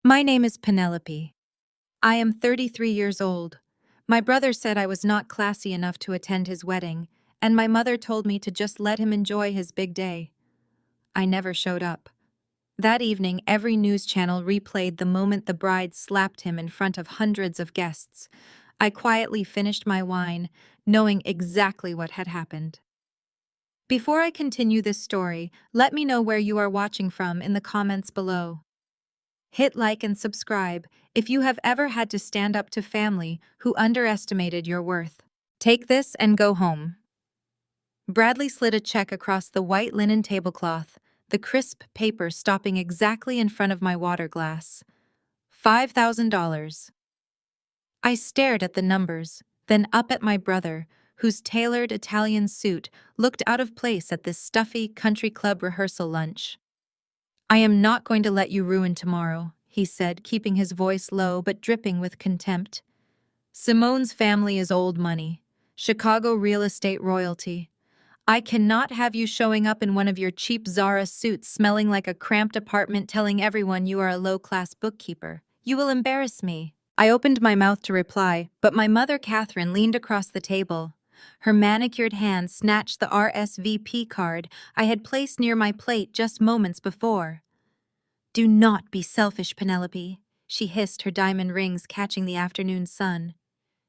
My name is Penelope. I am 33 years old. My brother said I was not classy enough to attend his wedding, and my mother told me to just let him enjoy his big day. I never showed up. That evening, every news channel replayed the moment the bride slapped him in front of hundreds of guests. I quietly finished my wine, knowing exactly what had happened. Before I continue this story, let me know where you are watching from in the comments below. Hit like and subscribe if you have ever had to stand up to family who underestimated your worth. Take this and go home. Bradley slid a check across the white linen tablecloth, the crisp paper stopping exactly in front of my water glass. $5,000. I stared at the numbers, then up at my brother, whose tailored Italian suit looked out of place at this stuffy country club rehearsal lunch. "I am not going to let you ruin tomorrow," he said, keeping his voice low but dripping with contempt. "Simone's family is old money, Chicago real estate royalty. I cannot have you showing up in one of your cheap Zara suits smelling like a cramped apartment telling everyone you are a low-class bookkeeper. You will embarrass me." I opened my mouth to reply, but my mother, Catherine, leaned across the table. Her manicured hand snatched the RSVP card I had placed near my plate just moments before. "Do not be selfish, Penelope," she hissed, her diamond rings catching the afternoon sun.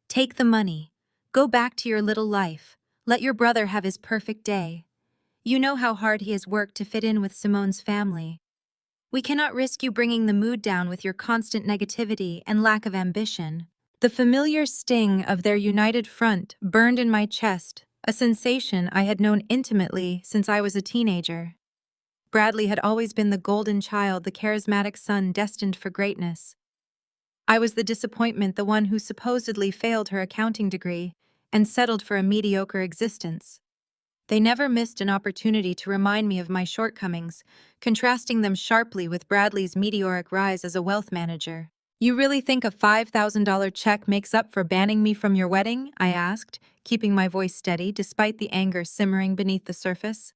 "Take the money. Go back to your little life. Let your brother have his perfect day. You know how hard he has worked to fit in with Simone's family. We cannot risk you bringing the mood down with your constant negativity and lack of ambition." The familiar sting of their united front burned in my chest, a sensation I had known intimately since I was a teenager. Bradley had always been the golden child, the charismatic son destined for greatness. I was the disappointment, the one who supposedly failed her accounting degree and settled for a mediocre existence. They never missed an opportunity to remind me of my shortcomings, contrasting them sharply with Bradley's meteoric rise as a wealth manager. "You really think a $5,000 check makes up for banning me from your wedding?" I asked, keeping my voice steady despite the anger simmering beneath the surface.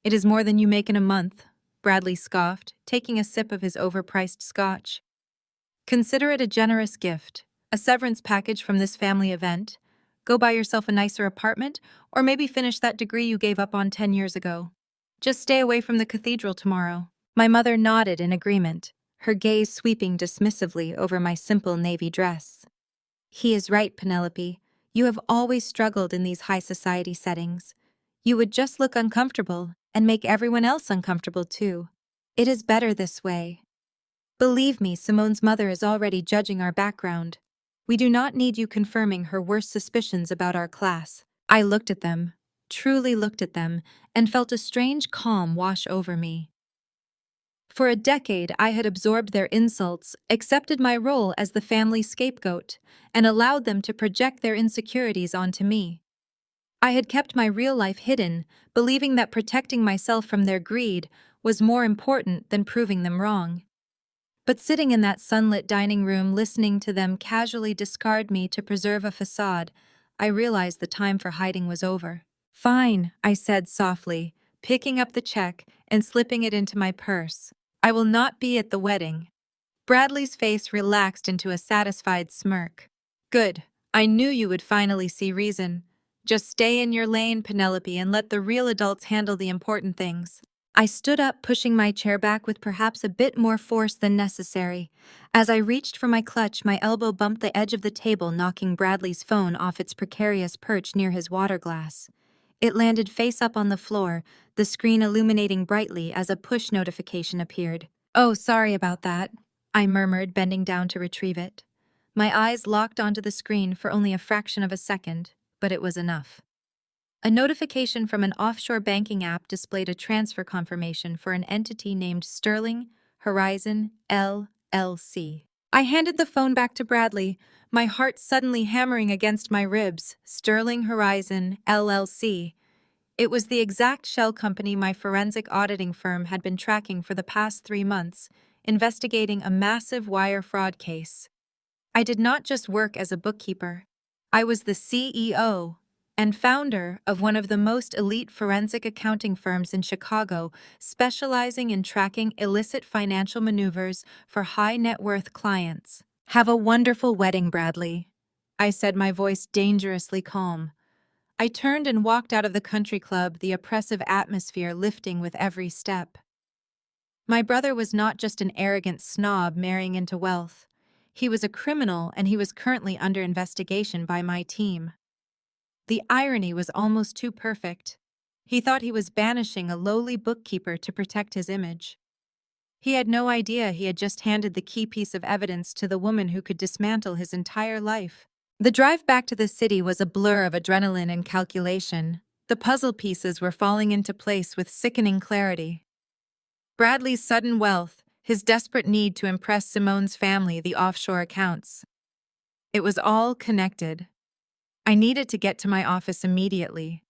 "It is more than you make in a month," Bradley scoffed, taking a sip of his overpriced scotch. "Consider it a generous gift, a severance package from this family event. Go buy yourself a nicer apartment, or maybe finish that degree you gave up on 10 years ago. Just stay away from the cathedral tomorrow." My mother nodded in agreement, her gaze sweeping dismissively over my simple navy dress. "He is right, Penelope. You have always struggled in these high society settings. You would just look uncomfortable and make everyone else uncomfortable too. It is better this way. Believe me, Simone's mother is already judging our background. We do not need you confirming her worst suspicions about our class." I looked at them, truly looked at them, and felt a strange calm wash over me. For a decade, I had absorbed their insults, accepted my role as the family scapegoat, and allowed them to project their insecurities onto me. I had kept my real life hidden, believing that protecting myself from their greed was more important than proving them wrong. But sitting in that sunlit dining room listening to them casually discard me to preserve a facade, I realized the time for hiding was over. "Fine," I said softly, picking up the check and slipping it into my purse. "I will not be at the wedding." Bradley's face relaxed into a satisfied smirk. "Good. I knew you would finally see reason. Just stay in your lane, Penelope, and let the real adults handle the important things." I stood up, pushing my chair back with perhaps a bit more force than necessary. As I reached for my clutch, my elbow bumped the edge of the table, knocking Bradley's phone off its precarious perch near his water glass. It landed face up on the floor, the screen illuminating brightly as a push notification appeared. "Oh, sorry about that," I murmured, bending down to retrieve it. My eyes locked onto the screen for only a fraction of a second, but it was enough. A notification from an offshore banking app displayed a transfer confirmation for an entity named Sterling Horizon LLC. I handed the phone back to Bradley, my heart suddenly hammering against my ribs. Sterling Horizon LLC. It was the exact shell company my forensic auditing firm had been tracking for the past 3 months, investigating a massive wire fraud case. I did not just work as a bookkeeper. I was the CEO, and founder of one of the most elite forensic accounting firms in Chicago, specializing in tracking illicit financial maneuvers for high net worth clients. Have a wonderful wedding, Bradley, I said, my voice dangerously calm. I turned and walked out of the country club, the oppressive atmosphere lifting with every step. My brother was not just an arrogant snob marrying into wealth. He was a criminal, and he was currently under investigation by my team. The irony was almost too perfect. He thought he was banishing a lowly bookkeeper to protect his image. He had no idea he had just handed the key piece of evidence to the woman who could dismantle his entire life. The drive back to the city was a blur of adrenaline and calculation. The puzzle pieces were falling into place with sickening clarity. Bradley's sudden wealth, his desperate need to impress Simone's family, the offshore accounts. It was all connected. I needed to get to my office immediately.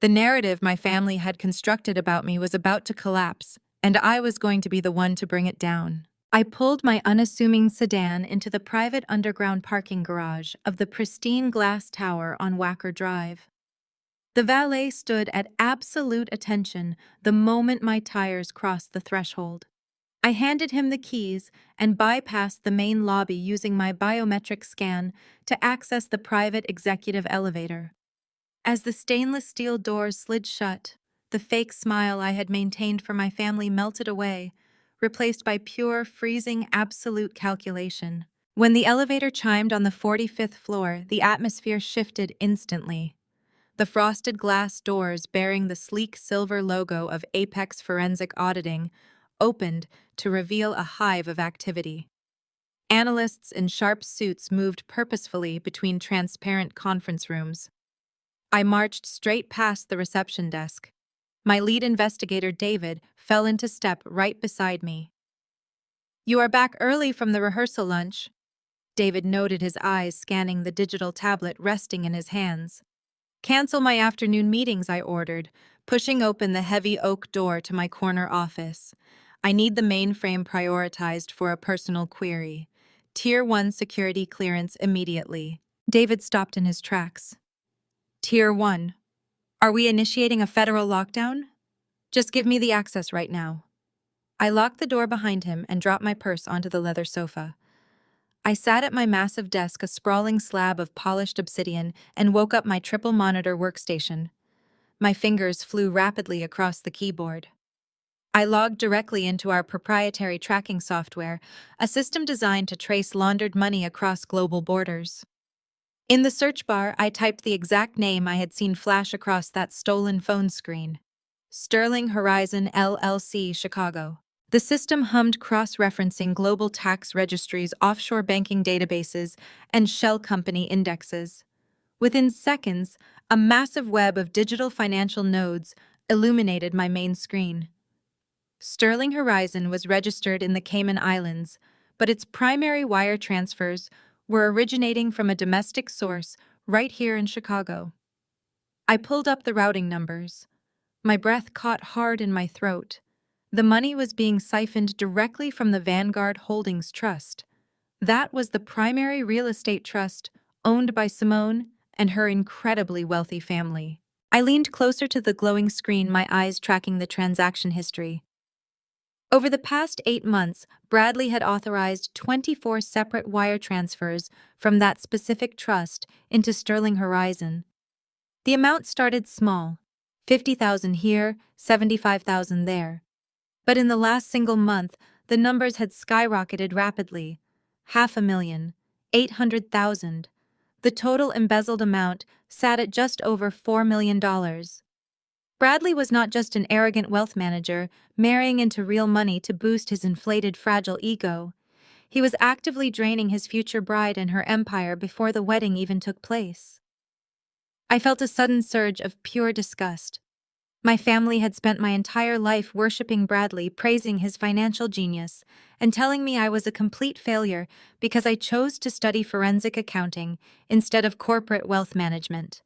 The narrative my family had constructed about me was about to collapse, and I was going to be the one to bring it down. I pulled my unassuming sedan into the private underground parking garage of the pristine glass tower on Wacker Drive. The valet stood at absolute attention the moment my tires crossed the threshold. I handed him the keys and bypassed the main lobby using my biometric scan to access the private executive elevator. As the stainless steel doors slid shut, the fake smile I had maintained for my family melted away, replaced by pure, freezing, absolute calculation. When the elevator chimed on the 45th floor, the atmosphere shifted instantly. The frosted glass doors bearing the sleek silver logo of Apex Forensic Auditing opened to reveal a hive of activity. Analysts in sharp suits moved purposefully between transparent conference rooms. I marched straight past the reception desk. My lead investigator, David, fell into step right beside me. "You are back early from the rehearsal lunch," David noted, his eyes scanning the digital tablet resting in his hands. "Cancel my afternoon meetings," I ordered, pushing open the heavy oak door to my corner office. "I need the mainframe prioritized for a personal query. Tier 1 security clearance immediately." David stopped in his tracks. "Tier 1? Are we initiating a federal lockdown? Just give me the access right now." I locked the door behind him and dropped my purse onto the leather sofa. I sat at my massive desk, a sprawling slab of polished obsidian, and woke up my triple-monitor workstation. My fingers flew rapidly across the keyboard. I logged directly into our proprietary tracking software, a system designed to trace laundered money across global borders. In the search bar, I typed the exact name I had seen flash across that stolen phone screen: Sterling Horizon LLC, Chicago. The system hummed, cross-referencing global tax registries, offshore banking databases, and shell company indexes. Within seconds, a massive web of digital financial nodes illuminated my main screen. Sterling Horizon was registered in the Cayman Islands, but its primary wire transfers were originating from a domestic source right here in Chicago. I pulled up the routing numbers. My breath caught hard in my throat. The money was being siphoned directly from the Vanguard Holdings Trust. That was the primary real estate trust owned by Simone and her incredibly wealthy family. I leaned closer to the glowing screen, my eyes tracking the transaction history. Over the past 8 months, Bradley had authorized 24 separate wire transfers from that specific trust into Sterling Horizon. The amount started small, 50,000 here, 75,000 there. But in the last single month, the numbers had skyrocketed rapidly. 500,000, 800,000. The total embezzled amount sat at just over $4 million. Bradley was not just an arrogant wealth manager marrying into real money to boost his inflated, fragile ego. He was actively draining his future bride and her empire before the wedding even took place. I felt a sudden surge of pure disgust. My family had spent my entire life worshiping Bradley, praising his financial genius, and telling me I was a complete failure because I chose to study forensic accounting instead of corporate wealth management.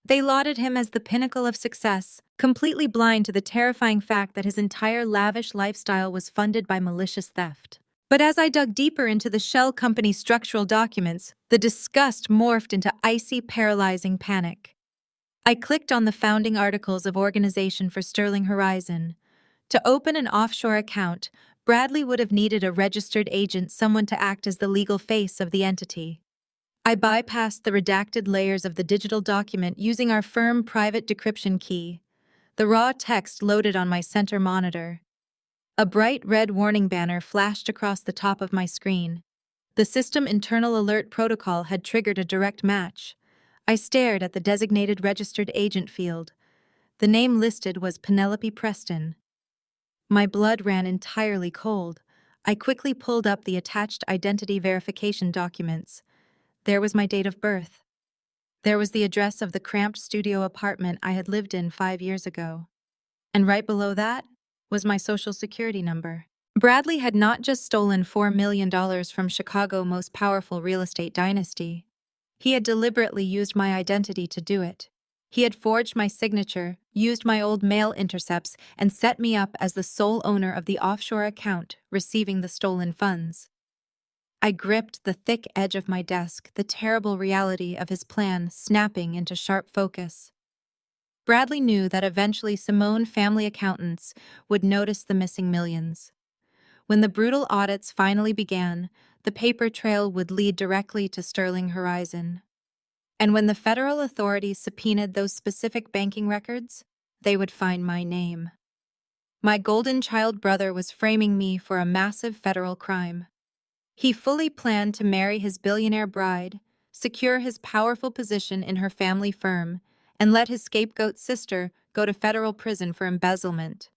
They lauded him as the pinnacle of success, completely blind to the terrifying fact that his entire lavish lifestyle was funded by malicious theft. But as I dug deeper into the shell company structural documents, the disgust morphed into icy, paralyzing panic. I clicked on the founding articles of Organization for Sterling Horizon. To open an offshore account, Bradley would have needed a registered agent, someone to act as the legal face of the entity. I bypassed the redacted layers of the digital document using our firm private decryption key. The raw text loaded on my center monitor. A bright red warning banner flashed across the top of my screen. The system internal alert protocol had triggered a direct match. I stared at the designated registered agent field. The name listed was Penelope Preston. My blood ran entirely cold. I quickly pulled up the attached identity verification documents. There was my date of birth. There was the address of the cramped studio apartment I had lived in 5 years ago. And right below that was my social security number. Bradley had not just stolen $4 million from Chicago's most powerful real estate dynasty. He had deliberately used my identity to do it. He had forged my signature, used my old mail intercepts, and set me up as the sole owner of the offshore account receiving the stolen funds. I gripped the thick edge of my desk, the terrible reality of his plan snapping into sharp focus. Bradley knew that eventually Simone family accountants would notice the missing millions. When the brutal audits finally began, the paper trail would lead directly to Sterling Horizon. And when the federal authorities subpoenaed those specific banking records, they would find my name. My golden child brother was framing me for a massive federal crime. He fully planned to marry his billionaire bride, secure his powerful position in her family firm, and let his scapegoat sister go to federal prison for embezzlement.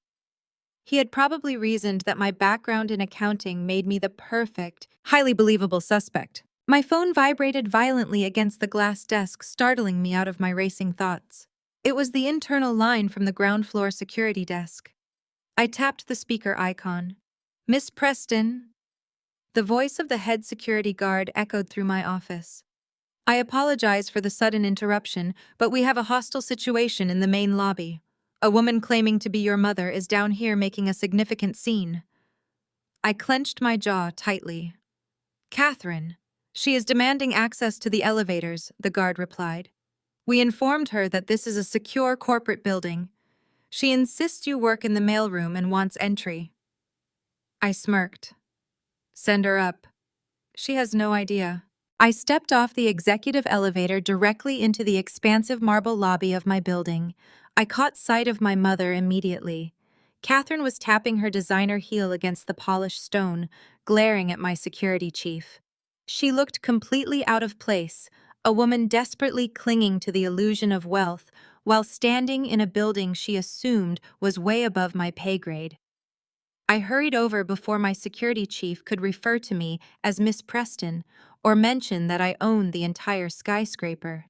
He had probably reasoned that my background in accounting made me the perfect, highly believable suspect. My phone vibrated violently against the glass desk, startling me out of my racing thoughts. It was the internal line from the ground floor security desk. I tapped the speaker icon. "Miss Preston." The voice of the head security guard echoed through my office. "I apologize for the sudden interruption, but we have a hostile situation in the main lobby. A woman claiming to be your mother is down here making a significant scene." I clenched my jaw tightly. "Catherine. She is demanding access to the elevators," the guard replied. "We informed her that this is a secure corporate building. She insists you work in the mailroom and wants entry." I smirked. "Send her up. She has no idea." I stepped off the executive elevator directly into the expansive marble lobby of my building. I caught sight of my mother immediately. Catherine was tapping her designer heel against the polished stone, glaring at my security chief. She looked completely out of place, a woman desperately clinging to the illusion of wealth while standing in a building she assumed was way above my pay grade. I hurried over before my security chief could refer to me as Miss Preston or mention that I owned the entire skyscraper.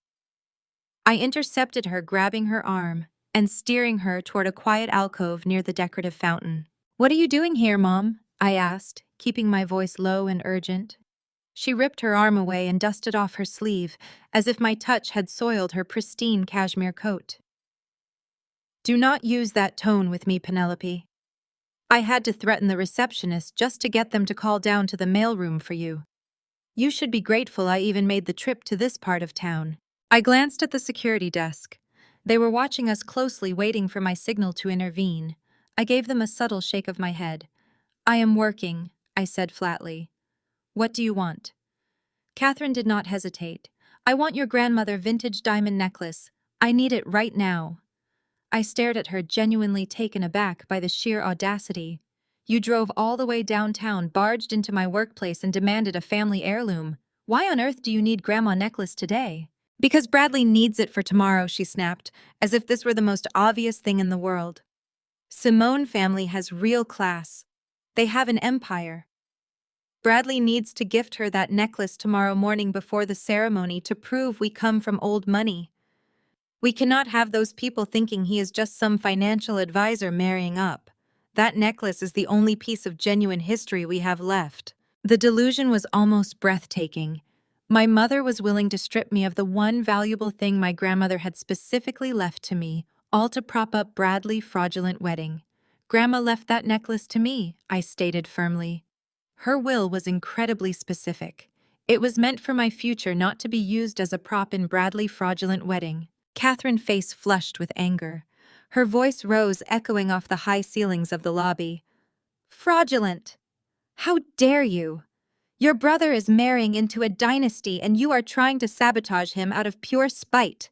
I intercepted her, grabbing her arm and steering her toward a quiet alcove near the decorative fountain. "What are you doing here, Mom?" I asked, keeping my voice low and urgent. She ripped her arm away and dusted off her sleeve, as if my touch had soiled her pristine cashmere coat. "Do not use that tone with me, Penelope. I had to threaten the receptionist just to get them to call down to the mailroom for you. You should be grateful I even made the trip to this part of town." I glanced at the security desk. They were watching us closely, waiting for my signal to intervene. I gave them a subtle shake of my head. "I am working," I said flatly. "What do you want?" Catherine did not hesitate. "I want your grandmother vintage diamond necklace. I need it right now." I stared at her, genuinely taken aback by the sheer audacity. "You drove all the way downtown, barged into my workplace, and demanded a family heirloom. Why on earth do you need grandma necklace today?" "Because Bradley needs it for tomorrow," she snapped, as if this were the most obvious thing in the world. "Simone family has real class. They have an empire. Bradley needs to gift her that necklace tomorrow morning before the ceremony to prove we come from old money. We cannot have those people thinking he is just some financial advisor marrying up. That necklace is the only piece of genuine history we have left." The delusion was almost breathtaking. My mother was willing to strip me of the one valuable thing my grandmother had specifically left to me, all to prop up Bradley's fraudulent wedding. "Grandma left that necklace to me," I stated firmly. Her will was incredibly specific. It was meant for my future, not to be used as a prop in Bradley's fraudulent wedding. Catherine's face flushed with anger. Her voice rose, echoing off the high ceilings of the lobby. Fraudulent! How dare you! Your brother is marrying into a dynasty and you are trying to sabotage him out of pure spite.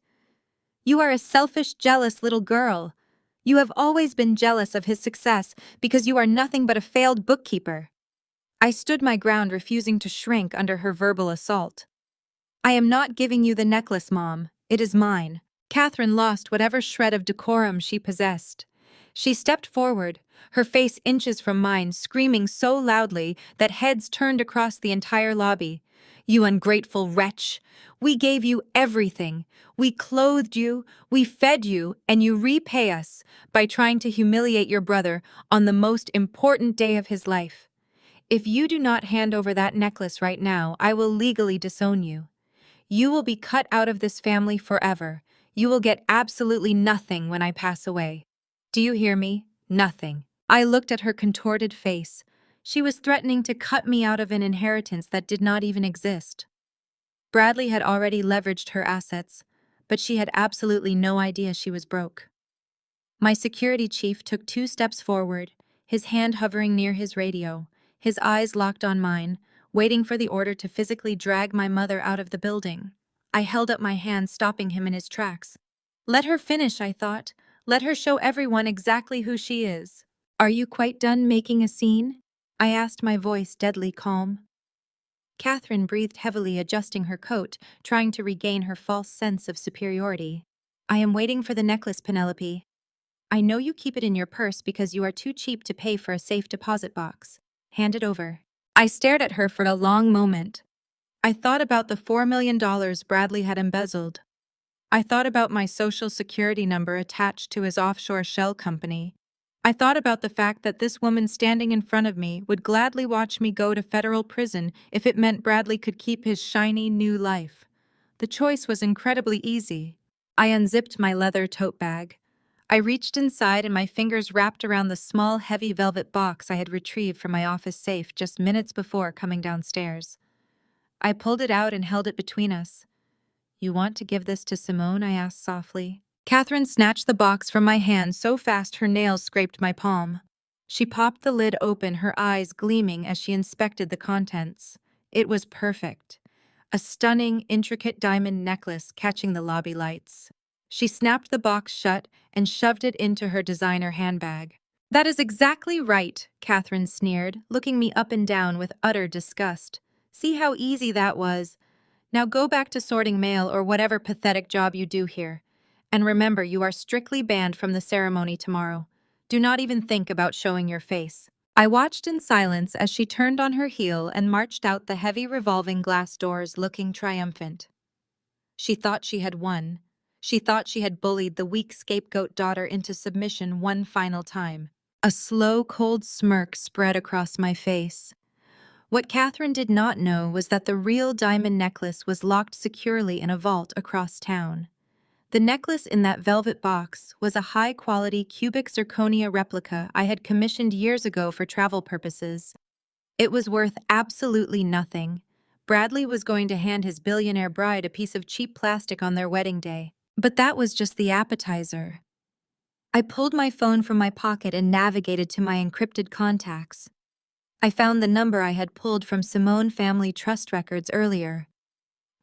You are a selfish, jealous little girl. You have always been jealous of his success because you are nothing but a failed bookkeeper. I stood my ground, refusing to shrink under her verbal assault. I am not giving you the necklace, Mom. It is mine. Catherine lost whatever shred of decorum she possessed. She stepped forward, her face inches from mine, screaming so loudly that heads turned across the entire lobby. You ungrateful wretch! We gave you everything. We clothed you, we fed you, and you repay us by trying to humiliate your brother on the most important day of his life. If you do not hand over that necklace right now, I will legally disown you. You will be cut out of this family forever. You will get absolutely nothing when I pass away. Do you hear me? Nothing. I looked at her contorted face. She was threatening to cut me out of an inheritance that did not even exist. Bradley had already leveraged her assets, but she had absolutely no idea she was broke. My security chief took 2 steps forward, his hand hovering near his radio, his eyes locked on mine, waiting for the order to physically drag my mother out of the building. I held up my hand, stopping him in his tracks. Let her finish, I thought. Let her show everyone exactly who she is. Are you quite done making a scene? I asked, my voice deadly calm. Catherine breathed heavily, adjusting her coat, trying to regain her false sense of superiority. I am waiting for the necklace, Penelope. I know you keep it in your purse because you are too cheap to pay for a safe deposit box. Hand it over. I stared at her for a long moment. I thought about the $4 million Bradley had embezzled. I thought about my social security number attached to his offshore shell company. I thought about the fact that this woman standing in front of me would gladly watch me go to federal prison if it meant Bradley could keep his shiny new life. The choice was incredibly easy. I unzipped my leather tote bag. I reached inside and my fingers wrapped around the small, heavy velvet box I had retrieved from my office safe just minutes before coming downstairs. I pulled it out and held it between us. You want to give this to Simone? I asked softly. Catherine snatched the box from my hand so fast her nails scraped my palm. She popped the lid open, her eyes gleaming as she inspected the contents. It was perfect. A stunning, intricate diamond necklace catching the lobby lights. She snapped the box shut and shoved it into her designer handbag. That is exactly right, Catherine sneered, looking me up and down with utter disgust. See how easy that was? Now go back to sorting mail or whatever pathetic job you do here. And remember, you are strictly banned from the ceremony tomorrow. Do not even think about showing your face. I watched in silence as she turned on her heel and marched out the heavy revolving glass doors, looking triumphant. She thought she had won. She thought she had bullied the weak scapegoat daughter into submission one final time. A slow, cold smirk spread across my face. What Catherine did not know was that the real diamond necklace was locked securely in a vault across town. The necklace in that velvet box was a high-quality cubic zirconia replica I had commissioned years ago for travel purposes. It was worth absolutely nothing. Bradley was going to hand his billionaire bride a piece of cheap plastic on their wedding day. But that was just the appetizer. I pulled my phone from my pocket and navigated to my encrypted contacts. I found the number I had pulled from Simone family trust records earlier.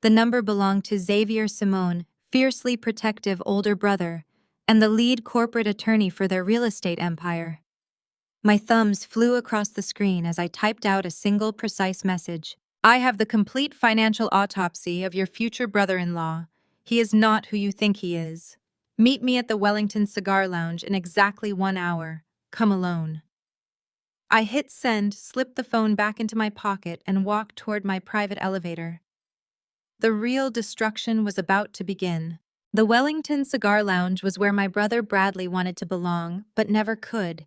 The number belonged to Xavier Simone, fiercely protective older brother, and the lead corporate attorney for their real estate empire. My thumbs flew across the screen as I typed out a single precise message. I have the complete financial autopsy of your future brother-in-law. He is not who you think he is. Meet me at the Wellington Cigar Lounge in exactly 1 hour. Come alone. I hit send, slipped the phone back into my pocket, and walked toward my private elevator. The real destruction was about to begin. The Wellington Cigar Lounge was where my brother Bradley wanted to belong, but never could.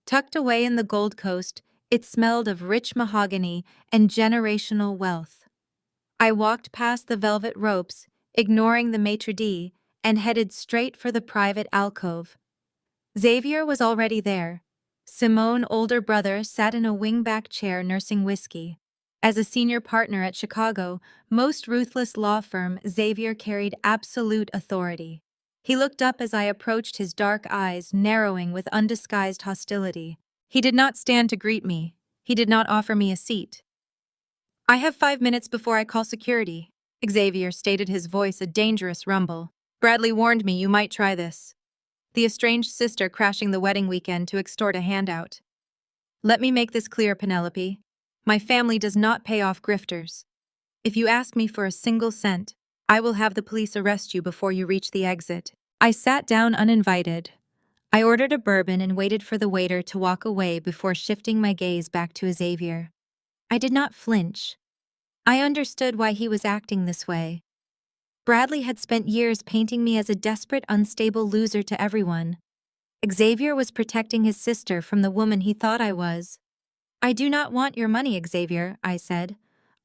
Tucked away in the Gold Coast, it smelled of rich mahogany and generational wealth. I walked past the velvet ropes, ignoring the maitre d', and headed straight for the private alcove. Xavier was already there. Simone, older brother, sat in a wingback chair nursing whiskey. As a senior partner at Chicago's most ruthless law firm, Xavier carried absolute authority. He looked up as I approached, his dark eyes narrowing with undisguised hostility. He did not stand to greet me. He did not offer me a seat. "I have 5 minutes before I call security," Xavier stated, his voice a dangerous rumble. "Bradley warned me you might try this. The estranged sister crashing the wedding weekend to extort a handout. Let me make this clear, Penelope. My family does not pay off grifters. If you ask me for a single cent, I will have the police arrest you before you reach the exit." I sat down uninvited. I ordered a bourbon and waited for the waiter to walk away before shifting my gaze back to Xavier. I did not flinch. I understood why he was acting this way. Bradley had spent years painting me as a desperate, unstable loser to everyone. Xavier was protecting his sister from the woman he thought I was. "I do not want your money, Xavier," I said.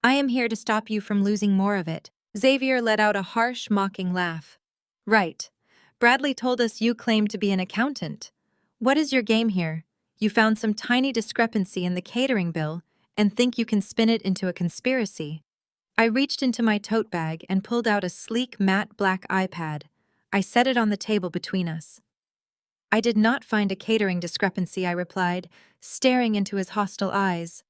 "I am here to stop you from losing more of it." Xavier let out a harsh, mocking laugh. "Right. Bradley told us you claim to be an accountant. What is your game here? You found some tiny discrepancy in the catering bill and think you can spin it into a conspiracy." I reached into my tote bag and pulled out a sleek, matte black iPad. I set it on the table between us. "I did not find a catering discrepancy," I replied, staring into his hostile eyes.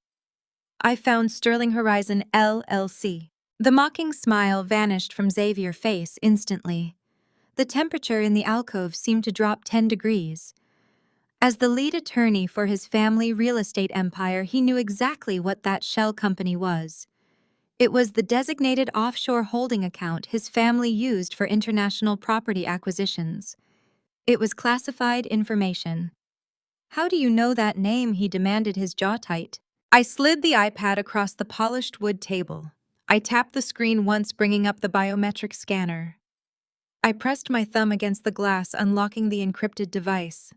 "I found Sterling Horizon LLC." The mocking smile vanished from Xavier's face instantly. The temperature in the alcove seemed to drop 10 degrees. As the lead attorney for his family real estate empire, he knew exactly what that shell company was. It was the designated offshore holding account his family used for international property acquisitions. It was classified information. "How do you know that name?" he demanded, his jaw tight. I slid the iPad across the polished wood table. I tapped the screen once, bringing up the biometric scanner. I pressed my thumb against the glass, unlocking the encrypted device.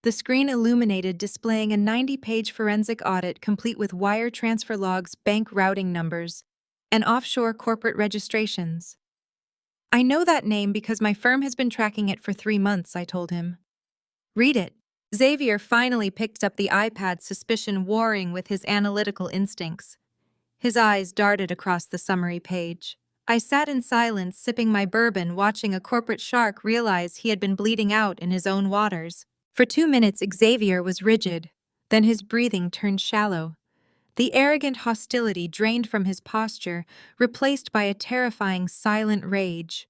The screen illuminated, displaying a 90-page forensic audit complete with wire transfer logs, bank routing numbers, and offshore corporate registrations. "I know that name because my firm has been tracking it for 3 months," I told him. "Read it." Xavier finally picked up the iPad, suspicion warring with his analytical instincts. His eyes darted across the summary page. I sat in silence, sipping my bourbon, watching a corporate shark realize he had been bleeding out in his own waters. For 2 minutes, Xavier was rigid. Then his breathing turned shallow. The arrogant hostility drained from his posture, replaced by a terrifying, silent rage.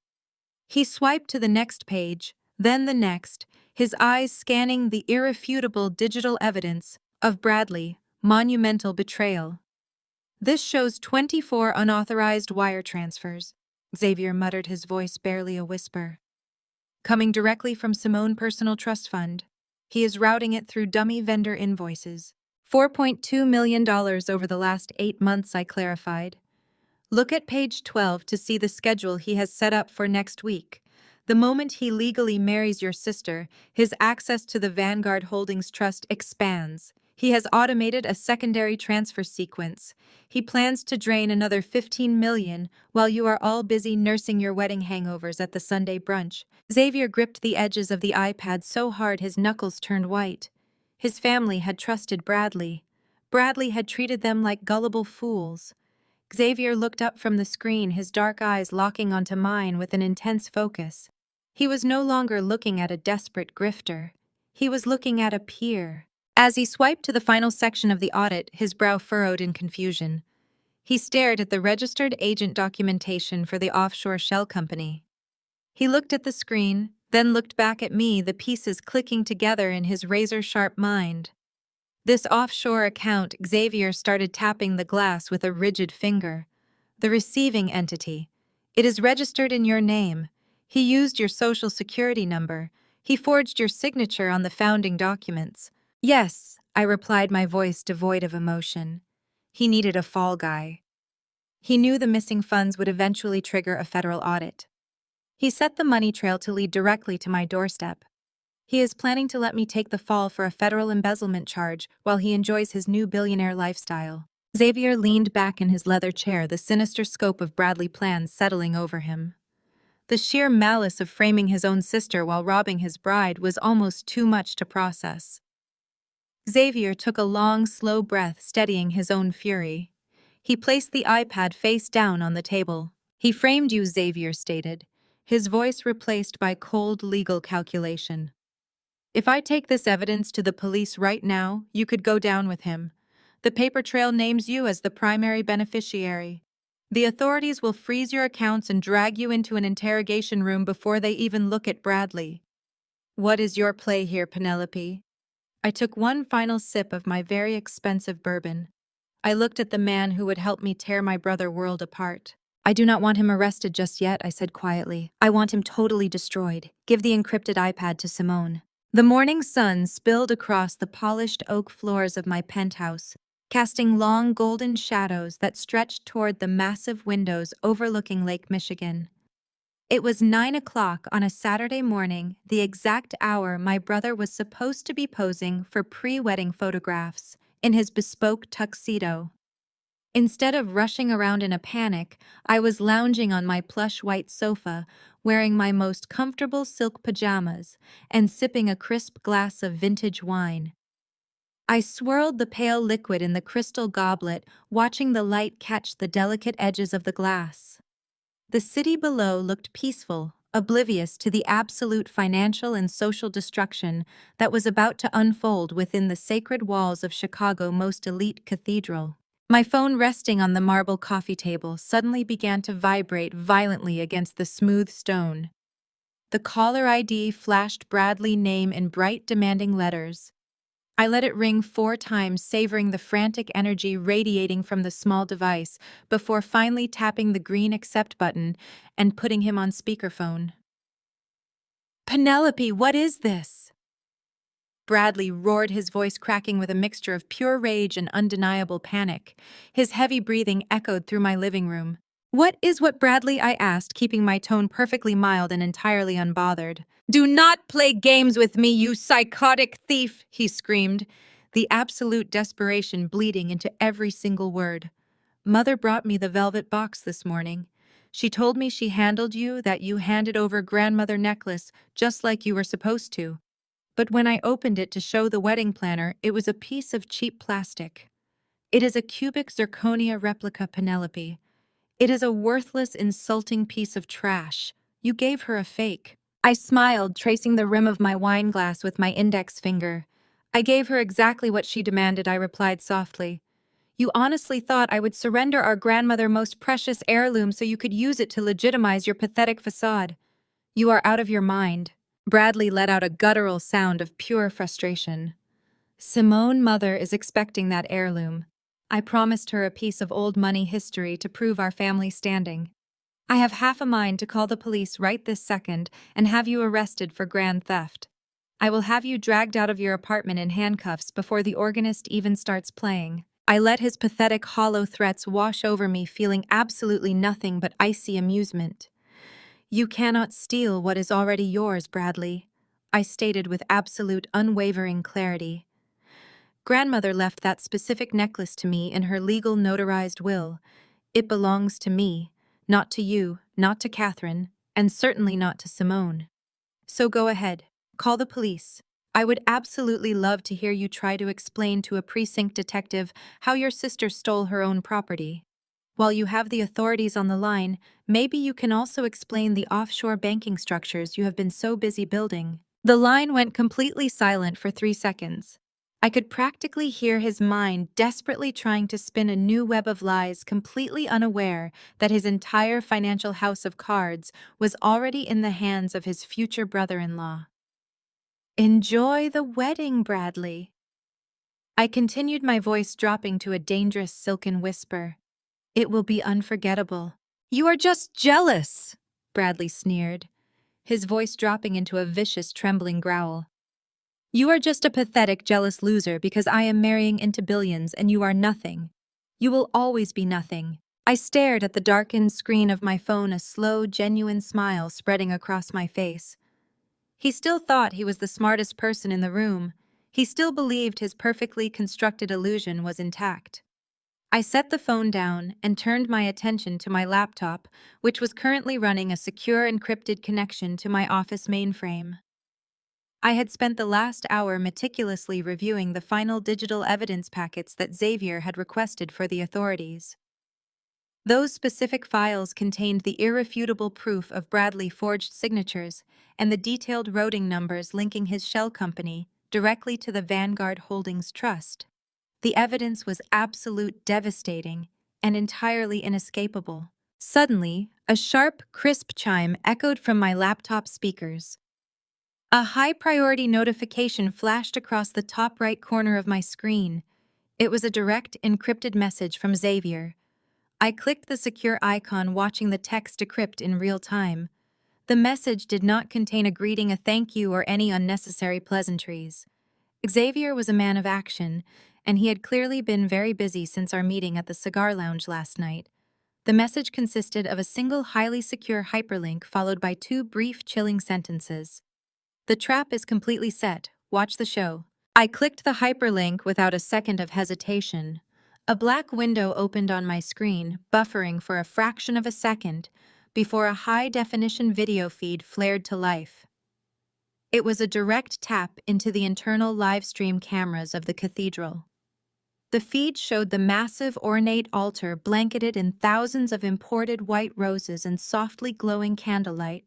He swiped to the next page, then the next, his eyes scanning the irrefutable digital evidence of Bradley, monumental betrayal. "This shows 24 unauthorized wire transfers," Xavier muttered, his voice barely a whisper. "Coming directly from Simone Personal Trust Fund. He is routing it through dummy vendor invoices. $4.2 million over the last 8 months," I clarified. "Look at page 12 to see the schedule he has set up for next week. The moment he legally marries your sister, his access to the Vanguard Holdings Trust expands. He has automated a secondary transfer sequence. He plans to drain another $15 million while you are all busy nursing your wedding hangovers at the Sunday brunch." Xavier gripped the edges of the iPad so hard his knuckles turned white. His family had trusted Bradley. Bradley had treated them like gullible fools. Xavier looked up from the screen, his dark eyes locking onto mine with an intense focus. He was no longer looking at a desperate grifter. He was looking at a peer. As he swiped to the final section of the audit, his brow furrowed in confusion. He stared at the registered agent documentation for the offshore shell company. He looked at the screen, then looked back at me, the pieces clicking together in his razor-sharp mind. "This offshore account," Xavier started tapping the glass with a rigid finger. "The receiving entity. It is registered in your name. He used your social security number. He forged your signature on the founding documents." "Yes," I replied, my voice devoid of emotion. He needed a fall guy. He knew the missing funds would eventually trigger a federal audit. He set the money trail to lead directly to my doorstep. He is planning to let me take the fall for a federal embezzlement charge while he enjoys his new billionaire lifestyle. Xavier leaned back in his leather chair, the sinister scope of Bradley's plans settling over him. The sheer malice of framing his own sister while robbing his bride was almost too much to process. Xavier took a long, slow breath, steadying his own fury. He placed the iPad face down on the table. "He framed you," Xavier stated. his voice replaced by cold legal calculation. If I take this evidence to the police right now, you could go down with him. The paper trail names you as the primary beneficiary. The authorities will freeze your accounts and drag you into an interrogation room before they even look at Bradley. What is your play here, Penelope? I took one final sip of my very expensive bourbon. I looked at the man who would help me tear my brother world apart. I do not want him arrested just yet, I said quietly. I want him totally destroyed. Give the encrypted iPad to Simone. The morning sun spilled across the polished oak floors of my penthouse, casting long golden shadows that stretched toward the massive windows overlooking Lake Michigan. It was 9 o'clock on a Saturday morning, the exact hour my brother was supposed to be posing for pre-wedding photographs in his bespoke tuxedo. Instead of rushing around in a panic, I was lounging on my plush white sofa, wearing my most comfortable silk pajamas and sipping a crisp glass of vintage wine. I swirled the pale liquid in the crystal goblet, watching the light catch the delicate edges of the glass. The city below looked peaceful, oblivious to the absolute financial and social destruction that was about to unfold within the sacred walls of Chicago's most elite cathedral. My phone resting on the marble coffee table suddenly began to vibrate violently against the smooth stone. The caller ID flashed Bradley's name in bright, demanding letters. I let it ring 4 times, savoring the frantic energy radiating from the small device, before finally tapping the green accept button and putting him on speakerphone. Penelope, what is this? Bradley roared, his voice cracking with a mixture of pure rage and undeniable panic. His heavy breathing echoed through my living room. What Bradley? I asked, keeping my tone perfectly mild and entirely unbothered. Do not play games with me, you psychotic thief, he screamed, the absolute desperation bleeding into every single word. Mother brought me the velvet box this morning. She told me she handled you, that you handed over grandmother necklace just like you were supposed to. But when I opened it to show the wedding planner, it was a piece of cheap plastic. It is a cubic zirconia replica, Penelope. It is a worthless, insulting piece of trash. You gave her a fake. I smiled, tracing the rim of my wine glass with my index finger. I gave her exactly what she demanded, I replied softly. You honestly thought I would surrender our grandmother's most precious heirloom so you could use it to legitimize your pathetic facade. You are out of your mind. Bradley let out a guttural sound of pure frustration. Simone, mother, is expecting that heirloom. I promised her a piece of old money history to prove our family standing. I have half a mind to call the police right this second and have you arrested for grand theft. I will have you dragged out of your apartment in handcuffs before the organist even starts playing. I let his pathetic, hollow threats wash over me, feeling absolutely nothing but icy amusement. You cannot steal what is already yours, Bradley, I stated with absolute, unwavering clarity. Grandmother left that specific necklace to me in her legal notarized will. It belongs to me, not to you, not to Catherine, and certainly not to Simone. So go ahead, call the police. I would absolutely love to hear you try to explain to a precinct detective how your sister stole her own property. While you have the authorities on the line, maybe you can also explain the offshore banking structures you have been so busy building. The line went completely silent for 3 seconds. I could practically hear his mind desperately trying to spin a new web of lies, completely unaware that his entire financial house of cards was already in the hands of his future brother-in-law. Enjoy the wedding, Bradley. I continued, my voice dropping to a dangerous silken whisper. It will be unforgettable. You are just jealous, Bradley sneered, his voice dropping into a vicious, trembling growl. You are just a pathetic, jealous loser because I am marrying into billions and you are nothing. You will always be nothing. I stared at the darkened screen of my phone, a slow, genuine smile spreading across my face. He still thought he was the smartest person in the room. He still believed his perfectly constructed illusion was intact. I set the phone down and turned my attention to my laptop, which was currently running a secure encrypted connection to my office mainframe. I had spent the last hour meticulously reviewing the final digital evidence packets that Xavier had requested for the authorities. Those specific files contained the irrefutable proof of Bradley forged signatures and the detailed routing numbers linking his shell company directly to the Vanguard Holdings Trust. The evidence was absolute devastating and entirely inescapable. Suddenly, a sharp, crisp chime echoed from my laptop speakers. A high-priority notification flashed across the top right corner of my screen. It was a direct, encrypted message from Xavier. I clicked the secure icon, watching the text decrypt in real time. The message did not contain a greeting, a thank you, or any unnecessary pleasantries. Xavier was a man of action, and he had clearly been very busy since our meeting at the cigar lounge last night. The message consisted of a single highly secure hyperlink followed by two brief, chilling sentences. "The trap is completely set. Watch the show." I clicked the hyperlink without a second of hesitation. A black window opened on my screen, buffering for a fraction of a second before a high-definition video feed flared to life. It was a direct tap into the internal live-stream cameras of the cathedral. The feed showed the massive, ornate altar blanketed in thousands of imported white roses and softly glowing candlelight.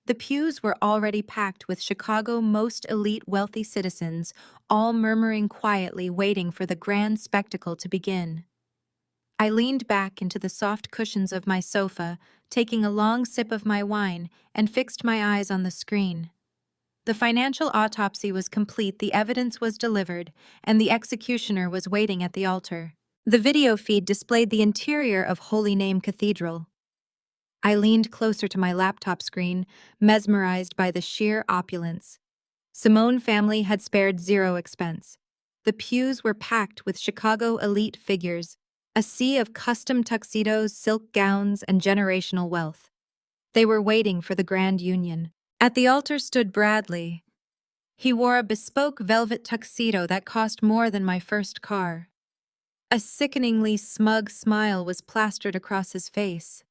The pews were already packed with Chicago's most elite wealthy citizens, all murmuring quietly, waiting for the grand spectacle to begin. I leaned back into the soft cushions of my sofa, taking a long sip of my wine, and fixed my eyes on the screen. The financial autopsy was complete, the evidence was delivered, and the executioner was waiting at the altar. The video feed displayed the interior of Holy Name Cathedral. I leaned closer to my laptop screen, mesmerized by the sheer opulence. Simone family had spared zero expense. The pews were packed with Chicago elite figures, a sea of custom tuxedos, silk gowns, and generational wealth. They were waiting for the grand union. At the altar stood Bradley. He wore a bespoke velvet tuxedo that cost more than my first car. A sickeningly smug smile was plastered across his face.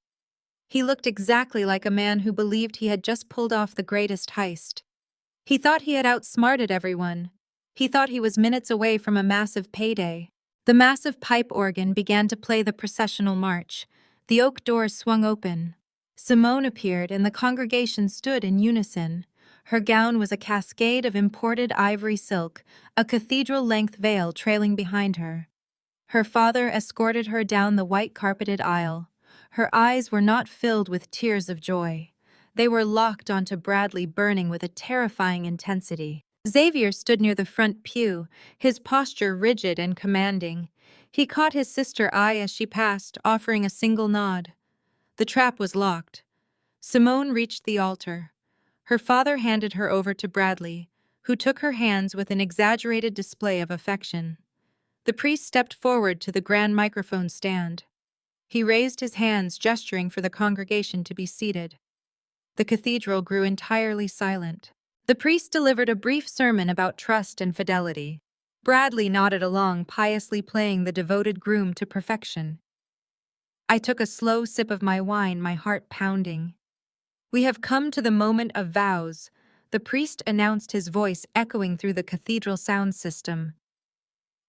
He looked exactly like a man who believed he had just pulled off the greatest heist. He thought he had outsmarted everyone. He thought he was minutes away from a massive payday. The massive pipe organ began to play the processional march. The oak doors swung open. Simone appeared, and the congregation stood in unison. Her gown was a cascade of imported ivory silk, a cathedral-length veil trailing behind her. Her father escorted her down the white-carpeted aisle. Her eyes were not filled with tears of joy. They were locked onto Bradley, burning with a terrifying intensity. Xavier stood near the front pew, his posture rigid and commanding. He caught his sister's eye as she passed, offering a single nod. The trap was locked. Simone reached the altar. Her father handed her over to Bradley, who took her hands with an exaggerated display of affection. The priest stepped forward to the grand microphone stand. He raised his hands, gesturing for the congregation to be seated. The cathedral grew entirely silent. The priest delivered a brief sermon about trust and fidelity. Bradley nodded along, piously playing the devoted groom to perfection. I took a slow sip of my wine, my heart pounding. "We have come to the moment of vows," the priest announced, his voice echoing through the cathedral sound system.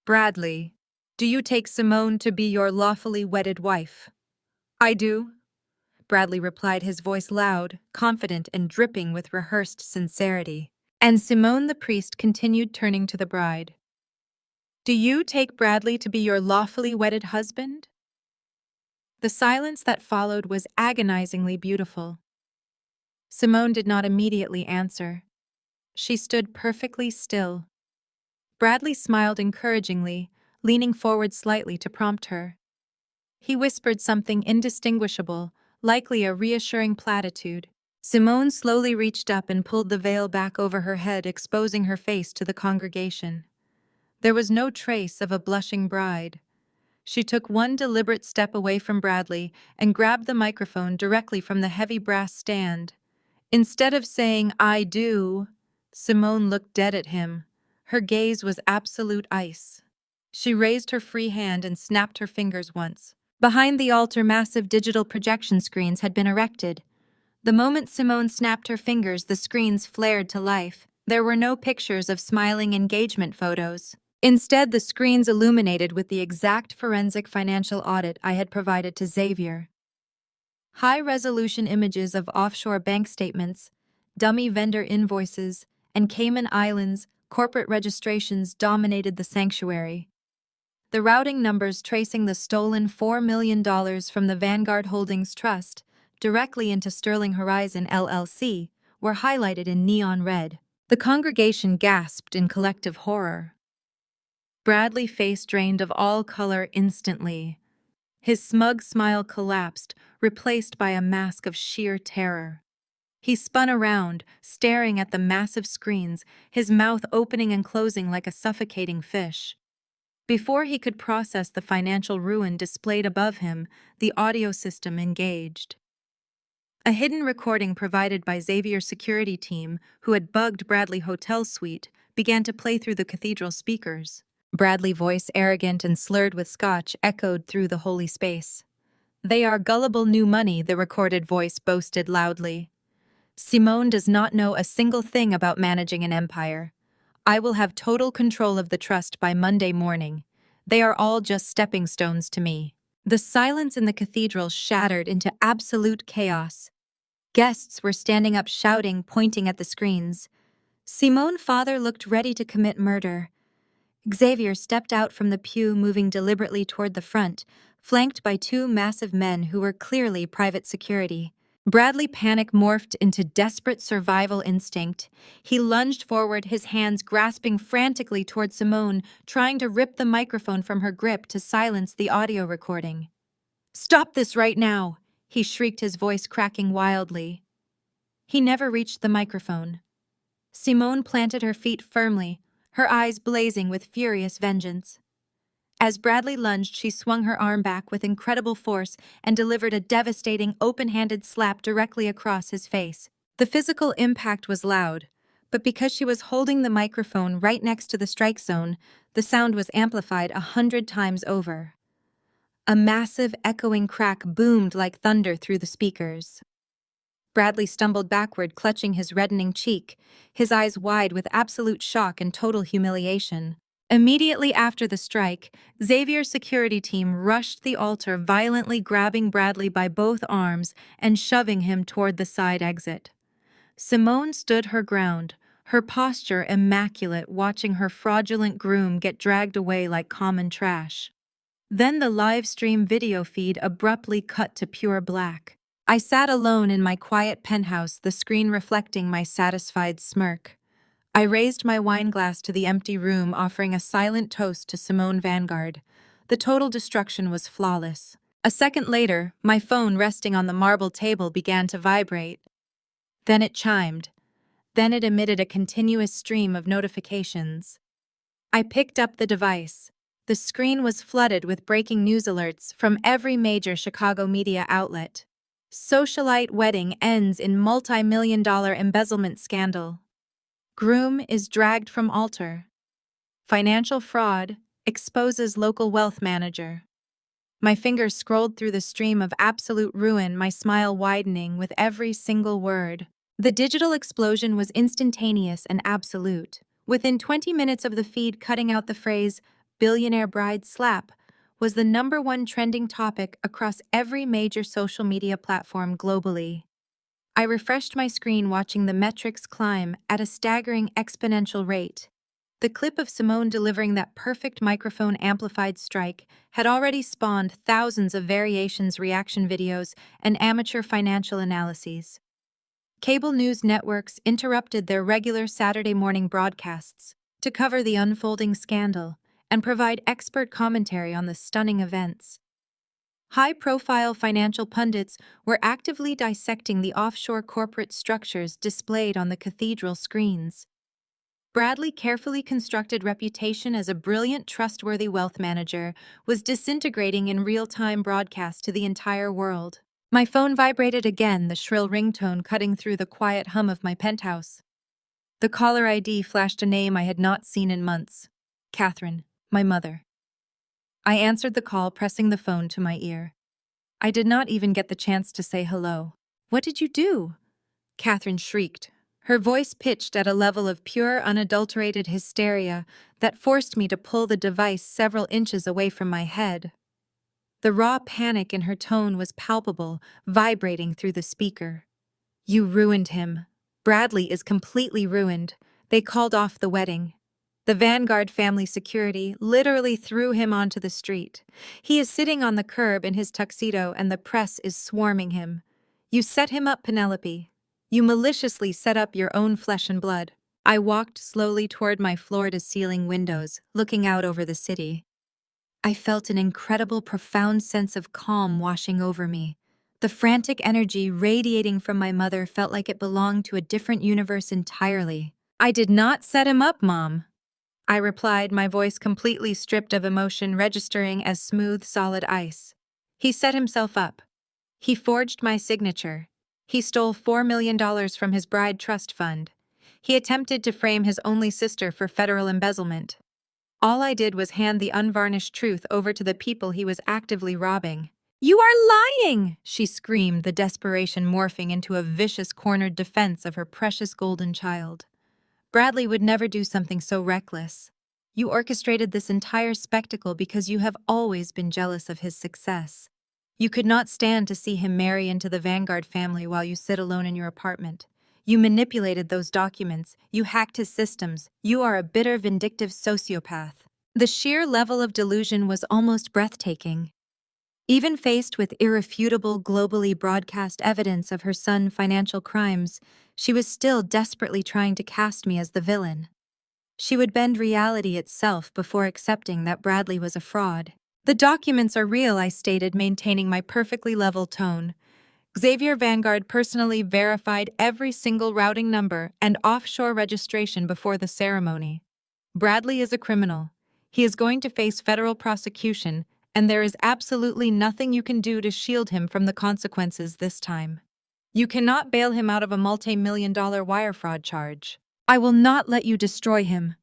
"Bradley, do you take Simone to be your lawfully wedded wife?" "I do," Bradley replied, his voice loud, confident, and dripping with rehearsed sincerity. And Simone, the priest continued, turning to the bride. "Do you take Bradley to be your lawfully wedded husband?" The silence that followed was agonizingly beautiful. Simone did not immediately answer. She stood perfectly still. Bradley smiled encouragingly, leaning forward slightly to prompt her. He whispered something indistinguishable, likely a reassuring platitude. Simone slowly reached up and pulled the veil back over her head, exposing her face to the congregation. There was no trace of a blushing bride. She took one deliberate step away from Bradley and grabbed the microphone directly from the heavy brass stand. Instead of saying, "I do," Simone looked dead at him. Her gaze was absolute ice. She raised her free hand and snapped her fingers once. Behind the altar, massive digital projection screens had been erected. The moment Simone snapped her fingers, the screens flared to life. There were no pictures of smiling engagement photos. Instead, the screens illuminated with the exact forensic financial audit I had provided to Xavier. High-resolution images of offshore bank statements, dummy vendor invoices, and Cayman Islands corporate registrations dominated the sanctuary. The routing numbers tracing the stolen $4 million from the Vanguard Holdings Trust directly into Sterling Horizon LLC were highlighted in neon red. The congregation gasped in collective horror. Bradley's face drained of all color instantly. His smug smile collapsed, replaced by a mask of sheer terror. He spun around, staring at the massive screens, his mouth opening and closing like a suffocating fish. Before he could process the financial ruin displayed above him, the audio system engaged. A hidden recording provided by Xavier's security team, who had bugged Bradley Hotel Suite, began to play through the cathedral speakers. Bradley's voice, arrogant and slurred with scotch, echoed through the holy space. "They are gullible new money," the recorded voice boasted loudly. "Simone does not know a single thing about managing an empire. I will have total control of the trust by Monday morning. They are all just stepping stones to me." The silence in the cathedral shattered into absolute chaos. Guests were standing up shouting, pointing at the screens. Simone's father looked ready to commit murder. Xavier stepped out from the pew, moving deliberately toward the front, flanked by two massive men who were clearly private security. Bradley's panic morphed into desperate survival instinct. He lunged forward, his hands grasping frantically toward Simone, trying to rip the microphone from her grip to silence the audio recording. "Stop this right now!" he shrieked, his voice cracking wildly. He never reached the microphone. Simone planted her feet firmly, her eyes blazing with furious vengeance. As Bradley lunged, she swung her arm back with incredible force and delivered a devastating, open-handed slap directly across his face. The physical impact was loud, but because she was holding the microphone right next to the strike zone, the sound was amplified 100 times over. A massive, echoing crack boomed like thunder through the speakers. Bradley stumbled backward, clutching his reddening cheek, his eyes wide with absolute shock and total humiliation. Immediately after the strike, Xavier's security team rushed the altar, violently grabbing Bradley by both arms and shoving him toward the side exit. Simone stood her ground, her posture immaculate, watching her fraudulent groom get dragged away like common trash. Then the live stream video feed abruptly cut to pure black. I sat alone in my quiet penthouse, the screen reflecting my satisfied smirk. I raised my wine glass to the empty room, offering a silent toast to Simone Vanguard. The total destruction was flawless. A second later, my phone resting on the marble table began to vibrate. Then it chimed. Then it emitted a continuous stream of notifications. I picked up the device. The screen was flooded with breaking news alerts from every major Chicago media outlet. Socialite wedding ends in multi-million-dollar embezzlement scandal. Groom is dragged from altar. Financial fraud exposes local wealth manager. My fingers scrolled through the stream of absolute ruin, my smile widening with every single word. The digital explosion was instantaneous and absolute. Within 20 minutes of the feed, cutting out the phrase, "billionaire bride slap," was the #1 trending topic across every major social media platform globally. I refreshed my screen, watching the metrics climb at a staggering exponential rate. The clip of Simone delivering that perfect microphone-amplified strike had already spawned thousands of variations, reaction videos, and amateur financial analyses. Cable news networks interrupted their regular Saturday morning broadcasts to cover the unfolding scandal and provide expert commentary on the stunning events. High-profile financial pundits were actively dissecting the offshore corporate structures displayed on the cathedral screens. Bradley's carefully constructed reputation as a brilliant, trustworthy wealth manager was disintegrating in real-time broadcast to the entire world. My phone vibrated again, the shrill ringtone cutting through the quiet hum of my penthouse. The caller ID flashed a name I had not seen in months. Catherine, my mother. I answered the call, pressing the phone to my ear. I did not even get the chance to say hello. "What did you do?" Catherine shrieked, her voice pitched at a level of pure, unadulterated hysteria that forced me to pull the device several inches away from my head. The raw panic in her tone was palpable, vibrating through the speaker. "You ruined him. Bradley is completely ruined. They called off the wedding. The Vanguard family security literally threw him onto the street. He is sitting on the curb in his tuxedo and the press is swarming him. You set him up, Penelope. You maliciously set up your own flesh and blood." I walked slowly toward my floor-to-ceiling windows, looking out over the city. I felt an incredible, profound sense of calm washing over me. The frantic energy radiating from my mother felt like it belonged to a different universe entirely. "I did not set him up, Mom," I replied, my voice completely stripped of emotion, registering as smooth, solid ice. "He set himself up. He forged my signature. He stole $4 million from his bride trust fund. He attempted to frame his only sister for federal embezzlement. All I did was hand the unvarnished truth over to the people he was actively robbing." "You are lying!" she screamed, the desperation morphing into a vicious, cornered defense of her precious golden child. "Bradley would never do something so reckless. You orchestrated this entire spectacle because you have always been jealous of his success. You could not stand to see him marry into the Vanguard family while you sit alone in your apartment. You manipulated those documents. You hacked his systems. You are a bitter, vindictive sociopath." The sheer level of delusion was almost breathtaking. Even faced with irrefutable, globally broadcast evidence of her son's financial crimes, she was still desperately trying to cast me as the villain. She would bend reality itself before accepting that Bradley was a fraud. "The documents are real," I stated, maintaining my perfectly level tone. "Xavier Vanguard personally verified every single routing number and offshore registration before the ceremony. Bradley is a criminal. He is going to face federal prosecution, and there is absolutely nothing you can do to shield him from the consequences this time. You cannot bail him out of a multi-million-dollar wire fraud charge." "I will not let you destroy him,"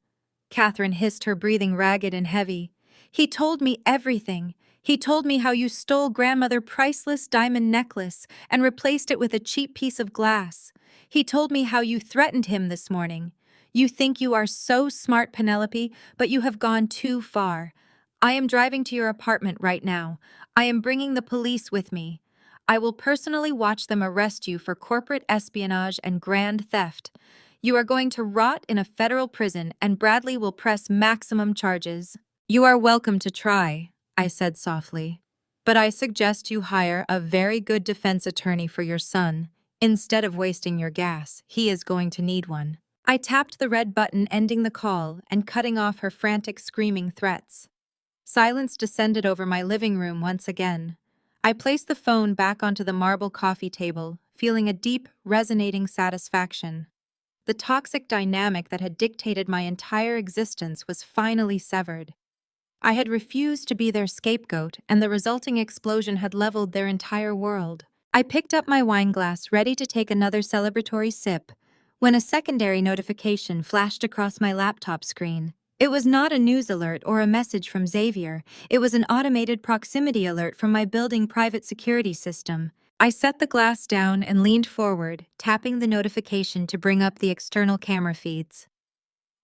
Catherine hissed, her breathing ragged and heavy. "He told me everything. He told me how you stole grandmother's priceless diamond necklace and replaced it with a cheap piece of glass. He told me how you threatened him this morning. You think you are so smart, Penelope, but you have gone too far. I am driving to your apartment right now. I am bringing the police with me. I will personally watch them arrest you for corporate espionage and grand theft. You are going to rot in a federal prison, and Bradley will press maximum charges." "You are welcome to try," I said softly. "But I suggest you hire a very good defense attorney for your son. Instead of wasting your gas, he is going to need one." I tapped the red button, ending the call and cutting off her frantic, screaming threats. Silence descended over my living room once again. I placed the phone back onto the marble coffee table, feeling a deep, resonating satisfaction. The toxic dynamic that had dictated my entire existence was finally severed. I had refused to be their scapegoat, and the resulting explosion had leveled their entire world. I picked up my wine glass, ready to take another celebratory sip, when a secondary notification flashed across my laptop screen. It was not a news alert or a message from Xavier. It was an automated proximity alert from my building private security system. I set the glass down and leaned forward, tapping the notification to bring up the external camera feeds.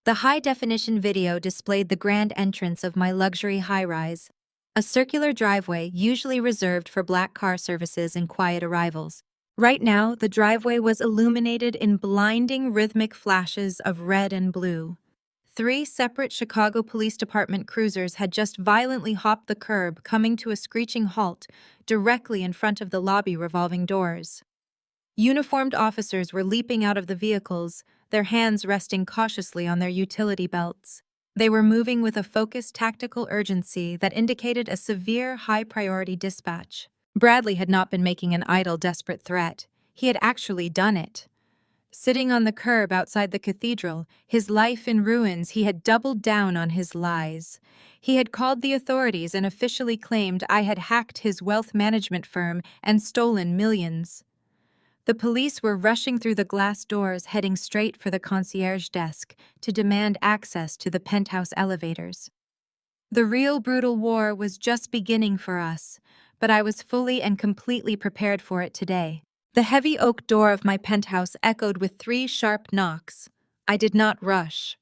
The high-definition video displayed the grand entrance of my luxury high-rise, a circular driveway usually reserved for black car services and quiet arrivals. Right now, the driveway was illuminated in blinding rhythmic flashes of red and blue. 3 separate Chicago Police Department cruisers had just violently hopped the curb, coming to a screeching halt directly in front of the lobby revolving doors. Uniformed officers were leaping out of the vehicles, their hands resting cautiously on their utility belts. They were moving with a focused tactical urgency that indicated a severe, high-priority dispatch. Bradley had not been making an idle, desperate threat. He had actually done it. Sitting on the curb outside the cathedral, his life in ruins, he had doubled down on his lies. He had called the authorities and officially claimed I had hacked his wealth management firm and stolen millions. The police were rushing through the glass doors, heading straight for the concierge desk to demand access to the penthouse elevators. The real brutal war was just beginning for us, but I was fully and completely prepared for it today. The heavy oak door of my penthouse echoed with 3 sharp knocks. I did not rush.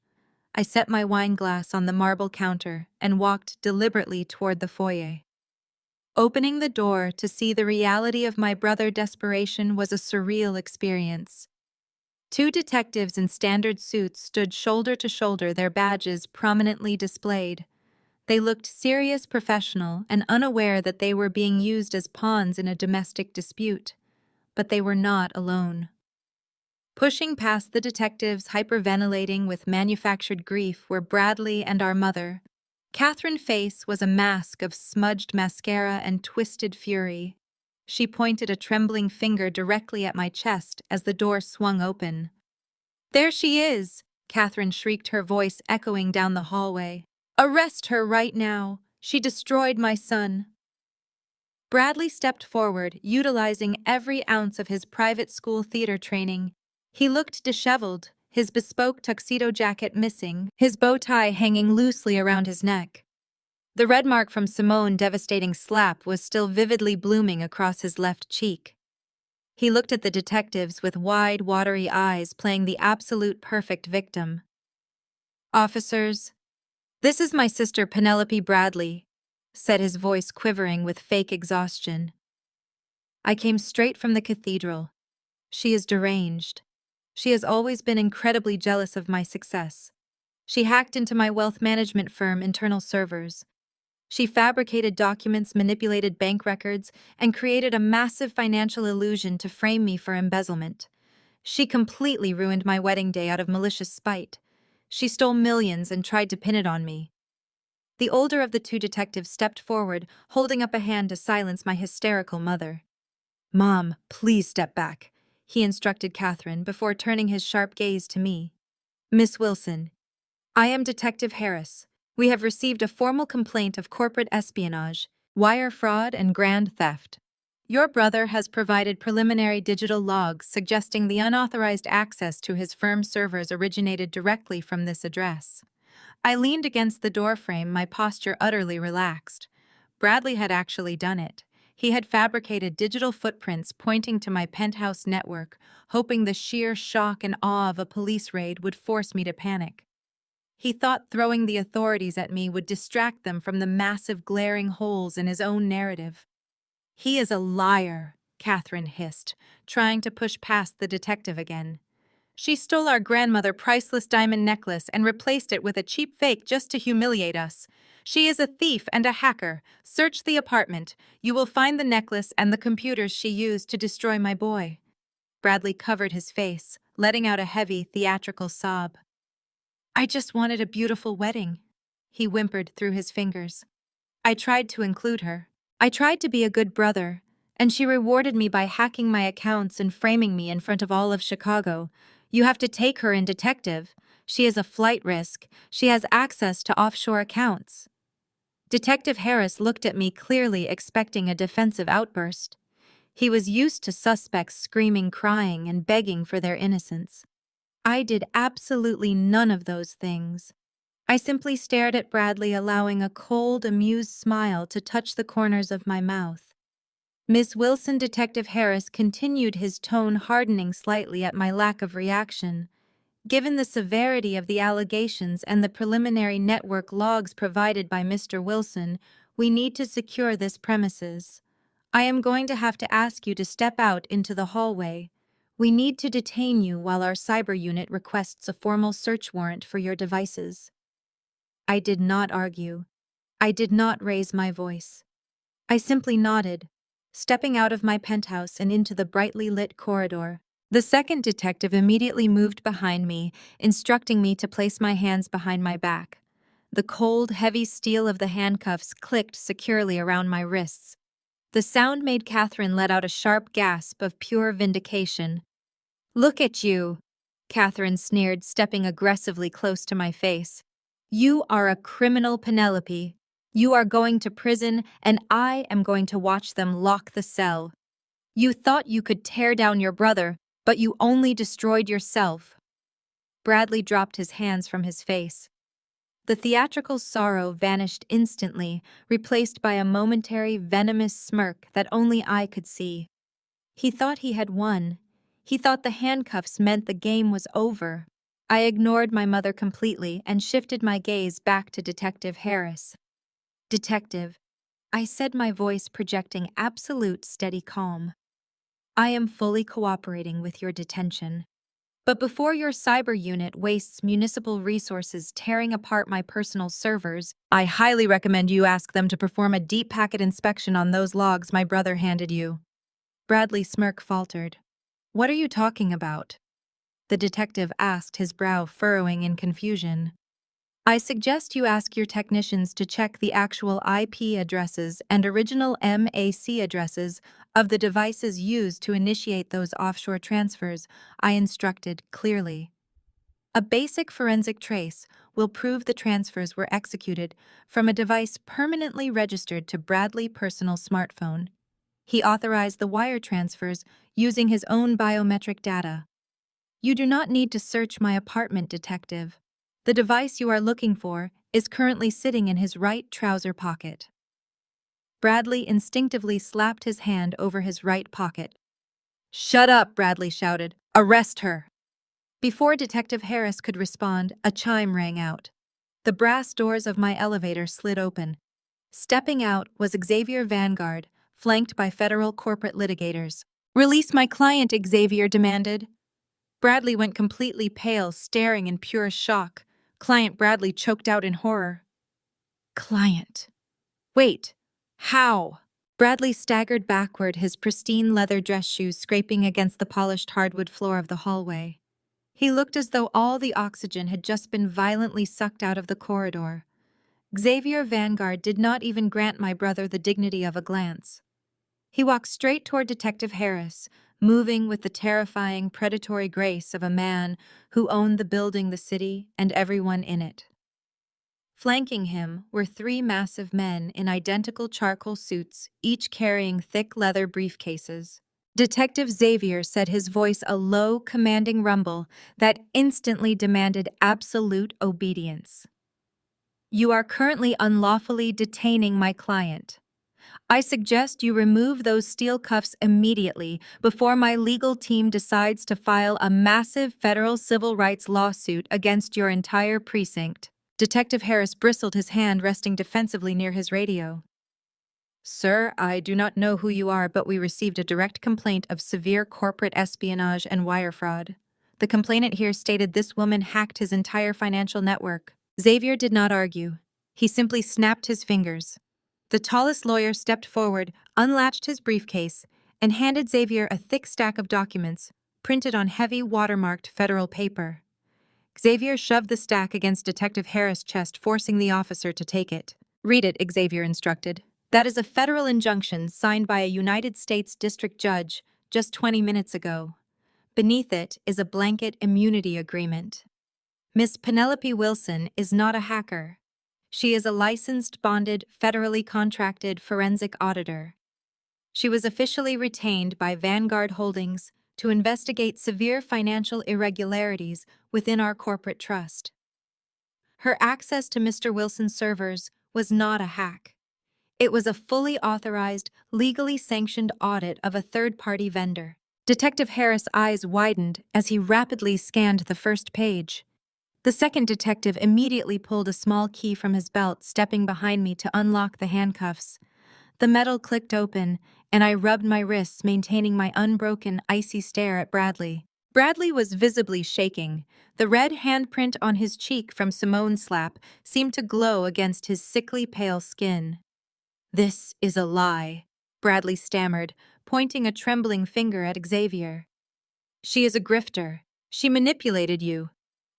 I set my wine glass on the marble counter and walked deliberately toward the foyer. Opening the door to see the reality of my brother's desperation was a surreal experience. 2 detectives in standard suits stood shoulder to shoulder, their badges prominently displayed. They looked serious, professional, and unaware that they were being used as pawns in a domestic dispute. But they were not alone. Pushing past the detectives hyperventilating with manufactured grief were Bradley and our mother. Catherine's face was a mask of smudged mascara and twisted fury. She pointed a trembling finger directly at my chest as the door swung open. "There she is!" Catherine shrieked, her voice echoing down the hallway. "Arrest her right now! She destroyed my son!" Bradley stepped forward, utilizing every ounce of his private school theater training. He looked disheveled, his bespoke tuxedo jacket missing, his bow tie hanging loosely around his neck. The red mark from Simone's devastating slap was still vividly blooming across his left cheek. He looked at the detectives with wide, watery eyes, playing the absolute perfect victim. "Officers, this is my sister Penelope Bradley," said his voice quivering with fake exhaustion. "I came straight from the cathedral. She is deranged. She has always been incredibly jealous of my success. She hacked into my wealth management firm internal servers. She fabricated documents, manipulated bank records, and created a massive financial illusion to frame me for embezzlement. She completely ruined my wedding day out of malicious spite. She stole millions and tried to pin it on me." The older of the 2 detectives stepped forward, holding up a hand to silence my hysterical mother. "Mom, please step back," he instructed Catherine before turning his sharp gaze to me. "Miss Wilson, I am Detective Harris. We have received a formal complaint of corporate espionage, wire fraud, and grand theft. Your brother has provided preliminary digital logs suggesting the unauthorized access to his firm's servers originated directly from this address." I leaned against the doorframe, my posture utterly relaxed. Bradley had actually done it. He had fabricated digital footprints pointing to my penthouse network, hoping the sheer shock and awe of a police raid would force me to panic. He thought throwing the authorities at me would distract them from the massive glaring holes in his own narrative. "He is a liar," Catherine hissed, trying to push past the detective again. "She stole our grandmother's priceless diamond necklace and replaced it with a cheap fake just to humiliate us. She is a thief and a hacker. Search the apartment. You will find the necklace and the computers she used to destroy my boy." Bradley covered his face, letting out a heavy, theatrical sob. "I just wanted a beautiful wedding," he whimpered through his fingers. "I tried to include her. I tried to be a good brother, and she rewarded me by hacking my accounts and framing me in front of all of Chicago. You have to take her in, detective. She is a flight risk. She has access to offshore accounts." Detective Harris looked at me, clearly expecting a defensive outburst. He was used to suspects screaming, crying, and begging for their innocence. I did absolutely none of those things. I simply stared at Bradley, allowing a cold, amused smile to touch the corners of my mouth. "Miss Wilson," Detective Harris continued, his tone hardening slightly at my lack of reaction. "Given the severity of the allegations and the preliminary network logs provided by Mr. Wilson, we need to secure this premises. I am going to have to ask you to step out into the hallway. We need to detain you while our cyber unit requests a formal search warrant for your devices." I did not argue. I did not raise my voice. I simply nodded, stepping out of my penthouse and into the brightly lit corridor. The second detective immediately moved behind me, instructing me to place my hands behind my back. The cold, heavy steel of the handcuffs clicked securely around my wrists. The sound made Catherine let out a sharp gasp of pure vindication. "Look at you," Catherine sneered, stepping aggressively close to my face. "You are a criminal, Penelope. You are going to prison, and I am going to watch them lock the cell. You thought you could tear down your brother, but you only destroyed yourself." Bradley dropped his hands from his face. The theatrical sorrow vanished instantly, replaced by a momentary, venomous smirk that only I could see. He thought he had won. He thought the handcuffs meant the game was over. I ignored my mother completely and shifted my gaze back to Detective Harris. "Detective," I said, my voice projecting absolute steady calm. "I am fully cooperating with your detention. But before your cyber unit wastes municipal resources tearing apart my personal servers, I highly recommend you ask them to perform a deep packet inspection on those logs my brother handed you." Bradley's smirk faltered. "What are you talking about?" the detective asked, his brow furrowing in confusion. "I suggest you ask your technicians to check the actual IP addresses and original MAC addresses of the devices used to initiate those offshore transfers," I instructed clearly. "A basic forensic trace will prove the transfers were executed from a device permanently registered to Bradley's personal smartphone. He authorized the wire transfers using his own biometric data. You do not need to search my apartment, detective. The device you are looking for is currently sitting in his right trouser pocket." Bradley instinctively slapped his hand over his right pocket. "Shut up," Bradley shouted. "Arrest her." Before Detective Harris could respond, a chime rang out. The brass doors of my elevator slid open. Stepping out was Xavier Vanguard, flanked by federal corporate litigators. "Release my client," Xavier demanded. Bradley went completely pale, staring in pure shock. Client Bradley choked out in horror. "Client? Wait, how?" Bradley staggered backward, his pristine leather dress shoes scraping against the polished hardwood floor of the hallway. He looked as though all the oxygen had just been violently sucked out of the corridor. Xavier Vanguard did not even grant my brother the dignity of a glance. He walked straight toward Detective Harris, moving with the terrifying, predatory grace of a man who owned the building, the city, and everyone in it. Flanking him were three massive men in identical charcoal suits, each carrying thick leather briefcases. Detective Xavier said, his voice a low, commanding rumble that instantly demanded absolute obedience. "You are currently unlawfully detaining my client. I suggest you remove those steel cuffs immediately before my legal team decides to file a massive federal civil rights lawsuit against your entire precinct." Detective Harris bristled, his hand resting defensively near his radio. "Sir, I do not know who you are, but we received a direct complaint of severe corporate espionage and wire fraud. The complainant here stated this woman hacked his entire financial network." Xavier did not argue. He simply snapped his fingers. The tallest lawyer stepped forward, unlatched his briefcase, and handed Xavier a thick stack of documents, printed on heavy, watermarked federal paper. Xavier shoved the stack against Detective Harris' chest, forcing the officer to take it. "Read it," Xavier instructed. "That is a federal injunction signed by a United States district judge just 20 minutes ago. Beneath it is a blanket immunity agreement. Miss Penelope Wilson is not a hacker. She is a licensed, bonded, federally contracted forensic auditor. She was officially retained by Vanguard Holdings to investigate severe financial irregularities within our corporate trust. Her access to Mr. Wilson's servers was not a hack. It was a fully authorized, legally sanctioned audit of a third-party vendor." Detective Harris' eyes widened as he rapidly scanned the first page. The second detective immediately pulled a small key from his belt, stepping behind me to unlock the handcuffs. The metal clicked open, and I rubbed my wrists, maintaining my unbroken, icy stare at Bradley. Bradley was visibly shaking. The red handprint on his cheek from Simone's slap seemed to glow against his sickly pale skin. "This is a lie," Bradley stammered, pointing a trembling finger at Xavier. "She is a grifter. She manipulated you.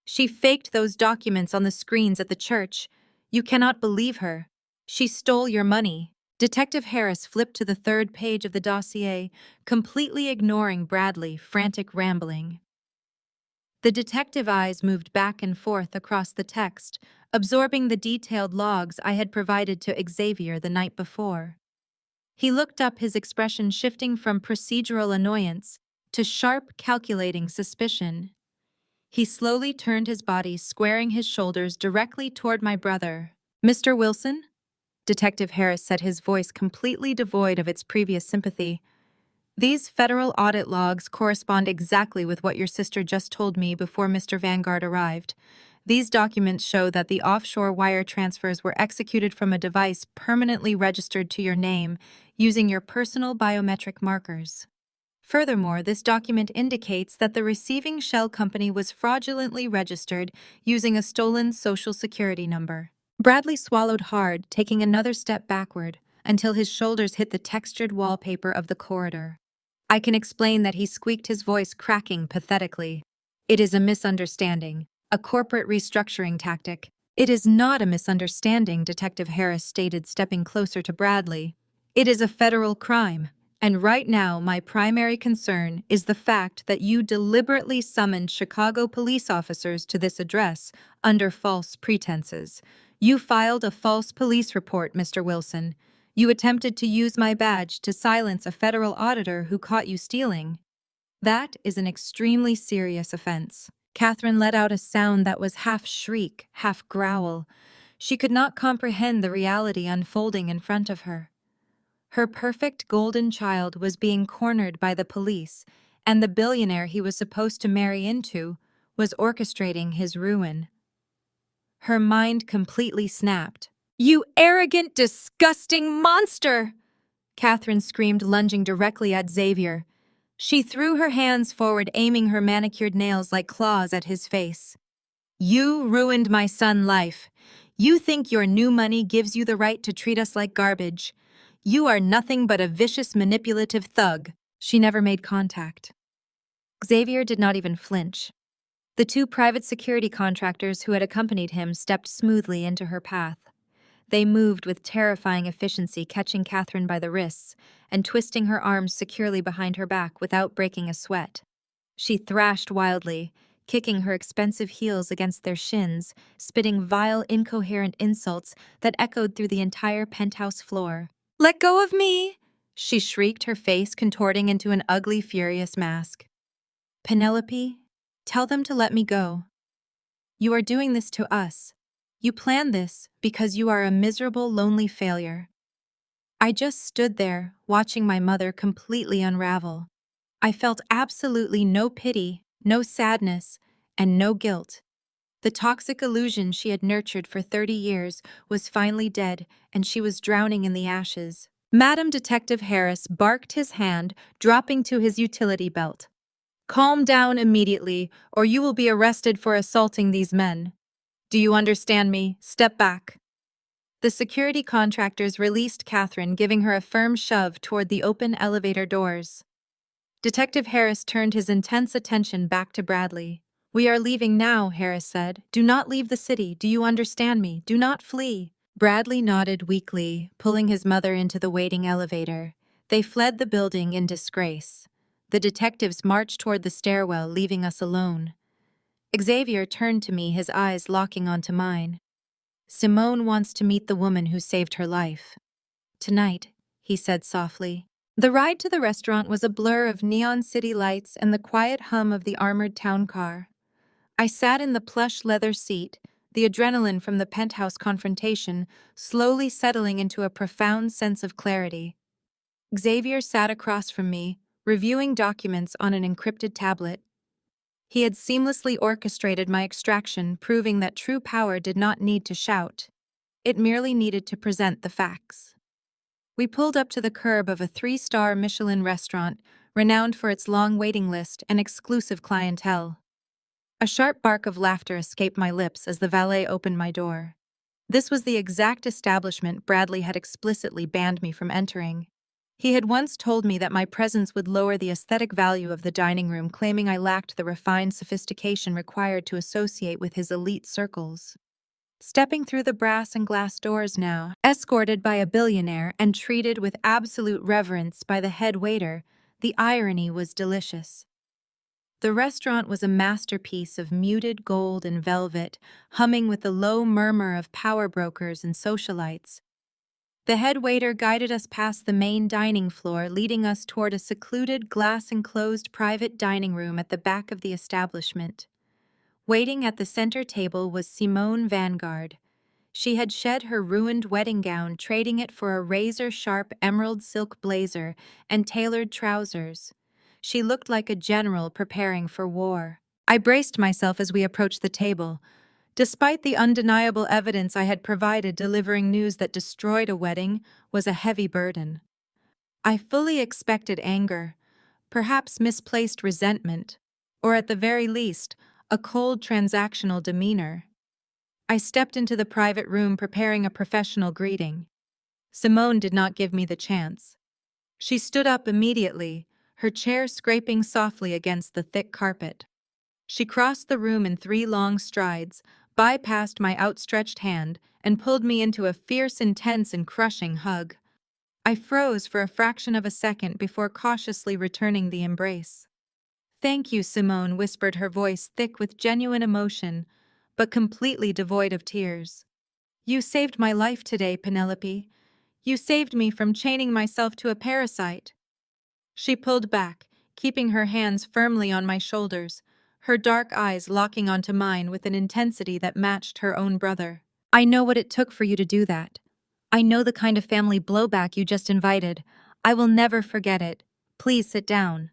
She faked those documents on the screens at the church. You cannot believe her. She stole your money." Detective Harris flipped to the third page of the dossier, completely ignoring Bradley's frantic rambling. The detective eyes moved back and forth across the text, absorbing the detailed logs I had provided to Xavier the night before. He looked up, his expression shifting from procedural annoyance to sharp, calculating suspicion. He slowly turned his body, squaring his shoulders directly toward my brother. "Mr. Wilson?" Detective Harris said, his voice completely devoid of its previous sympathy. These federal audit logs correspond exactly with what your sister just told me before Mr. Vanguard arrived. These documents show that the offshore wire transfers were executed from a device permanently registered to your name using your personal biometric markers. Furthermore, this document indicates that the receiving shell company was fraudulently registered using a stolen social security number. Bradley swallowed hard, taking another step backward, until his shoulders hit the textured wallpaper of the corridor. I can explain that he squeaked, his voice cracking pathetically. It is a misunderstanding, a corporate restructuring tactic. It is not a misunderstanding, Detective Harris stated, stepping closer to Bradley. It is a federal crime. And right now, my primary concern is the fact that you deliberately summoned Chicago police officers to this address under false pretenses. You filed a false police report, Mr. Wilson. You attempted to use my badge to silence a federal auditor who caught you stealing. That is an extremely serious offense. Catherine let out a sound that was half shriek, half growl. She could not comprehend the reality unfolding in front of her. Her perfect golden child was being cornered by the police, and the billionaire he was supposed to marry into was orchestrating his ruin. Her mind completely snapped. "You arrogant, disgusting monster!" Catherine screamed, lunging directly at Xavier. She threw her hands forward, aiming her manicured nails like claws at his face. "You ruined my son's life. You think your new money gives you the right to treat us like garbage. You are nothing but a vicious, manipulative thug." She never made contact. Xavier did not even flinch. The two private security contractors who had accompanied him stepped smoothly into her path. They moved with terrifying efficiency, catching Catherine by the wrists and twisting her arms securely behind her back without breaking a sweat. She thrashed wildly, kicking her expensive heels against their shins, spitting vile, incoherent insults that echoed through the entire penthouse floor. "Let go of me!" she shrieked, her face contorting into an ugly, furious mask. "Penelope, tell them to let me go. You are doing this to us. You planned this because you are a miserable, lonely failure." I just stood there, watching my mother completely unravel. I felt absolutely no pity, no sadness, and no guilt. The toxic illusion she had nurtured for 30 years was finally dead, and she was drowning in the ashes. Madam Detective Harris barked, his hand dropping to his utility belt. "Calm down immediately, or you will be arrested for assaulting these men. Do you understand me? Step back." The security contractors released Catherine, giving her a firm shove toward the open elevator doors. Detective Harris turned his intense attention back to Bradley. "We are leaving now," Harris said. "Do not leave the city. Do you understand me? Do not flee." Bradley nodded weakly, pulling his mother into the waiting elevator. They fled the building in disgrace. The detectives marched toward the stairwell, leaving us alone. Xavier turned to me, his eyes locking onto mine. "Simone wants to meet the woman who saved her life. Tonight," he said softly. The ride to the restaurant was a blur of neon city lights and the quiet hum of the armored town car. I sat in the plush leather seat, the adrenaline from the penthouse confrontation slowly settling into a profound sense of clarity. Xavier sat across from me, reviewing documents on an encrypted tablet. He had seamlessly orchestrated my extraction, proving that true power did not need to shout. It merely needed to present the facts. We pulled up to the curb of a 3-star Michelin restaurant, renowned for its long waiting list and exclusive clientele. A sharp bark of laughter escaped my lips as the valet opened my door. This was the exact establishment Bradley had explicitly banned me from entering. He had once told me that my presence would lower the aesthetic value of the dining room, claiming I lacked the refined sophistication required to associate with his elite circles. Stepping through the brass and glass doors now, escorted by a billionaire and treated with absolute reverence by the head waiter, the irony was delicious. The restaurant was a masterpiece of muted gold and velvet, humming with the low murmur of power brokers and socialites. The head waiter guided us past the main dining floor, leading us toward a secluded, glass-enclosed private dining room at the back of the establishment. Waiting at the center table was Simone Vanguard. She had shed her ruined wedding gown, trading it for a razor-sharp emerald silk blazer and tailored trousers. She looked like a general preparing for war. I braced myself as we approached the table. Despite the undeniable evidence I had provided, delivering news that destroyed a wedding was a heavy burden. I fully expected anger, perhaps misplaced resentment, or at the very least, a cold transactional demeanor. I stepped into the private room preparing a professional greeting. Simone did not give me the chance. She stood up immediately, her chair scraping softly against the thick carpet. She crossed the room in 3 long strides, bypassed my outstretched hand, and pulled me into a fierce, intense, and crushing hug. I froze for a fraction of a second before cautiously returning the embrace. "Thank you," Simone whispered, her voice thick with genuine emotion, but completely devoid of tears. "You saved my life today, Penelope. You saved me from chaining myself to a parasite." She pulled back, keeping her hands firmly on my shoulders, her dark eyes locking onto mine with an intensity that matched her own brother. "I know what it took for you to do that. I know the kind of family blowback you just invited. I will never forget it. Please sit down."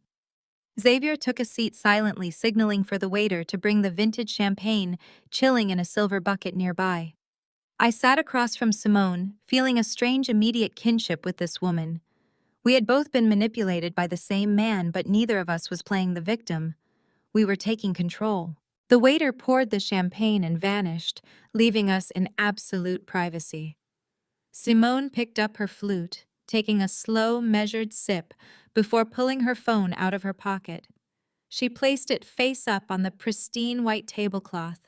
Xavier took a seat silently, signaling for the waiter to bring the vintage champagne, chilling in a silver bucket nearby. I sat across from Simone, feeling a strange immediate kinship with this woman. We had both been manipulated by the same man, but neither of us was playing the victim. We were taking control. The waiter poured the champagne and vanished, leaving us in absolute privacy. Simone picked up her flute, taking a slow, measured sip before pulling her phone out of her pocket. She placed it face up on the pristine white tablecloth.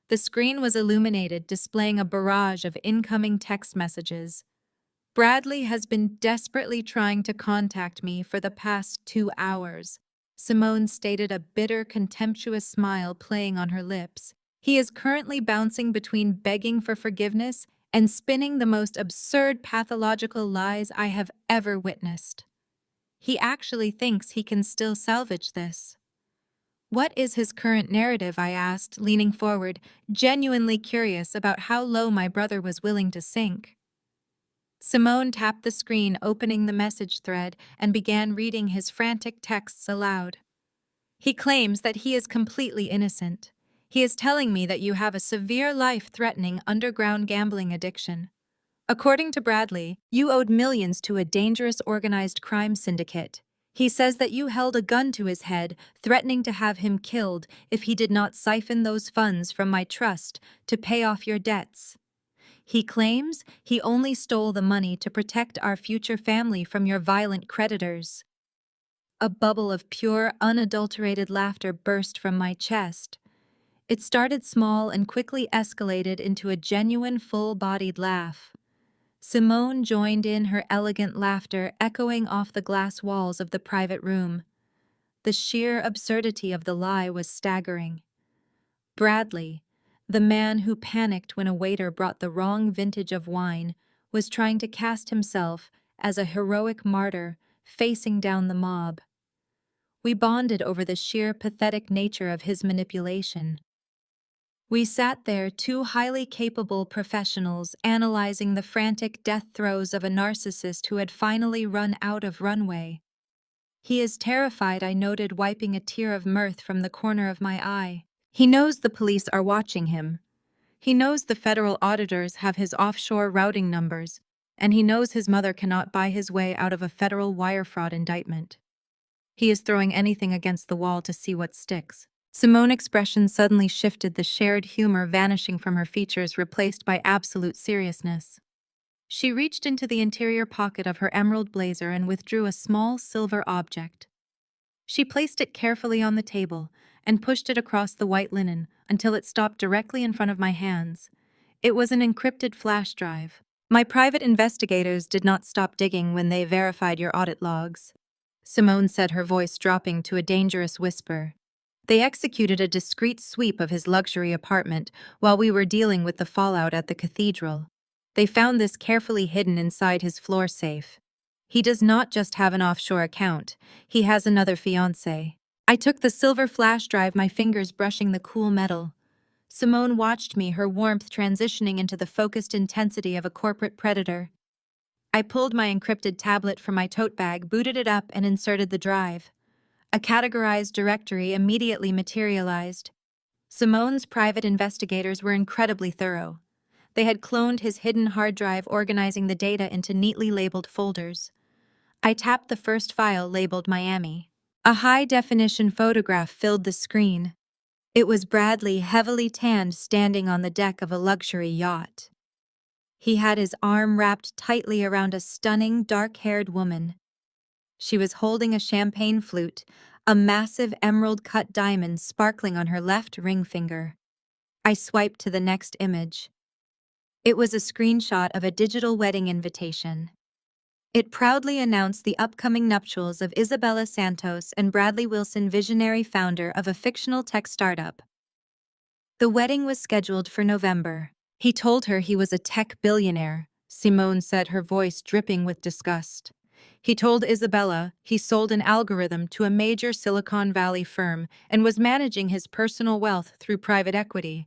The screen was illuminated, displaying a barrage of incoming text messages. "Bradley has been desperately trying to contact me for the past 2 hours." Simone stated, a bitter, contemptuous smile playing on her lips. "He is currently bouncing between begging for forgiveness and spinning the most absurd pathological lies I have ever witnessed. He actually thinks he can still salvage this." "What is his current narrative?" I asked, leaning forward, genuinely curious about how low my brother was willing to sink. Simone tapped the screen, opening the message thread, and began reading his frantic texts aloud. "He claims that he is completely innocent. He is telling me that you have a severe life-threatening underground gambling addiction. According to Bradley, you owed millions to a dangerous organized crime syndicate. He says that you held a gun to his head, threatening to have him killed if he did not siphon those funds from my trust to pay off your debts. He claims he only stole the money to protect our future family from your violent creditors." A bubble of pure, unadulterated laughter burst from my chest. It started small and quickly escalated into a genuine, full-bodied laugh. Simone joined in, her elegant laughter echoing off the glass walls of the private room. The sheer absurdity of the lie was staggering. Bradley, the man who panicked when a waiter brought the wrong vintage of wine, was trying to cast himself as a heroic martyr facing down the mob. We bonded over the sheer pathetic nature of his manipulation. We sat there, 2 highly capable professionals, analyzing the frantic death throes of a narcissist who had finally run out of runway. "He is terrified," I noted, wiping a tear of mirth from the corner of my eye. "He knows the police are watching him. He knows the federal auditors have his offshore routing numbers, and he knows his mother cannot buy his way out of a federal wire fraud indictment. He is throwing anything against the wall to see what sticks." Simone's expression suddenly shifted, the shared humor vanishing from her features, replaced by absolute seriousness. She reached into the interior pocket of her emerald blazer and withdrew a small silver object. She placed it carefully on the table and pushed it across the white linen until it stopped directly in front of my hands. It was an encrypted flash drive. "My private investigators did not stop digging when they verified your audit logs," Simone said, her voice dropping to a dangerous whisper. "They executed a discreet sweep of his luxury apartment while we were dealing with the fallout at the cathedral. They found this carefully hidden inside his floor safe. He does not just have an offshore account, he has another fiancée." I took the silver flash drive, my fingers brushing the cool metal. Simone watched me, her warmth transitioning into the focused intensity of a corporate predator. I pulled my encrypted tablet from my tote bag, booted it up, and inserted the drive. A categorized directory immediately materialized. Simone's private investigators were incredibly thorough. They had cloned his hidden hard drive, organizing the data into neatly labeled folders. I tapped the first file labeled Miami. A high-definition photograph filled the screen. It was Bradley, heavily tanned, standing on the deck of a luxury yacht. He had his arm wrapped tightly around a stunning, dark-haired woman. She was holding a champagne flute, a massive emerald-cut diamond sparkling on her left ring finger. I swiped to the next image. It was a screenshot of a digital wedding invitation. It proudly announced the upcoming nuptials of Isabella Santos and Bradley Wilson, visionary founder of a fictional tech startup. The wedding was scheduled for November. He told her he was a tech billionaire, Simone said, her voice dripping with disgust. He told Isabella he sold an algorithm to a major Silicon Valley firm and was managing his personal wealth through private equity.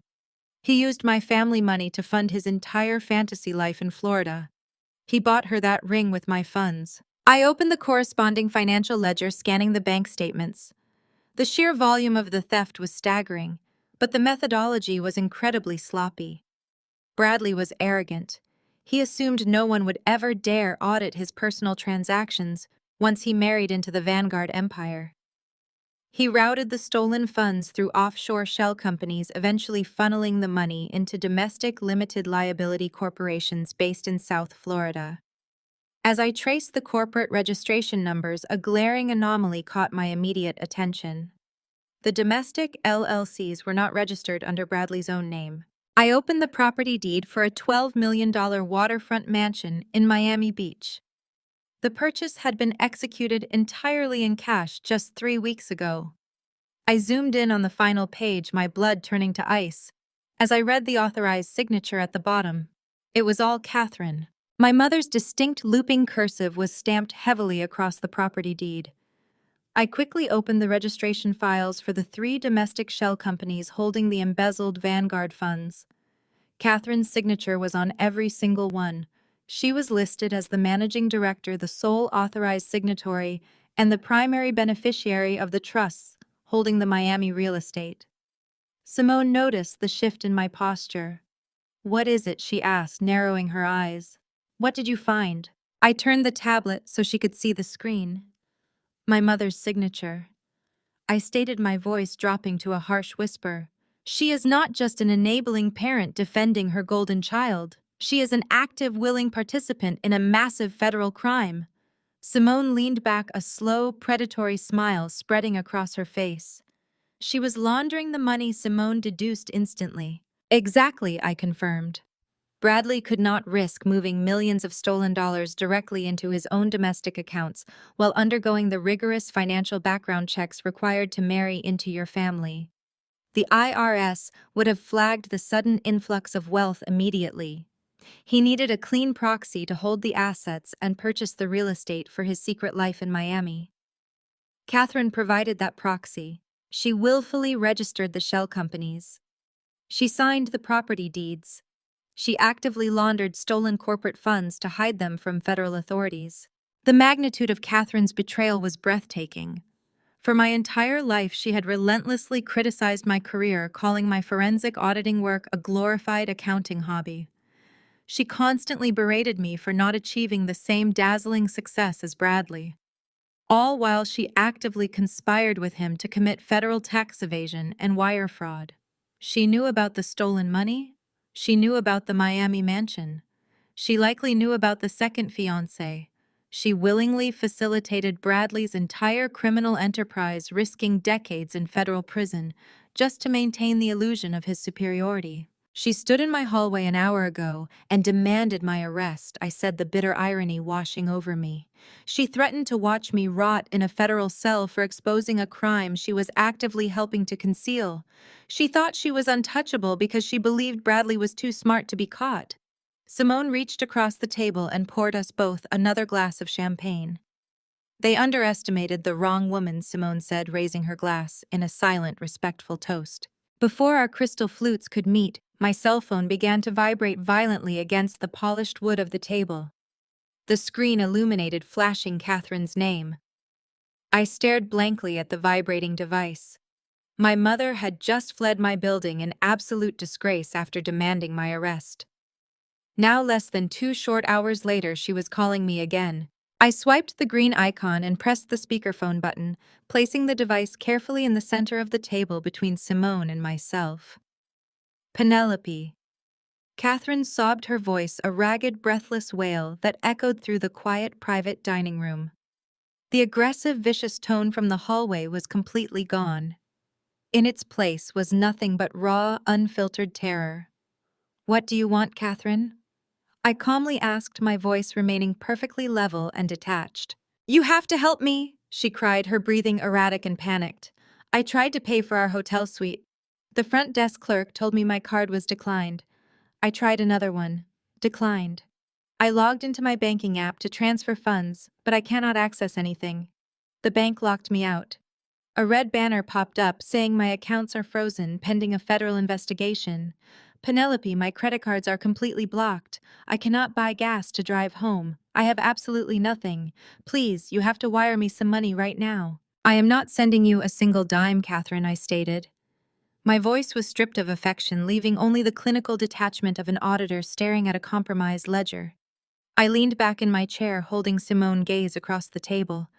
He used my family money to fund his entire fantasy life in Florida. He bought her that ring with my funds. I opened the corresponding financial ledger, scanning the bank statements. The sheer volume of the theft was staggering, but the methodology was incredibly sloppy. Bradley was arrogant. He assumed no one would ever dare audit his personal transactions once he married into the Vanguard empire. He routed the stolen funds through offshore shell companies, eventually funneling the money into domestic limited liability corporations based in South Florida. As I traced the corporate registration numbers, a glaring anomaly caught my immediate attention. The domestic LLCs were not registered under Bradley's own name. I opened the property deed for a $12 million waterfront mansion in Miami Beach. The purchase had been executed entirely in cash just 3 weeks ago. I zoomed in on the final page, my blood turning to ice, as I read the authorized signature at the bottom. It was all Catherine. My mother's distinct looping cursive was stamped heavily across the property deed. I quickly opened the registration files for the 3 domestic shell companies holding the embezzled Vanguard funds. Catherine's signature was on every single one. She was listed as the managing director, the sole authorized signatory, and the primary beneficiary of the trusts holding the Miami real estate. Simone noticed the shift in my posture. "What is it?" she asked, narrowing her eyes. "What did you find?" I turned the tablet so she could see the screen. "My mother's signature." I stated, my voice dropping to a harsh whisper. "She is not just an enabling parent defending her golden child. She is an active, willing participant in a massive federal crime." Simone leaned back, a slow, predatory smile spreading across her face. "She was laundering the money," Simone deduced instantly. "Exactly," I confirmed. Bradley could not risk moving millions of stolen dollars directly into his own domestic accounts while undergoing the rigorous financial background checks required to marry into your family. The IRS would have flagged the sudden influx of wealth immediately. He needed a clean proxy to hold the assets and purchase the real estate for his secret life in Miami. Catherine provided that proxy. She willfully registered the shell companies. She signed the property deeds. She actively laundered stolen corporate funds to hide them from federal authorities. The magnitude of Catherine's betrayal was breathtaking. For my entire life, she had relentlessly criticized my career, calling my forensic auditing work a glorified accounting hobby. She constantly berated me for not achieving the same dazzling success as Bradley, all while she actively conspired with him to commit federal tax evasion and wire fraud. She knew about the stolen money. She knew about the Miami mansion. She likely knew about the second fiancé. She willingly facilitated Bradley's entire criminal enterprise, risking decades in federal prison just to maintain the illusion of his superiority. "She stood in my hallway an hour ago and demanded my arrest," I said, the bitter irony washing over me. "She threatened to watch me rot in a federal cell for exposing a crime she was actively helping to conceal. She thought she was untouchable because she believed Bradley was too smart to be caught." Simone reached across the table and poured us both another glass of champagne. "They underestimated the wrong woman," Simone said, raising her glass in a silent, respectful toast. Before our crystal flutes could meet, my cell phone began to vibrate violently against the polished wood of the table. The screen illuminated, flashing Catherine's name. I stared blankly at the vibrating device. My mother had just fled my building in absolute disgrace after demanding my arrest. Now, less than 2 short hours later, she was calling me again. I swiped the green icon and pressed the speakerphone button, placing the device carefully in the center of the table between Simone and myself. Penelope. Catherine sobbed, her voice a ragged, breathless wail that echoed through the quiet, private dining room. The aggressive, vicious tone from the hallway was completely gone. In its place was nothing but raw, unfiltered terror. "What do you want, Catherine?" I calmly asked, my voice remaining perfectly level and detached. "You have to help me," she cried, her breathing erratic and panicked. "I tried to pay for our hotel suite. The front desk clerk told me my card was declined. I tried another one. Declined. I logged into my banking app to transfer funds, but I cannot access anything. The bank locked me out. A red banner popped up saying my accounts are frozen pending a federal investigation. Penelope, my credit cards are completely blocked. I cannot buy gas to drive home. I have absolutely nothing. Please, you have to wire me some money right now." "I am not sending you a single dime, Catherine," I stated. My voice was stripped of affection, leaving only the clinical detachment of an auditor staring at a compromised ledger. I leaned back in my chair, holding Simone's gaze across the table.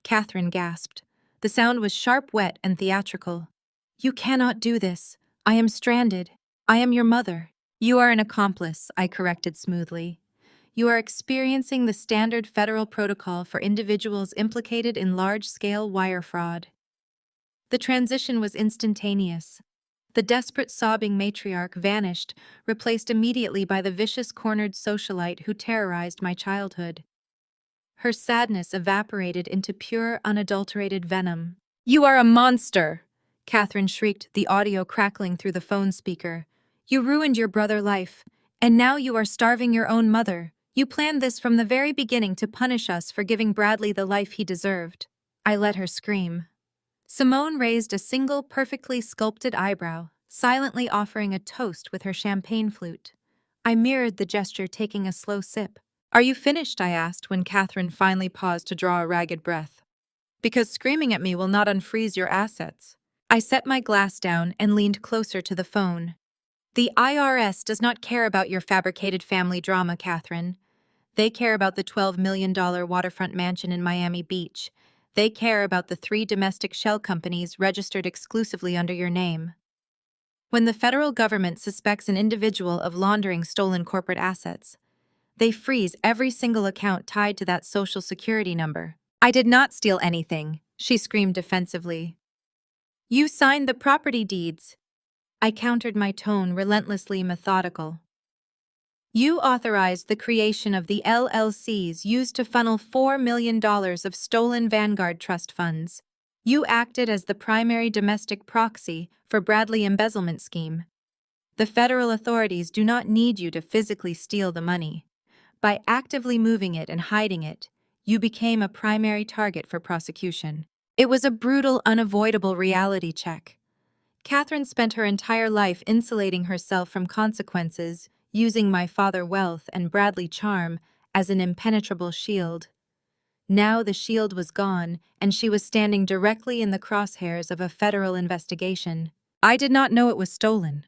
Catherine gasped. The sound was sharp, wet, and theatrical. "You cannot do this. I am stranded. I am your mother." "You are an accomplice," I corrected smoothly. "You are experiencing the standard federal protocol for individuals implicated in large-scale wire fraud." The transition was instantaneous. The desperate, sobbing matriarch vanished, replaced immediately by the vicious, cornered socialite who terrorized my childhood. Her sadness evaporated into pure, unadulterated venom. "You are a monster!" Catherine shrieked, the audio crackling through the phone speaker. "You ruined your brother's life, and now you are starving your own mother. You planned this from the very beginning to punish us for giving Bradley the life he deserved." I let her scream. Simone raised a single, perfectly sculpted eyebrow, silently offering a toast with her champagne flute. I mirrored the gesture, taking a slow sip. "Are you finished?" I asked when Catherine finally paused to draw a ragged breath. "Because screaming at me will not unfreeze your assets." I set my glass down and leaned closer to the phone. "The IRS does not care about your fabricated family drama, Catherine. They care about the $12 million waterfront mansion in Miami Beach. They care about the 3 domestic shell companies registered exclusively under your name. When the federal government suspects an individual of laundering stolen corporate assets, they freeze every single account tied to that social security number." "I did not steal anything," she screamed defensively. "You signed the property deeds." I countered, my tone relentlessly methodical. "You authorized the creation of the LLCs used to funnel $4 million of stolen Vanguard trust funds. You acted as the primary domestic proxy for Bradley embezzlement scheme. The federal authorities do not need you to physically steal the money. By actively moving it and hiding it, you became a primary target for prosecution." It was a brutal, unavoidable reality check. Catherine spent her entire life insulating herself from consequences, using my father's wealth and Bradley charm as an impenetrable shield. Now the shield was gone, and she was standing directly in the crosshairs of a federal investigation. "I did not know it was stolen,"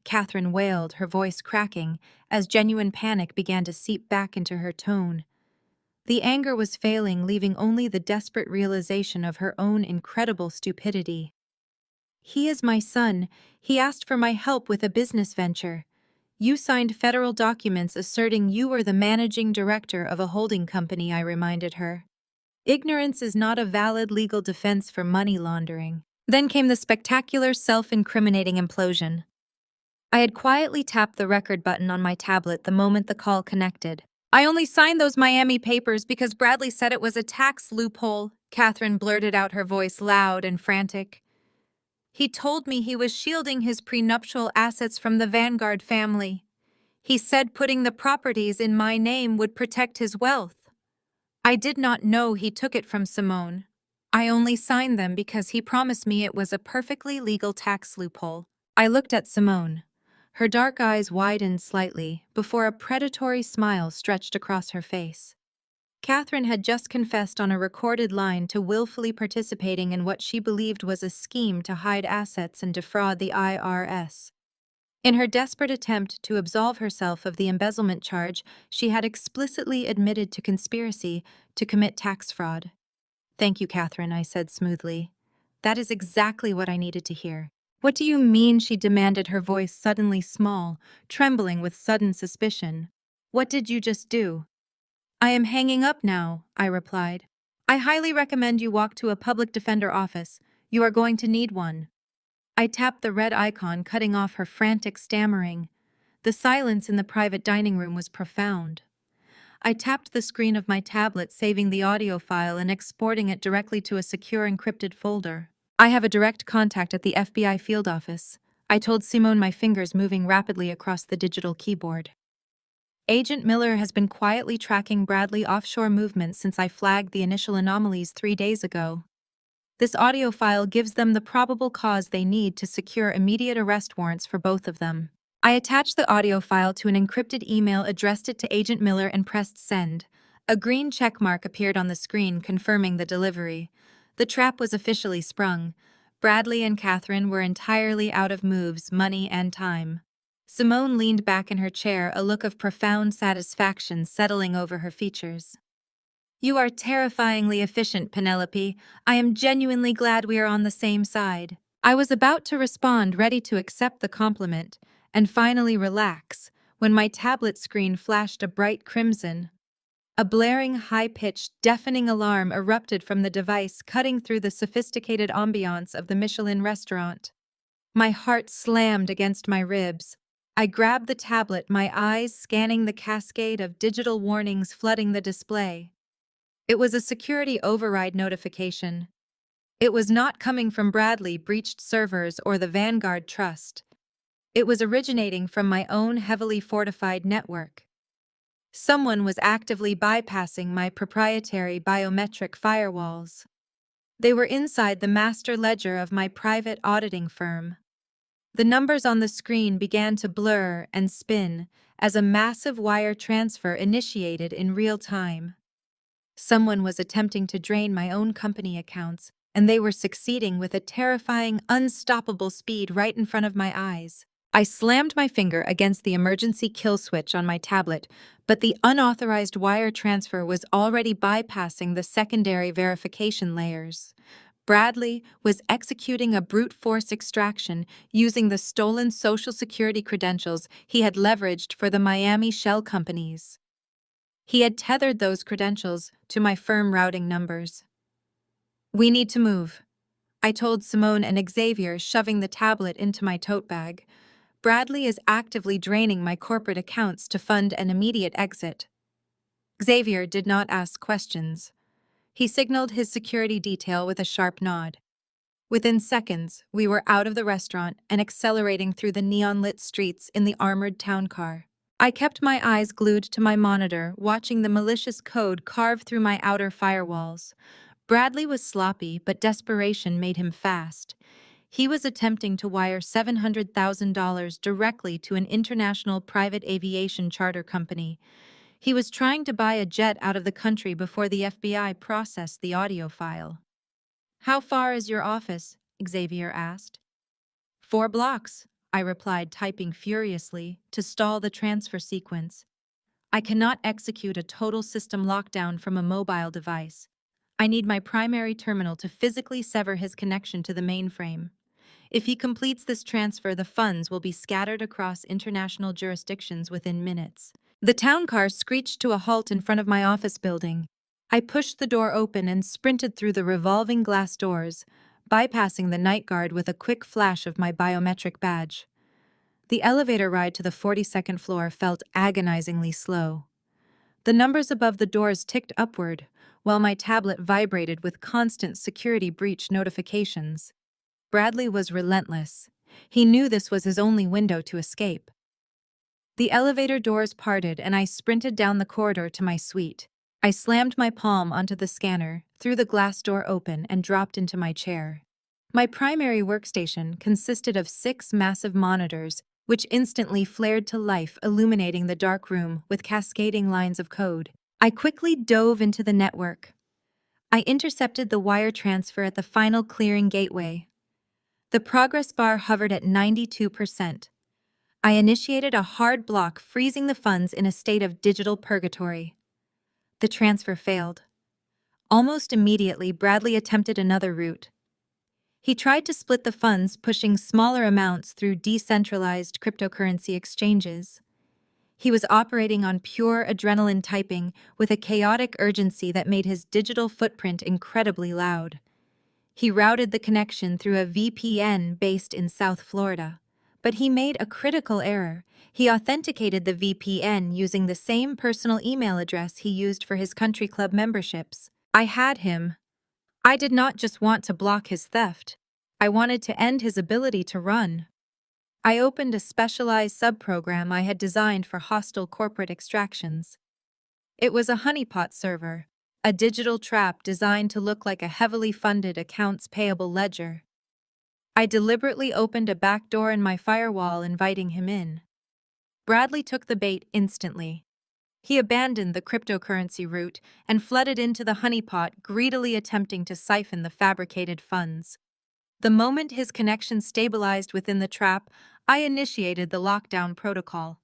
Catherine wailed, her voice cracking, as genuine panic began to seep back into her tone. The anger was failing, leaving only the desperate realization of her own incredible stupidity. "He is my son. He asked for my help with a business venture. You signed federal documents asserting you were the managing director of a holding company," I reminded her. "Ignorance is not a valid legal defense for money laundering." Then came the spectacular, self-incriminating implosion. I had quietly tapped the record button on my tablet the moment the call connected. "I only signed those Miami papers because Bradley said it was a tax loophole," Catherine blurted out, her voice loud and frantic. "He told me he was shielding his prenuptial assets from the Vanguard family. He said putting the properties in my name would protect his wealth. I did not know he took it from Simone." I only signed them because he promised me it was a perfectly legal tax loophole. I looked at Simone. Her dark eyes widened slightly before a predatory smile stretched across her face. Catherine had just confessed on a recorded line to willfully participating in what she believed was a scheme to hide assets and defraud the IRS. In her desperate attempt to absolve herself of the embezzlement charge, she had explicitly admitted to conspiracy to commit tax fraud. "Thank you, Catherine," I said smoothly. "That is exactly what I needed to hear." "What do you mean?" she demanded, her voice suddenly small, trembling with sudden suspicion. "What did you just do?" "I am hanging up now," I replied. "I highly recommend you walk to a public defender office. You are going to need one." I tapped the red icon, cutting off her frantic stammering. The silence in the private dining room was profound. I tapped the screen of my tablet, saving the audio file and exporting it directly to a secure encrypted folder. "I have a direct contact at the FBI field office," I told Simone, my fingers moving rapidly across the digital keyboard. "Agent Miller has been quietly tracking Bradley offshore movements since I flagged the initial anomalies 3 days ago. This audio file gives them the probable cause they need to secure immediate arrest warrants for both of them." I attached the audio file to an encrypted email, addressed it to Agent Miller, and pressed send. A green checkmark appeared on the screen, confirming the delivery. The trap was officially sprung. Bradley and Catherine were entirely out of moves, money, and time. Simone leaned back in her chair, a look of profound satisfaction settling over her features. "You are terrifyingly efficient, Penelope. I am genuinely glad we are on the same side." I was about to respond, ready to accept the compliment, and finally relax, when my tablet screen flashed a bright crimson. A blaring, high-pitched, deafening alarm erupted from the device, cutting through the sophisticated ambiance of the Michelin restaurant. My heart slammed against my ribs. I grabbed the tablet, my eyes scanning the cascade of digital warnings flooding the display. It was a security override notification. It was not coming from Bradley breached servers or the Vanguard Trust. It was originating from my own heavily fortified network. Someone was actively bypassing my proprietary biometric firewalls. They were inside the master ledger of my private auditing firm. The numbers on the screen began to blur and spin as a massive wire transfer initiated in real time. Someone was attempting to drain my own company accounts, and they were succeeding with a terrifying, unstoppable speed right in front of my eyes. I slammed my finger against the emergency kill switch on my tablet, but the unauthorized wire transfer was already bypassing the secondary verification layers. Bradley was executing a brute force extraction using the stolen Social Security credentials he had leveraged for the Miami shell companies. He had tethered those credentials to my firm routing numbers. "We need to move," I told Simone and Xavier, shoving the tablet into my tote bag. "Bradley is actively draining my corporate accounts to fund an immediate exit." Xavier did not ask questions. He signaled his security detail with a sharp nod. Within seconds, we were out of the restaurant and accelerating through the neon-lit streets in the armored town car. I kept my eyes glued to my monitor, watching the malicious code carve through my outer firewalls. Bradley was sloppy, but desperation made him fast. He was attempting to wire $700,000 directly to an international private aviation charter company. He was trying to buy a jet out of the country before the FBI processed the audio file. "How far is your office?" Xavier asked. 4 blocks, I replied, typing furiously to stall the transfer sequence. I cannot execute a total system lockdown from a mobile device. I need my primary terminal to physically sever his connection to the mainframe. If he completes this transfer, the funds will be scattered across international jurisdictions within minutes. The town car screeched to a halt in front of my office building. I pushed the door open and sprinted through the revolving glass doors, bypassing the night guard with a quick flash of my biometric badge. The elevator ride to the 42nd floor felt agonizingly slow. The numbers above the doors ticked upward, while my tablet vibrated with constant security breach notifications. Bradley was relentless. He knew this was his only window to escape. The elevator doors parted and I sprinted down the corridor to my suite. I slammed my palm onto the scanner, threw the glass door open and dropped into my chair. My primary workstation consisted of 6 massive monitors, which instantly flared to life, illuminating the dark room with cascading lines of code. I quickly dove into the network. I intercepted the wire transfer at the final clearing gateway. The progress bar hovered at 92%. I initiated a hard block, freezing the funds in a state of digital purgatory. The transfer failed. Almost immediately, Bradley attempted another route. He tried to split the funds, pushing smaller amounts through decentralized cryptocurrency exchanges. He was operating on pure adrenaline typing with a chaotic urgency that made his digital footprint incredibly loud. He routed the connection through a VPN based in South Florida. But he made a critical error. He authenticated the VPN using the same personal email address he used for his country club memberships. I had him. I did not just want to block his theft. I wanted to end his ability to run. I opened a specialized subprogram I had designed for hostile corporate extractions. It was a honeypot server, a digital trap designed to look like a heavily funded accounts payable ledger. I deliberately opened a back door in my firewall, inviting him in. Bradley took the bait instantly. He abandoned the cryptocurrency route and flooded into the honeypot, greedily attempting to siphon the fabricated funds. The moment his connection stabilized within the trap, I initiated the lockdown protocol.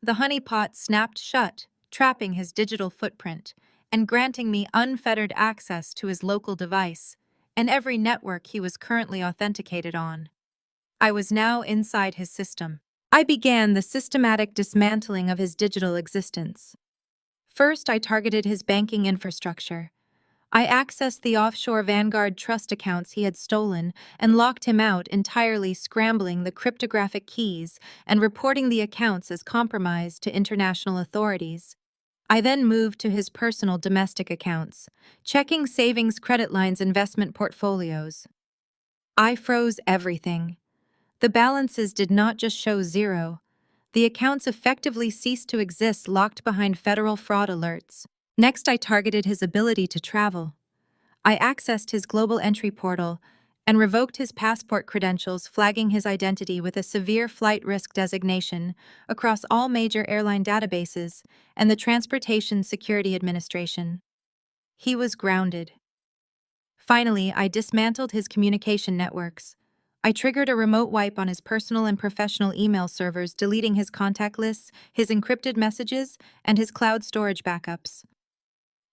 The honeypot snapped shut, trapping his digital footprint and granting me unfettered access to his local device and every network he was currently authenticated on. I was now inside his system. I began the systematic dismantling of his digital existence. First, I targeted his banking infrastructure. I accessed the offshore Vanguard trust accounts he had stolen and locked him out entirely, scrambling the cryptographic keys and reporting the accounts as compromised to international authorities. I then moved to his personal domestic accounts, checking savings, credit lines, investment portfolios. I froze everything. The balances did not just show zero. The accounts effectively ceased to exist, locked behind federal fraud alerts. Next, I targeted his ability to travel. I accessed his global entry portal and revoked his passport credentials, flagging his identity with a severe flight risk designation across all major airline databases and the Transportation Security Administration. He was grounded. Finally, I dismantled his communication networks. I triggered a remote wipe on his personal and professional email servers, deleting his contact lists, his encrypted messages, and his cloud storage backups.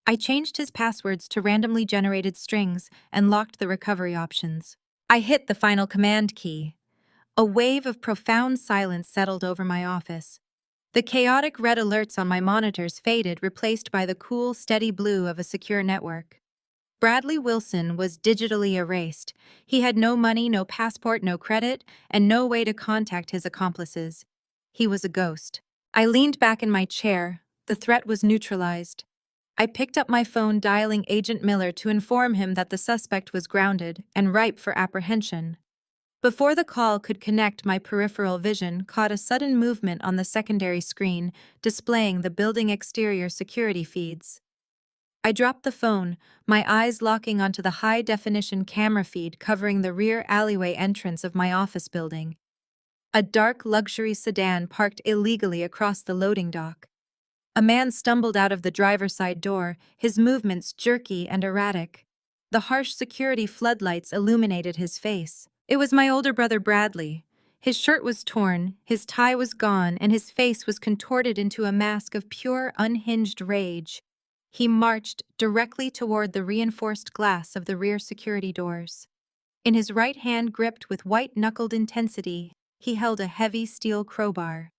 I changed his passwords to randomly generated strings and locked the recovery options. I hit the final command key. A wave of profound silence settled over my office. The chaotic red alerts on my monitors faded, replaced by the cool, steady blue of a secure network. Bradley Wilson was digitally erased. He had no money, no passport, no credit, and no way to contact his accomplices. He was a ghost. I leaned back in my chair. The threat was neutralized. I picked up my phone, dialing Agent Miller to inform him that the suspect was grounded and ripe for apprehension. Before the call could connect, my peripheral vision caught a sudden movement on the secondary screen, displaying the building exterior security feeds. I dropped the phone, my eyes locking onto the high-definition camera feed covering the rear alleyway entrance of my office building. A dark luxury sedan parked illegally across the loading dock. A man stumbled out of the driver's side door, his movements jerky and erratic. The harsh security floodlights illuminated his face. It was my older brother Bradley. His shirt was torn, his tie was gone, and his face was contorted into a mask of pure, unhinged rage. He marched directly toward the reinforced glass of the rear security doors. In his right hand, gripped with white-knuckled intensity, he held a heavy steel crowbar.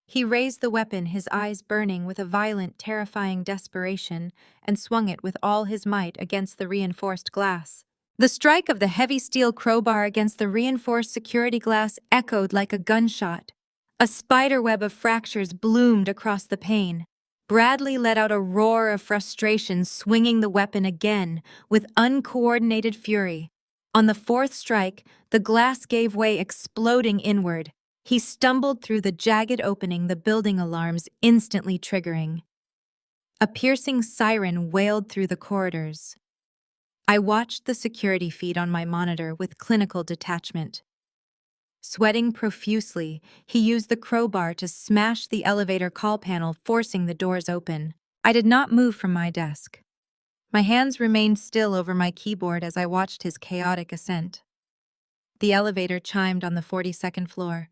He raised the weapon, his eyes burning with a violent, terrifying desperation, and swung it with all his might against the reinforced glass. The strike of the heavy steel crowbar against the reinforced security glass echoed like a gunshot. A spiderweb of fractures bloomed across the pane. Bradley let out a roar of frustration, swinging the weapon again with uncoordinated fury. On the fourth strike, the glass gave way, exploding inward. He stumbled through the jagged opening, the building alarms instantly triggering. A piercing siren wailed through the corridors. I watched the security feed on my monitor with clinical detachment. Sweating profusely, he used the crowbar to smash the elevator call panel, forcing the doors open. I did not move from my desk. My hands remained still over my keyboard as I watched his chaotic ascent. The elevator chimed on the 42nd floor.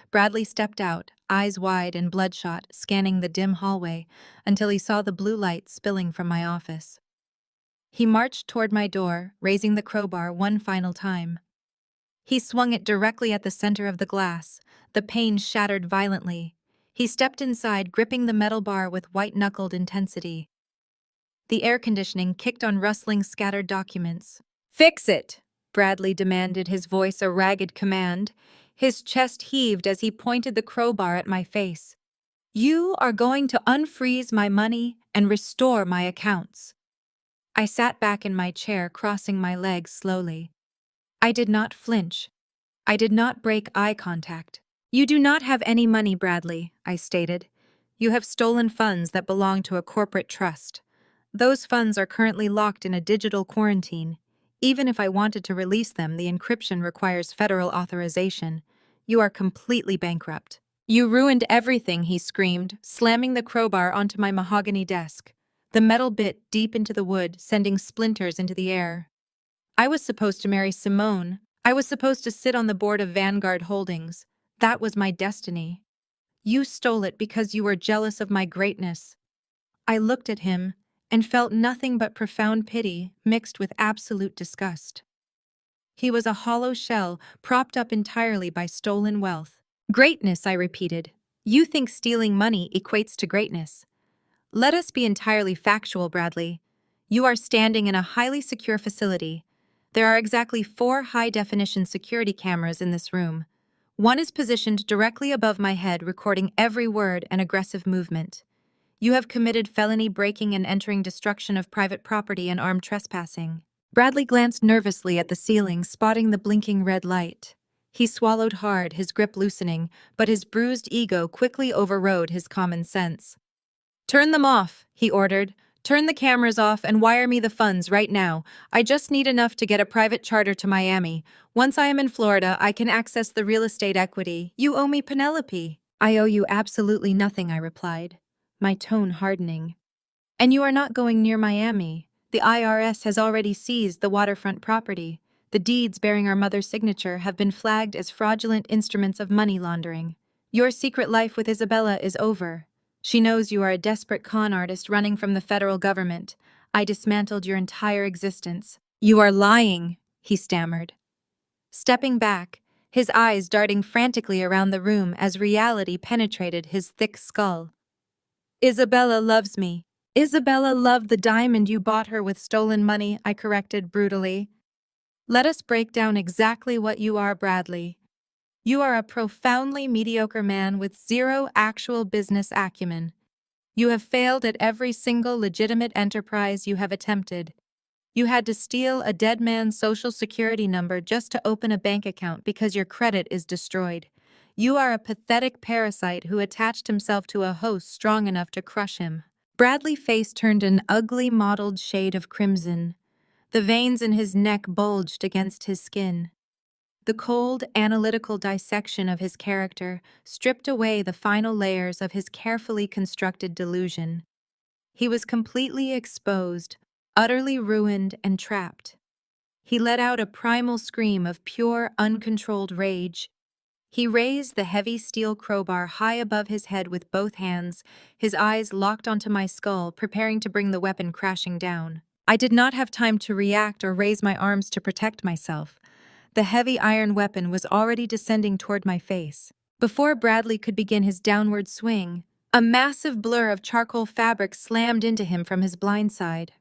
Bradley stepped out, eyes wide and bloodshot, scanning the dim hallway until he saw the blue light spilling from my office. He marched toward my door, raising the crowbar one final time. He swung it directly at the center of the glass. The pane shattered violently. He stepped inside, gripping the metal bar with white-knuckled intensity. The air conditioning kicked on rustling scattered documents. "Fix it!" Bradley demanded, his voice a ragged command. His chest heaved as he pointed the crowbar at my face. "You are going to unfreeze my money and restore my accounts." I sat back in my chair, crossing my legs slowly. I did not flinch. I did not break eye contact. "You do not have any money, Bradley," I stated. "You have stolen funds that belong to a corporate trust. Those funds are currently locked in a digital quarantine. Even if I wanted to release them, the encryption requires federal authorization. You are completely bankrupt." "You ruined everything," he screamed, slamming the crowbar onto my mahogany desk. The metal bit deep into the wood, sending splinters into the air. "I was supposed to marry Simone. I was supposed to sit on the board of Vanguard Holdings. That was my destiny. You stole it because you were jealous of my greatness." I looked at him and felt nothing but profound pity mixed with absolute disgust. He was a hollow shell, propped up entirely by stolen wealth. "Greatness," I repeated. "You think stealing money equates to greatness. Let us be entirely factual, Bradley. You are standing in a highly secure facility. There are exactly 4 high-definition security cameras in this room. One is positioned directly above my head, recording every word and aggressive movement. You have committed felony breaking and entering, destruction of private property, and armed trespassing." Bradley glanced nervously at the ceiling, spotting the blinking red light. He swallowed hard, his grip loosening, but his bruised ego quickly overrode his common sense. "Turn them off," he ordered. "Turn the cameras off and wire me the funds right now. I just need enough to get a private charter to Miami. Once I am in Florida, I can access the real estate equity. You owe me, Penelope." "I owe you absolutely nothing," I replied, my tone hardening. "And you are not going near Miami. The IRS has already seized the waterfront property. The deeds bearing our mother's signature have been flagged as fraudulent instruments of money laundering. Your secret life with Isabella is over. She knows you are a desperate con artist running from the federal government. I dismantled your entire existence." "You are lying," he stammered. Stepping back, his eyes darting frantically around the room as reality penetrated his thick skull. "Isabella loves me." "Isabella loved the diamond you bought her with stolen money," I corrected brutally. "Let us break down exactly what you are, Bradley. You are a profoundly mediocre man with zero actual business acumen. You have failed at every single legitimate enterprise you have attempted. You had to steal a dead man's social security number just to open a bank account because your credit is destroyed. You are a pathetic parasite who attached himself to a host strong enough to crush him." Bradley's face turned an ugly mottled shade of crimson. The veins in his neck bulged against his skin. The cold, analytical dissection of his character stripped away the final layers of his carefully constructed delusion. He was completely exposed, utterly ruined and trapped. He let out a primal scream of pure, uncontrolled rage. He raised the heavy steel crowbar high above his head with both hands, his eyes locked onto my skull, preparing to bring the weapon crashing down. I did not have time to react or raise my arms to protect myself. The heavy iron weapon was already descending toward my face. Before Bradley could begin his downward swing, a massive blur of charcoal fabric slammed into him from his blind side.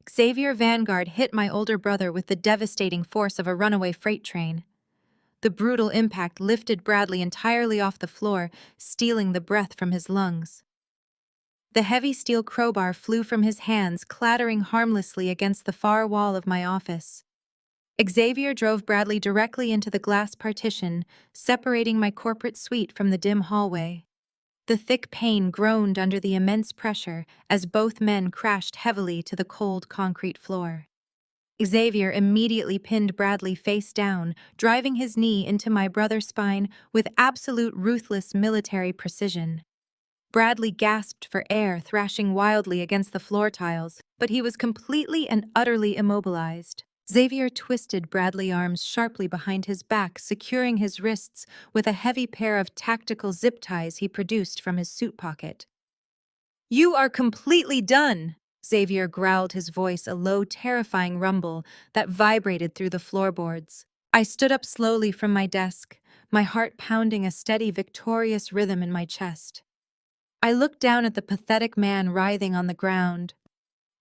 Xavier Vanguard hit my older brother with the devastating force of a runaway freight train. The brutal impact lifted Bradley entirely off the floor, stealing the breath from his lungs. The heavy steel crowbar flew from his hands, clattering harmlessly against the far wall of my office. Xavier drove Bradley directly into the glass partition, separating my corporate suite from the dim hallway. The thick pane groaned under the immense pressure as both men crashed heavily to the cold concrete floor. Xavier immediately pinned Bradley face down, driving his knee into my brother's spine with absolute ruthless military precision. Bradley gasped for air, thrashing wildly against the floor tiles, but he was completely and utterly immobilized. Xavier twisted Bradley's arms sharply behind his back, securing his wrists with a heavy pair of tactical zip ties he produced from his suit pocket. "You are completely done!" Xavier growled, his voice a low, terrifying rumble that vibrated through the floorboards. I stood up slowly from my desk, my heart pounding a steady, victorious rhythm in my chest. I looked down at the pathetic man writhing on the ground.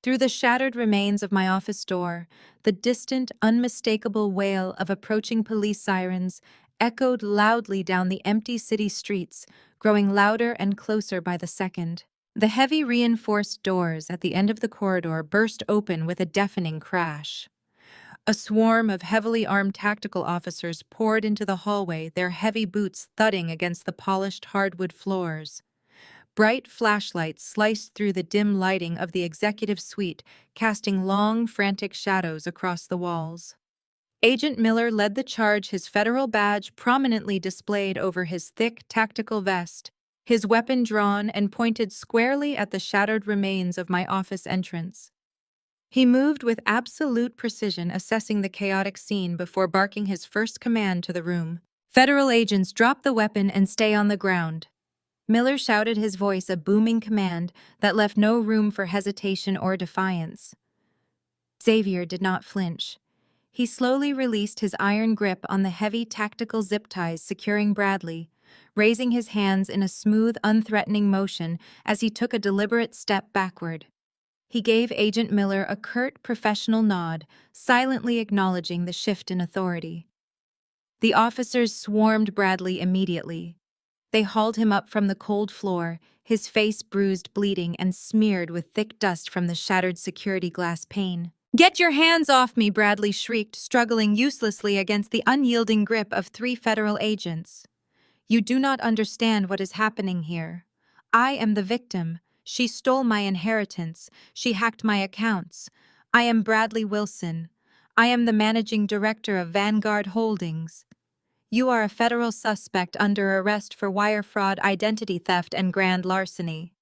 Through the shattered remains of my office door, the distant, unmistakable wail of approaching police sirens echoed loudly down the empty city streets, growing louder and closer by the second. The heavy reinforced doors at the end of the corridor burst open with a deafening crash. A swarm of heavily armed tactical officers poured into the hallway, their heavy boots thudding against the polished hardwood floors. Bright flashlights sliced through the dim lighting of the executive suite, casting long, frantic shadows across the walls. Agent Miller led the charge, his federal badge prominently displayed over his thick, tactical vest, his weapon drawn and pointed squarely at the shattered remains of my office entrance. He moved with absolute precision, assessing the chaotic scene before barking his first command to the room. "Federal agents, drop the weapon and stay on the ground." Miller shouted, his voice a booming command that left no room for hesitation or defiance. Xavier did not flinch. He slowly released his iron grip on the heavy tactical zip ties securing Bradley, raising his hands in a smooth, unthreatening motion as he took a deliberate step backward. He gave Agent Miller a curt, professional nod, silently acknowledging the shift in authority. The officers swarmed Bradley immediately. They hauled him up from the cold floor, his face bruised, bleeding, and smeared with thick dust from the shattered security glass pane. "Get your hands off me!" Bradley shrieked, struggling uselessly against the unyielding grip of 3 federal agents. "You do not understand what is happening here. I am the victim. She stole my inheritance. She hacked my accounts. I am Bradley Wilson. I am the managing director of Vanguard Holdings. You are a federal suspect under arrest for wire fraud, identity theft, and grand larceny."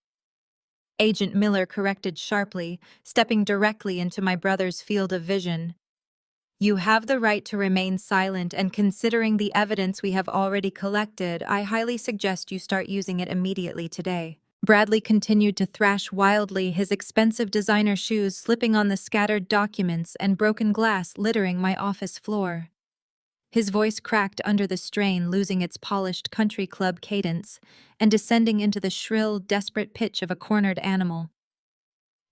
Agent Miller corrected sharply, stepping directly into my brother's field of vision. "You have the right to remain silent, and considering the evidence we have already collected, I highly suggest you start using it immediately today." Bradley continued to thrash wildly, his expensive designer shoes slipping on the scattered documents and broken glass littering my office floor. His voice cracked under the strain, losing its polished country club cadence and descending into the shrill, desperate pitch of a cornered animal.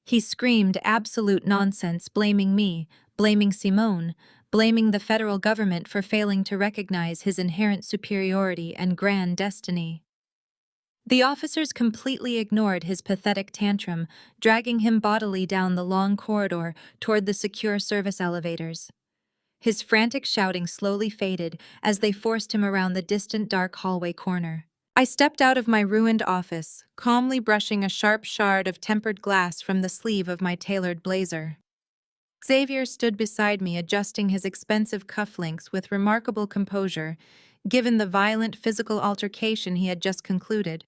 He screamed absolute nonsense, blaming me, blaming Simone, blaming the federal government for failing to recognize his inherent superiority and grand destiny. The officers completely ignored his pathetic tantrum, dragging him bodily down the long corridor toward the secure service elevators. His frantic shouting slowly faded as they forced him around the distant dark hallway corner. I stepped out of my ruined office, calmly brushing a sharp shard of tempered glass from the sleeve of my tailored blazer. Xavier stood beside me, adjusting his expensive cufflinks with remarkable composure, given the violent physical altercation he had just concluded.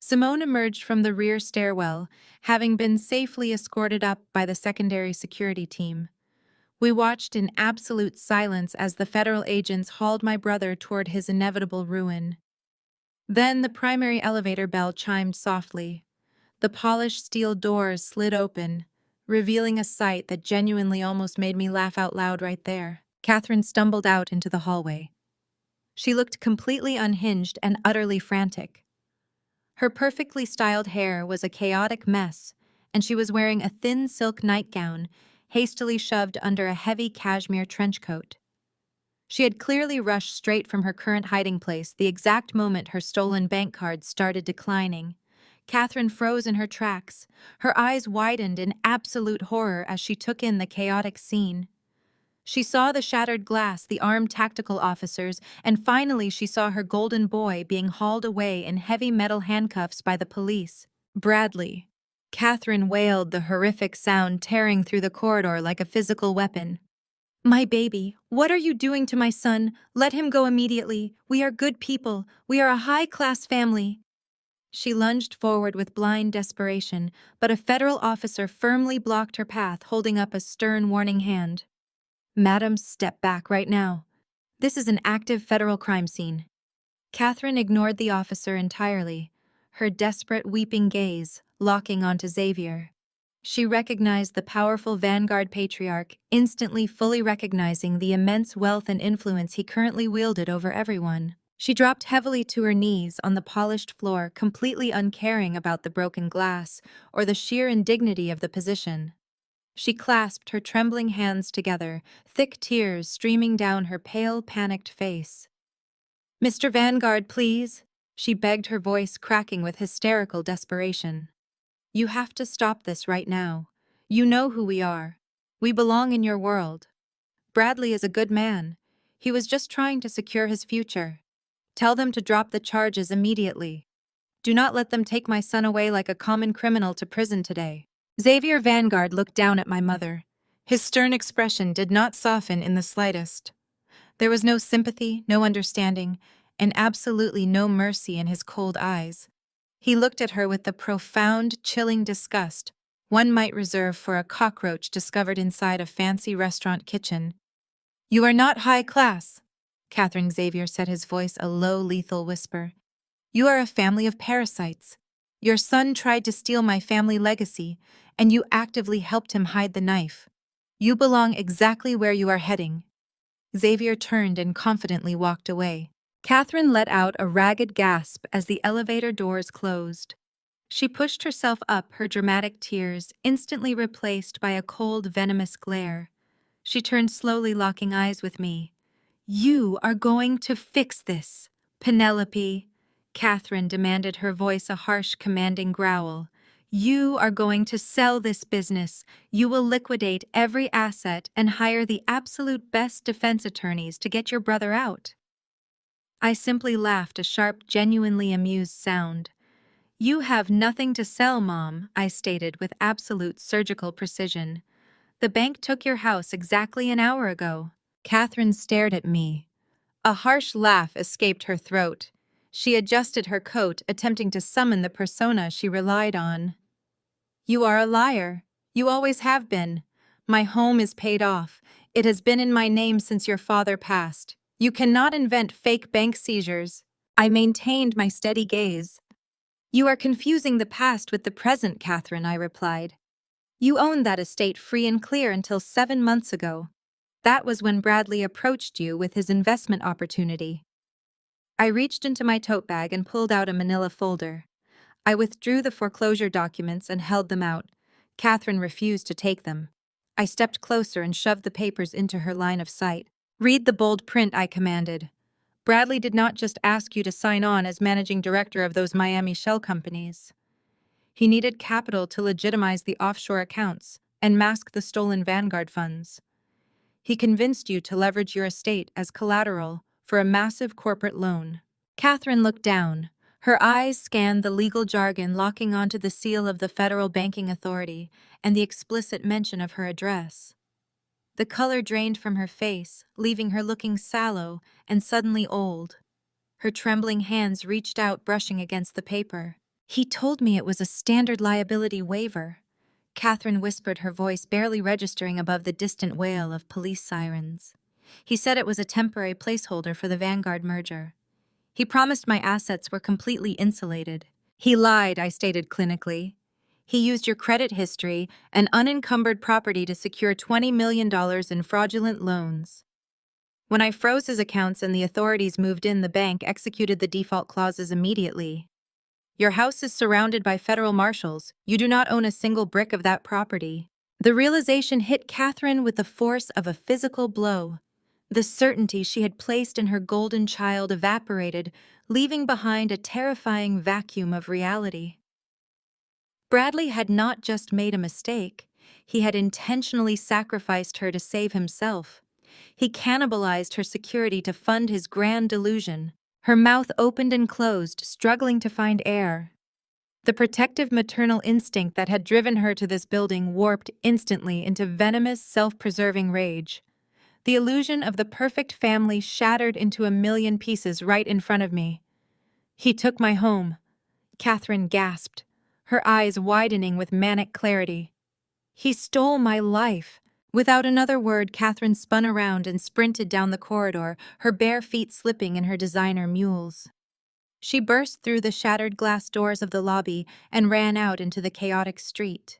Simone emerged from the rear stairwell, having been safely escorted up by the secondary security team. We watched in absolute silence as the federal agents hauled my brother toward his inevitable ruin. Then the primary elevator bell chimed softly. The polished steel doors slid open, revealing a sight that genuinely almost made me laugh out loud right there. Catherine stumbled out into the hallway. She looked completely unhinged and utterly frantic. Her perfectly styled hair was a chaotic mess, and she was wearing a thin silk nightgown hastily shoved under a heavy cashmere trench coat. She had clearly rushed straight from her current hiding place the exact moment her stolen bank cards started declining. Catherine froze in her tracks, her eyes widened in absolute horror as she took in the chaotic scene. She saw the shattered glass, the armed tactical officers, and finally she saw her golden boy being hauled away in heavy metal handcuffs by the police. Bradley. Catherine wailed, the horrific sound tearing through the corridor like a physical weapon. My baby, what are you doing to my son? Let him go immediately. We are good people. We are a high-class family. She lunged forward with blind desperation, but a federal officer firmly blocked her path, holding up a stern warning hand. Madam, step back right now. This is an active federal crime scene. Catherine ignored the officer entirely, her desperate, weeping gaze locking onto Xavier. She recognized the powerful Vanguard patriarch, instantly fully recognizing the immense wealth and influence he currently wielded over everyone. She dropped heavily to her knees on the polished floor, completely uncaring about the broken glass or the sheer indignity of the position. She clasped her trembling hands together, thick tears streaming down her pale, panicked face. Mr. Vanguard, please, she begged, her voice cracking with hysterical desperation. You have to stop this right now. You know who we are. We belong in your world. Bradley is a good man. He was just trying to secure his future. Tell them to drop the charges immediately. Do not let them take my son away like a common criminal to prison today. Xavier Vanguard looked down at my mother. His stern expression did not soften in the slightest. There was no sympathy, no understanding, and absolutely no mercy in his cold eyes. He looked at her with the profound, chilling disgust one might reserve for a cockroach discovered inside a fancy restaurant kitchen. You are not high class, Catherine. Xavier said, his voice a low, lethal whisper. You are a family of parasites. Your son tried to steal my family legacy, and you actively helped him hide the knife. You belong exactly where you are heading. Xavier turned and confidently walked away. Catherine let out a ragged gasp as the elevator doors closed. She pushed herself up, her dramatic tears instantly replaced by a cold, venomous glare. She turned slowly, locking eyes with me. You are going to fix this, Penelope, Catherine demanded, her voice a harsh, commanding growl. You are going to sell this business. You will liquidate every asset and hire the absolute best defense attorneys to get your brother out. I simply laughed, a sharp, genuinely amused sound. You have nothing to sell, Mom, I stated with absolute surgical precision. The bank took your house exactly an hour ago. Catherine stared at me. A harsh laugh escaped her throat. She adjusted her coat, attempting to summon the persona she relied on. You are a liar. You always have been. My home is paid off. It has been in my name since your father passed. You cannot invent fake bank seizures. I maintained my steady gaze. You are confusing the past with the present, Catherine, I replied. You owned that estate free and clear until 7 months ago. That was when Bradley approached you with his investment opportunity. I reached into my tote bag and pulled out a manila folder. I withdrew the foreclosure documents and held them out. Catherine refused to take them. I stepped closer and shoved the papers into her line of sight. Read the bold print, I commanded. Bradley did not just ask you to sign on as managing director of those Miami shell companies. He needed capital to legitimize the offshore accounts and mask the stolen Vanguard funds. He convinced you to leverage your estate as collateral for a massive corporate loan. Catherine looked down. Her eyes scanned the legal jargon, locking onto the seal of the Federal Banking Authority and the explicit mention of her address. The color drained from her face, leaving her looking sallow and suddenly old. Her trembling hands reached out, brushing against the paper. He told me it was a standard liability waiver, Catherine whispered, her voice barely registering above the distant wail of police sirens. He said it was a temporary placeholder for the Vanguard merger. He promised my assets were completely insulated. He lied, I stated clinically. He used your credit history and unencumbered property to secure $20 million in fraudulent loans. When I froze his accounts and the authorities moved in, the bank executed the default clauses immediately. Your house is surrounded by federal marshals. You do not own a single brick of that property. The realization hit Catherine with the force of a physical blow. The certainty she had placed in her golden child evaporated, leaving behind a terrifying vacuum of reality. Bradley had not just made a mistake. He had intentionally sacrificed her to save himself. He cannibalized her security to fund his grand delusion. Her mouth opened and closed, struggling to find air. The protective maternal instinct that had driven her to this building warped instantly into venomous, self-preserving rage. The illusion of the perfect family shattered into a million pieces right in front of me. "He took my home," Catherine gasped, her eyes widening with manic clarity. "He stole my life." Without another word, Catherine spun around and sprinted down the corridor, her bare feet slipping in her designer mules. She burst through the shattered glass doors of the lobby and ran out into the chaotic street.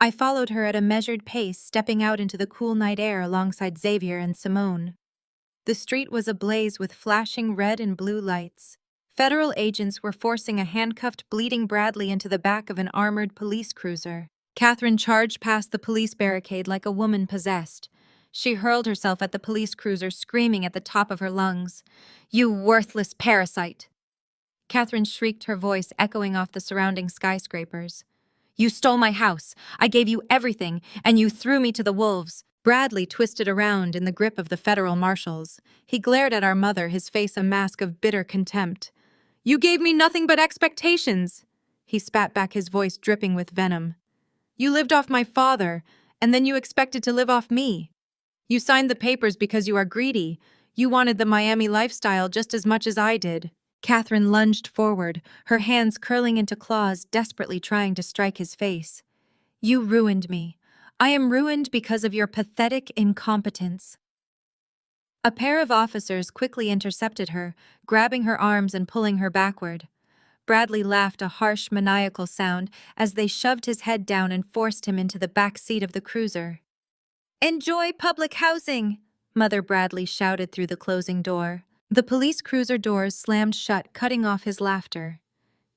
I followed her at a measured pace, stepping out into the cool night air alongside Xavier and Simone. The street was ablaze with flashing red and blue lights. Federal agents were forcing a handcuffed, bleeding Bradley into the back of an armored police cruiser. Catherine charged past the police barricade like a woman possessed. She hurled herself at the police cruiser, screaming at the top of her lungs, "You worthless parasite!" Catherine shrieked, her voice echoing off the surrounding skyscrapers. "You stole my house. I gave you everything, and you threw me to the wolves." Bradley twisted around in the grip of the federal marshals. He glared at our mother, his face a mask of bitter contempt. "You gave me nothing but expectations." He spat back, his voice dripping with venom. "You lived off my father, and then you expected to live off me. You signed the papers because you are greedy. You wanted the Miami lifestyle just as much as I did." Catherine lunged forward, her hands curling into claws, desperately trying to strike his face. "You ruined me. I am ruined because of your pathetic incompetence." A pair of officers quickly intercepted her, grabbing her arms and pulling her backward. Bradley laughed, a harsh, maniacal sound, as they shoved his head down and forced him into the back seat of the cruiser. "Enjoy public housing!" Mother Bradley shouted through the closing door. The police cruiser doors slammed shut, cutting off his laughter.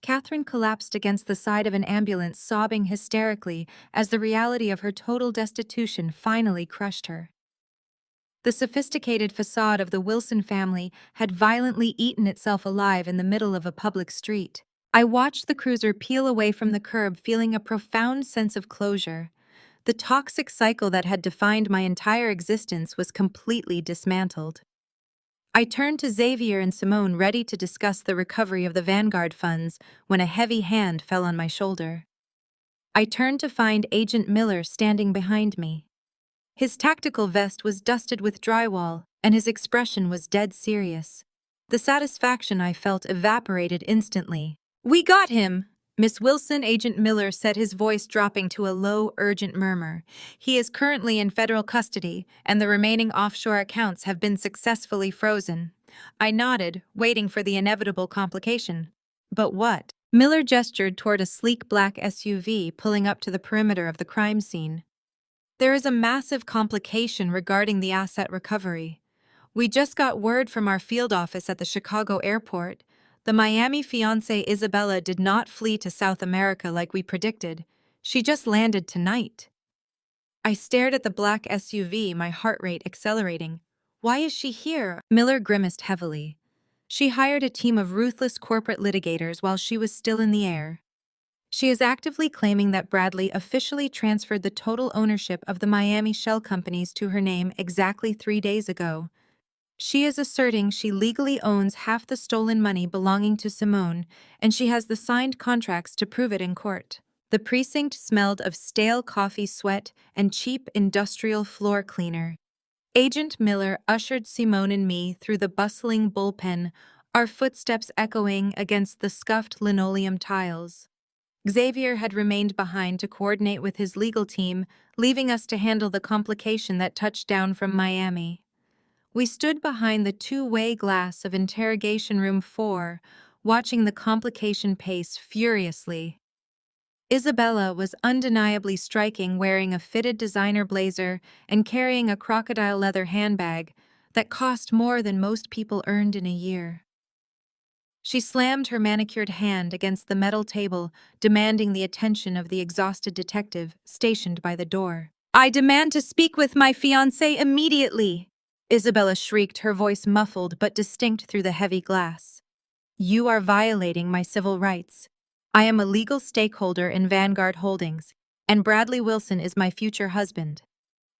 Catherine collapsed against the side of an ambulance, sobbing hysterically as the reality of her total destitution finally crushed her. The sophisticated facade of the Wilson family had violently eaten itself alive in the middle of a public street. I watched the cruiser peel away from the curb, feeling a profound sense of closure. The toxic cycle that had defined my entire existence was completely dismantled. I turned to Xavier and Simone, ready to discuss the recovery of the Vanguard funds, when a heavy hand fell on my shoulder. I turned to find Agent Miller standing behind me. His tactical vest was dusted with drywall, and his expression was dead serious. The satisfaction I felt evaporated instantly. "We got him!" Miss Wilson, Agent Miller said, his voice dropping to a low, urgent murmur. "He is currently in federal custody, and the remaining offshore accounts have been successfully frozen." I nodded, waiting for the inevitable complication. "But what?" Miller gestured toward a sleek black SUV pulling up to the perimeter of the crime scene. "There is a massive complication regarding the asset recovery. We just got word from our field office at the Chicago airport. The Miami fiancée Isabella did not flee to South America like we predicted. She just landed tonight." I stared at the black SUV, my heart rate accelerating. "Why is she here?" Miller grimaced heavily. "She hired a team of ruthless corporate litigators while she was still in the air. She is actively claiming that Bradley officially transferred the total ownership of the Miami shell companies to her name exactly 3 days ago. She is asserting she legally owns half the stolen money belonging to Simone, and she has the signed contracts to prove it in court." The precinct smelled of stale coffee, sweat, and cheap industrial floor cleaner. Agent Miller ushered Simone and me through the bustling bullpen, our footsteps echoing against the scuffed linoleum tiles. Xavier had remained behind to coordinate with his legal team, leaving us to handle the complication that touched down from Miami. We stood behind the two-way glass of Interrogation Room 4, watching the complication pace furiously. Isabella was undeniably striking, wearing a fitted designer blazer and carrying a crocodile leather handbag that cost more than most people earned in a year. She slammed her manicured hand against the metal table, demanding the attention of the exhausted detective stationed by the door. "I demand to speak with my fiancé immediately!" Isabella shrieked, her voice muffled but distinct through the heavy glass. "You are violating my civil rights. I am a legal stakeholder in Vanguard Holdings, and Bradley Wilson is my future husband.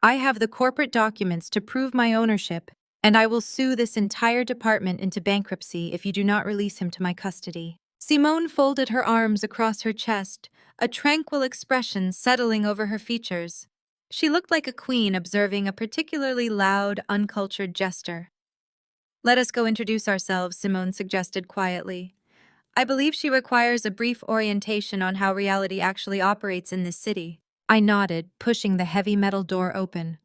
I have the corporate documents to prove my ownership, and I will sue this entire department into bankruptcy if you do not release him to my custody." Simone folded her arms across her chest, a tranquil expression settling over her features. She looked like a queen observing a particularly loud, uncultured jester. "Let us go introduce ourselves," Simone suggested quietly. "I believe she requires a brief orientation on how reality actually operates in this city." I nodded, pushing the heavy metal door open.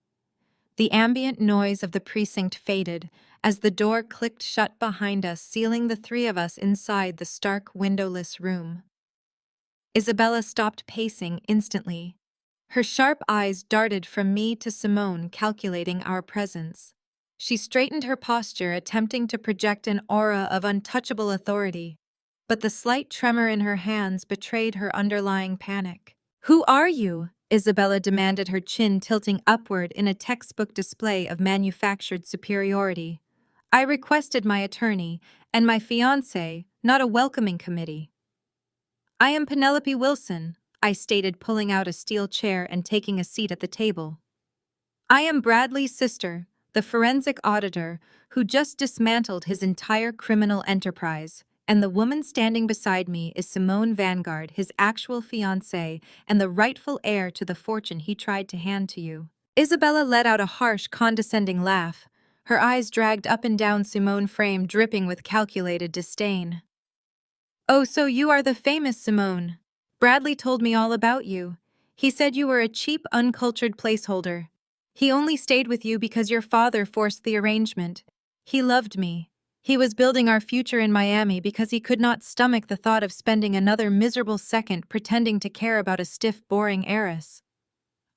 The ambient noise of the precinct faded as the door clicked shut behind us, sealing the three of us inside the stark, windowless room. Isabella stopped pacing instantly. Her sharp eyes darted from me to Simone, calculating our presence. She straightened her posture, attempting to project an aura of untouchable authority, but the slight tremor in her hands betrayed her underlying panic. "Who are you?" Isabella demanded, her chin tilting upward in a textbook display of manufactured superiority. "I requested my attorney and my fiancé, not a welcoming committee." "I am Penelope Wilson," I stated, pulling out a steel chair and taking a seat at the table. "I am Bradley's sister, the forensic auditor, who just dismantled his entire criminal enterprise, and the woman standing beside me is Simone Vanguard, his actual fiancée and the rightful heir to the fortune he tried to hand to you." Isabella let out a harsh, condescending laugh, her eyes dragged up and down Simone's frame, dripping with calculated disdain. "Oh, so you are the famous Simone. Bradley told me all about you. He said you were a cheap, uncultured placeholder. He only stayed with you because your father forced the arrangement. He loved me. He was building our future in Miami because he could not stomach the thought of spending another miserable second pretending to care about a stiff, boring heiress.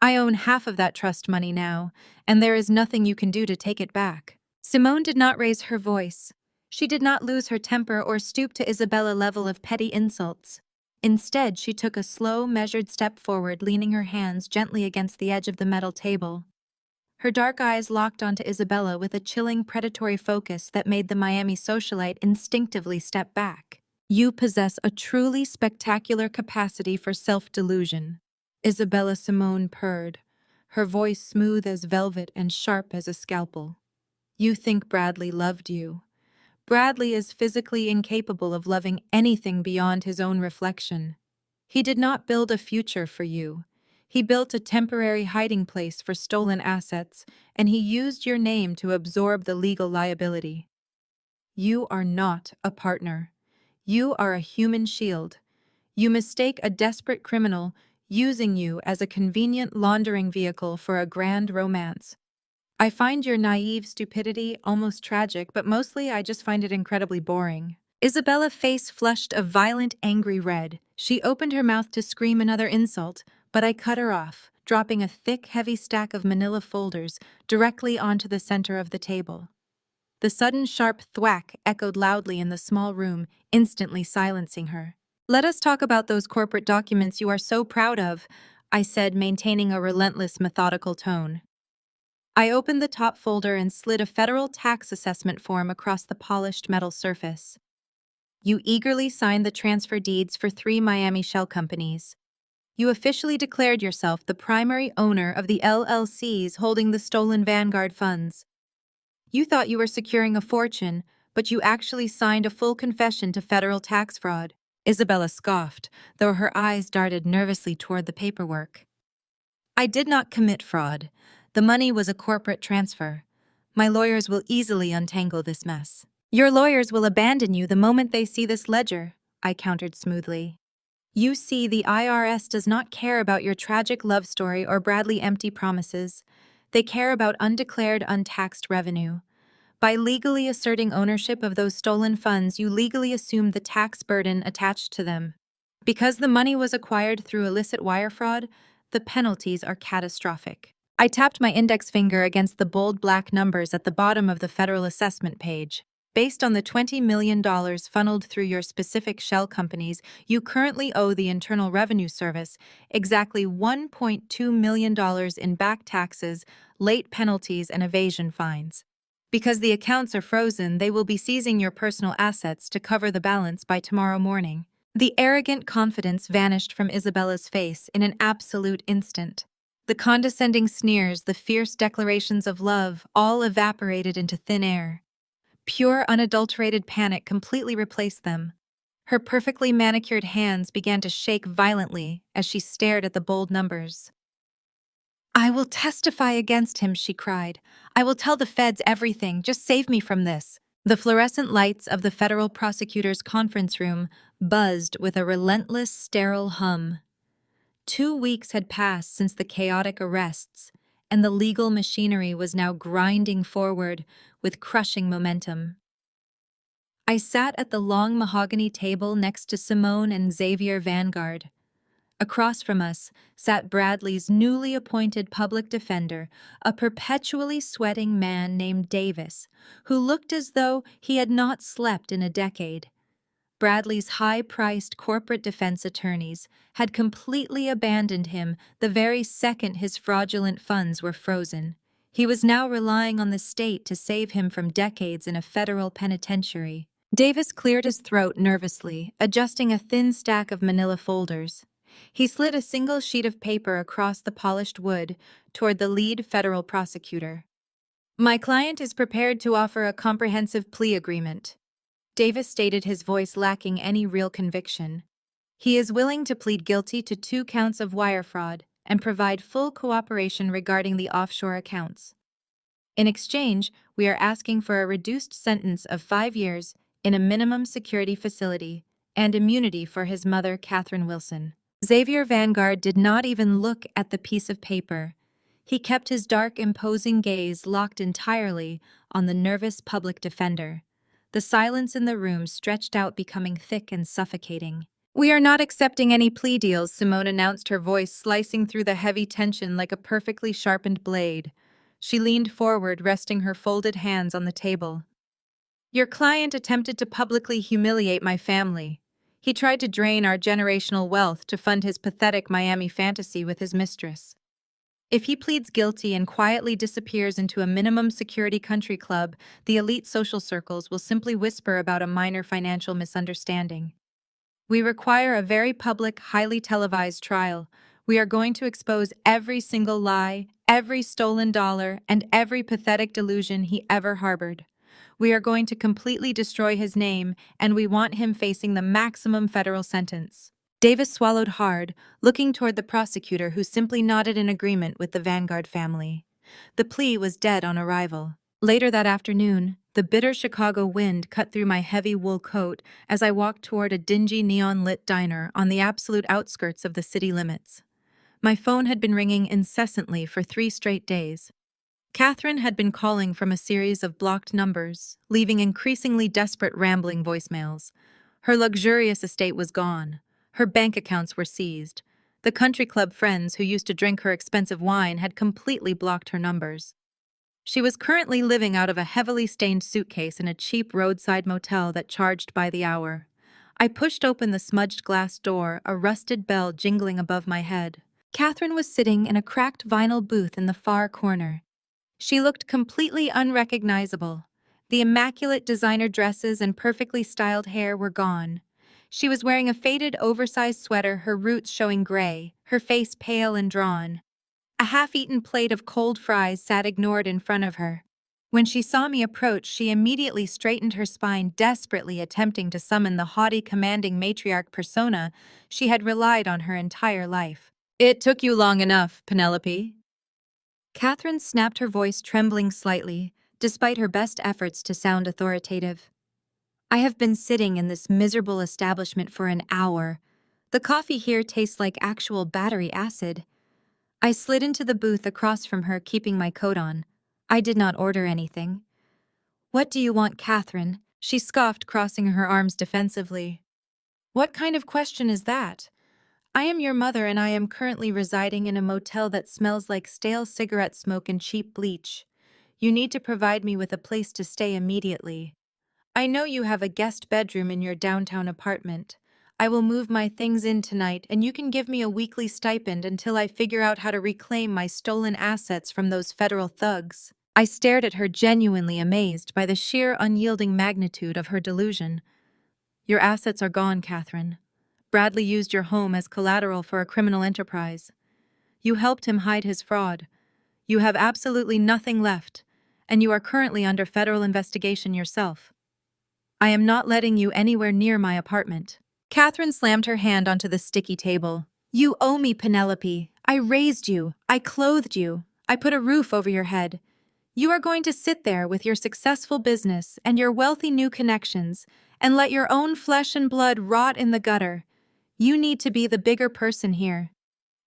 I own half of that trust money now, and there is nothing you can do to take it back." Simone did not raise her voice. She did not lose her temper or stoop to Isabella's level of petty insults. Instead, she took a slow, measured step forward, leaning her hands gently against the edge of the metal table. Her dark eyes locked onto Isabella with a chilling, predatory focus that made the Miami socialite instinctively step back. "You possess a truly spectacular capacity for self-delusion," Isabella Simone purred, her voice smooth as velvet and sharp as a scalpel. "You think Bradley loved you. Bradley is physically incapable of loving anything beyond his own reflection. He did not build a future for you. He built a temporary hiding place for stolen assets, and he used your name to absorb the legal liability. You are not a partner. You are a human shield. You mistake a desperate criminal, using you as a convenient laundering vehicle for a grand romance. I find your naive stupidity almost tragic, but mostly I just find it incredibly boring." Isabella's face flushed a violent, angry red. She opened her mouth to scream another insult, but I cut her off, dropping a thick, heavy stack of manila folders directly onto the center of the table. The sudden sharp thwack echoed loudly in the small room, instantly silencing her. "Let us talk about those corporate documents you are so proud of," I said, maintaining a relentless, methodical tone. I opened the top folder and slid a federal tax assessment form across the polished metal surface. "You eagerly signed the transfer deeds for 3 Miami shell companies. You officially declared yourself the primary owner of the LLCs holding the stolen Vanguard funds. You thought you were securing a fortune, but you actually signed a full confession to federal tax fraud." Isabella scoffed, though her eyes darted nervously toward the paperwork. "I did not commit fraud. The money was a corporate transfer. My lawyers will easily untangle this mess." "Your lawyers will abandon you the moment they see this ledger," I countered smoothly. "You see, the IRS does not care about your tragic love story or Bradley empty promises. They care about undeclared, untaxed revenue. By legally asserting ownership of those stolen funds, you legally assumed the tax burden attached to them. Because the money was acquired through illicit wire fraud, the penalties are catastrophic." I tapped my index finger against the bold black numbers at the bottom of the federal assessment page. "Based on the $20 million funneled through your specific shell companies, you currently owe the Internal Revenue Service exactly $1.2 million in back taxes, late penalties, and evasion fines. Because the accounts are frozen, they will be seizing your personal assets to cover the balance by tomorrow morning." The arrogant confidence vanished from Isabella's face in an absolute instant. The condescending sneers, the fierce declarations of love, all evaporated into thin air. Pure, unadulterated panic completely replaced them. Her perfectly manicured hands began to shake violently as she stared at the bold numbers. "I will testify against him," she cried. "I will tell the feds everything. Just save me from this." The fluorescent lights of the federal prosecutor's conference room buzzed with a relentless, sterile hum. 2 weeks had passed since the chaotic arrests, and the legal machinery was now grinding forward with crushing momentum. I sat at the long mahogany table next to Simone and Xavier Vanguard. Across from us sat Bradley's newly appointed public defender, a perpetually sweating man named Davis, who looked as though he had not slept in a decade. Bradley's high-priced corporate defense attorneys had completely abandoned him the very second his fraudulent funds were frozen. He was now relying on the state to save him from decades in a federal penitentiary. Davis cleared his throat nervously, adjusting a thin stack of manila folders. He slid a single sheet of paper across the polished wood toward the lead federal prosecutor. "My client is prepared to offer a comprehensive plea agreement," Davis stated, his voice lacking any real conviction. "He is willing to plead guilty to 2 counts of wire fraud and provide full cooperation regarding the offshore accounts. In exchange, we are asking for a reduced sentence of 5 years in a minimum security facility and immunity for his mother, Catherine Wilson." Xavier Vanguard did not even look at the piece of paper. He kept his dark, imposing gaze locked entirely on the nervous public defender. The silence in the room stretched out, becoming thick and suffocating. "We are not accepting any plea deals," Simone announced, her voice slicing through the heavy tension like a perfectly sharpened blade. She leaned forward, resting her folded hands on the table. "Your client attempted to publicly humiliate my family. He tried to drain our generational wealth to fund his pathetic Miami fantasy with his mistress. If he pleads guilty and quietly disappears into a minimum security country club, the elite social circles will simply whisper about a minor financial misunderstanding. We require a very public, highly televised trial. We are going to expose every single lie, every stolen dollar, and every pathetic delusion he ever harbored. We are going to completely destroy his name, and we want him facing the maximum federal sentence." Davis swallowed hard, looking toward the prosecutor, who simply nodded in agreement with the Vanguard family. The plea was dead on arrival. Later that afternoon, the bitter Chicago wind cut through my heavy wool coat as I walked toward a dingy neon-lit diner on the absolute outskirts of the city limits. My phone had been ringing incessantly for 3 straight days. Catherine had been calling from a series of blocked numbers, leaving increasingly desperate, rambling voicemails. Her luxurious estate was gone. Her bank accounts were seized. The country club friends who used to drink her expensive wine had completely blocked her numbers. She was currently living out of a heavily stained suitcase in a cheap roadside motel that charged by the hour. I pushed open the smudged glass door, a rusted bell jingling above my head. Catherine was sitting in a cracked vinyl booth in the far corner. She looked completely unrecognizable. The immaculate designer dresses and perfectly styled hair were gone. She was wearing a faded, oversized sweater, her roots showing gray, her face pale and drawn. A half-eaten plate of cold fries sat ignored in front of her. When she saw me approach, she immediately straightened her spine, desperately attempting to summon the haughty, commanding matriarch persona she had relied on her entire life. "It took you long enough, Penelope." Catherine snapped, her voice trembling slightly, despite her best efforts to sound authoritative. "I have been sitting in this miserable establishment for an hour. The coffee here tastes like actual battery acid." I slid into the booth across from her, keeping my coat on. I did not order anything. "What do you want, Catherine?" she scoffed, crossing her arms defensively. "What kind of question is that? I am your mother, and I am currently residing in a motel that smells like stale cigarette smoke and cheap bleach. You need to provide me with a place to stay immediately. I know you have a guest bedroom in your downtown apartment. I will move my things in tonight, and you can give me a weekly stipend until I figure out how to reclaim my stolen assets from those federal thugs." I stared at her, genuinely amazed by the sheer unyielding magnitude of her delusion. "Your assets are gone, Catherine. Bradley used your home as collateral for a criminal enterprise. You helped him hide his fraud. You have absolutely nothing left, and you are currently under federal investigation yourself." I am not letting you anywhere near my apartment. Catherine slammed her hand onto the sticky table. You owe me, Penelope. I raised you. I clothed you. I put a roof over your head. You are going to sit there with your successful business and your wealthy new connections and let your own flesh and blood rot in the gutter. You need to be the bigger person here.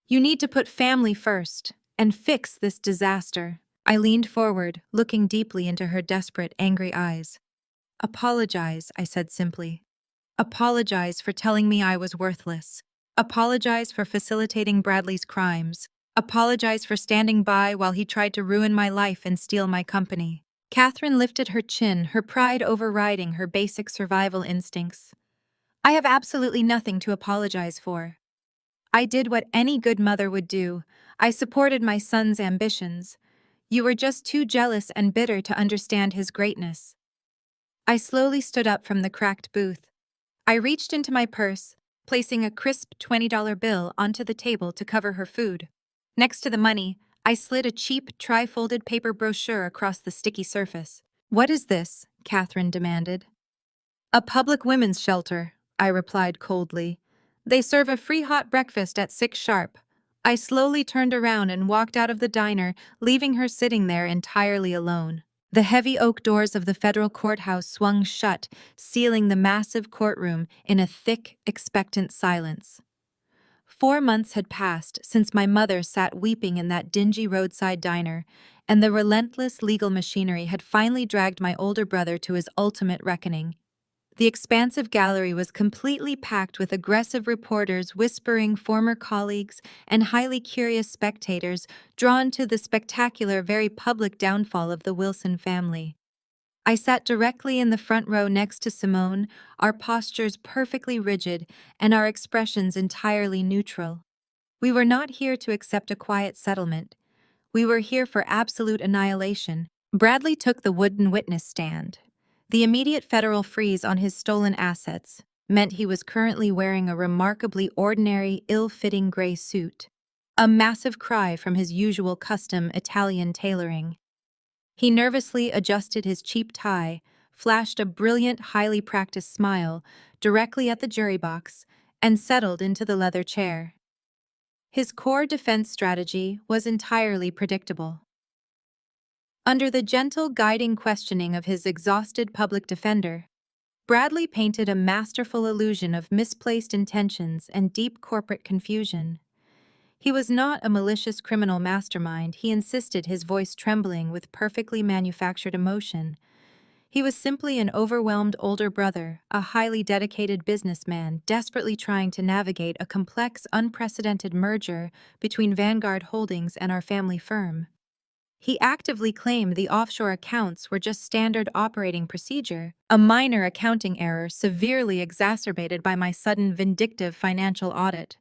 You need to put family first and fix this disaster. I leaned forward, looking deeply into her desperate, angry eyes. Apologize, I said simply. Apologize for telling me I was worthless. Apologize for facilitating Bradley's crimes. Apologize for standing by while he tried to ruin my life and steal my company. Catherine lifted her chin, her pride overriding her basic survival instincts. I have absolutely nothing to apologize for. I did what any good mother would do. I supported my son's ambitions. You were just too jealous and bitter to understand his greatness. I slowly stood up from the cracked booth. I reached into my purse, placing a crisp $20 bill onto the table to cover her food. Next to the money, I slid a cheap, tri-folded paper brochure across the sticky surface. What is this? Catherine demanded. A public women's shelter, I replied coldly. They serve a free hot breakfast at 6 sharp. I slowly turned around and walked out of the diner, leaving her sitting there entirely alone. The heavy oak doors of the federal courthouse swung shut, sealing the massive courtroom in a thick, expectant silence. 4 months had passed since my mother sat weeping in that dingy roadside diner, and the relentless legal machinery had finally dragged my older brother to his ultimate reckoning. The expansive gallery was completely packed with aggressive reporters whispering former colleagues and highly curious spectators drawn to the spectacular, very public downfall of the Wilson family. I sat directly in the front row next to Simone, our postures perfectly rigid and our expressions entirely neutral. We were not here to accept a quiet settlement. We were here for absolute annihilation. Bradley took the wooden witness stand. The immediate federal freeze on his stolen assets meant he was currently wearing a remarkably ordinary, ill-fitting gray suit. A massive cry from his usual custom Italian tailoring. He nervously adjusted his cheap tie, flashed a brilliant, highly practiced smile directly at the jury box, and settled into the leather chair. His core defense strategy was entirely predictable. Under the gentle, guiding questioning of his exhausted public defender, Bradley painted a masterful illusion of misplaced intentions and deep corporate confusion. He was not a malicious criminal mastermind, he insisted, his voice trembling with perfectly manufactured emotion. He was simply an overwhelmed older brother, a highly dedicated businessman, desperately trying to navigate a complex, unprecedented merger between Vanguard Holdings and our family firm. He actively claimed the offshore accounts were just standard operating procedure, a minor accounting error severely exacerbated by my sudden vindictive financial audit.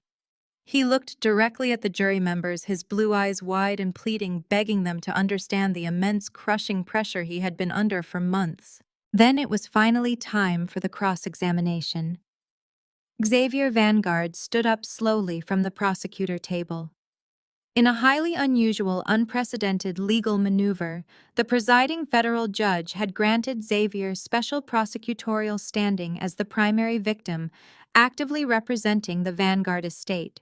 He looked directly at the jury members, his blue eyes wide and pleading, begging them to understand the immense crushing pressure he had been under for months. Then it was finally time for the cross-examination. Xavier Vanguard stood up slowly from the prosecutor table. In a highly unusual, unprecedented legal maneuver, the presiding federal judge had granted Xavier special prosecutorial standing as the primary victim, actively representing the Vanguard estate.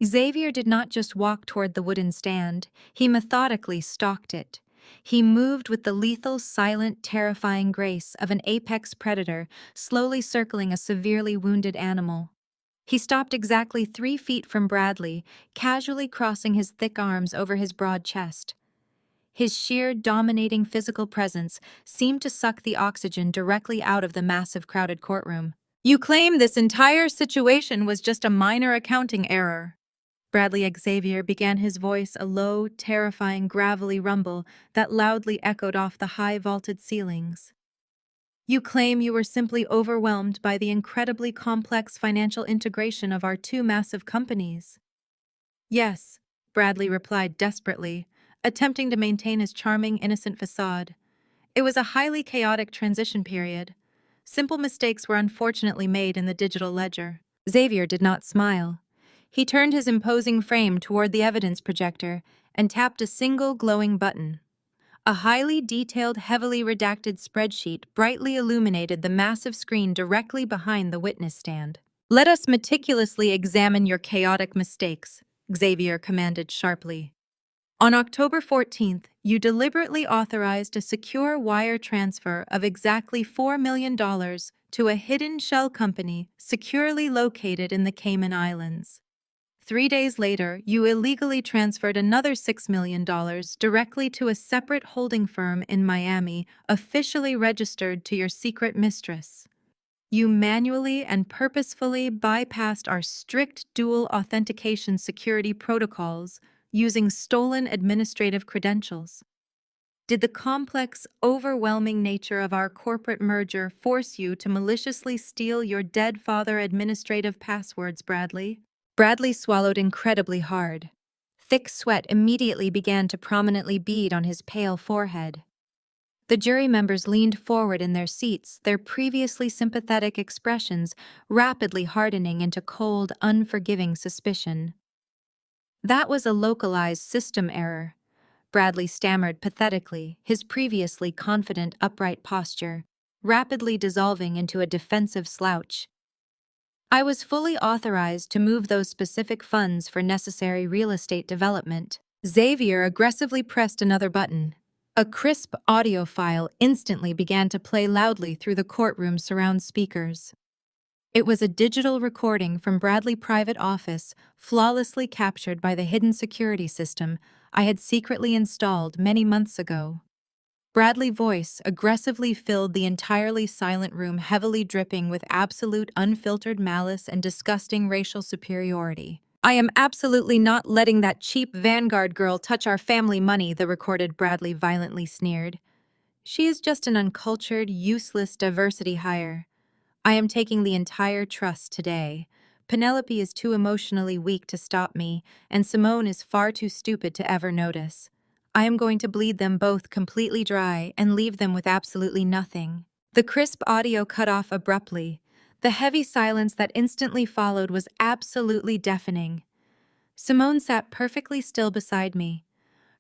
Xavier did not just walk toward the wooden stand, he methodically stalked it. He moved with the lethal, silent, terrifying grace of an apex predator, slowly circling a severely wounded animal. He stopped exactly 3 feet from Bradley, casually crossing his thick arms over his broad chest. His sheer, dominating physical presence seemed to suck the oxygen directly out of the massive, crowded courtroom. You claim this entire situation was just a minor accounting error. Bradley Xavier began, his voice a low, terrifying, gravelly rumble that loudly echoed off the high vaulted ceilings. You claim you were simply overwhelmed by the incredibly complex financial integration of our 2 massive companies. Yes, Bradley replied desperately, attempting to maintain his charming, innocent facade. It was a highly chaotic transition period. Simple mistakes were unfortunately made in the digital ledger. Xavier did not smile. He turned his imposing frame toward the evidence projector and tapped a single glowing button. A highly detailed, heavily redacted spreadsheet brightly illuminated the massive screen directly behind the witness stand. "Let us meticulously examine your chaotic mistakes," Xavier commanded sharply. On October 14th, you deliberately authorized a secure wire transfer of exactly $4 million to a hidden shell company securely located in the Cayman Islands. 3 days later, you illegally transferred another $6 million directly to a separate holding firm in Miami, officially registered to your secret mistress. You manually and purposefully bypassed our strict dual authentication security protocols using stolen administrative credentials. Did the complex, overwhelming nature of our corporate merger force you to maliciously steal your dead father administrative passwords, Bradley? Bradley swallowed incredibly hard. Thick sweat immediately began to prominently bead on his pale forehead. The jury members leaned forward in their seats, their previously sympathetic expressions rapidly hardening into cold, unforgiving suspicion. "That was a localized system error," Bradley stammered pathetically, his previously confident, upright posture rapidly dissolving into a defensive slouch. "I was fully authorized to move those specific funds for necessary real estate development." Xavier aggressively pressed another button. A crisp audio file instantly began to play loudly through the courtroom's surround speakers. It was a digital recording from Bradley's private office, flawlessly captured by the hidden security system I had secretly installed many months ago. Bradley's voice aggressively filled the entirely silent room, heavily dripping with absolute unfiltered malice and disgusting racial superiority. "I am absolutely not letting that cheap Vanguard girl touch our family money," the recorded Bradley violently sneered. "She is just an uncultured, useless diversity hire. I am taking the entire trust today. Penelope is too emotionally weak to stop me, and Simone is far too stupid to ever notice. I am going to bleed them both completely dry and leave them with absolutely nothing." The crisp audio cut off abruptly. The heavy silence that instantly followed was absolutely deafening. Simone sat perfectly still beside me,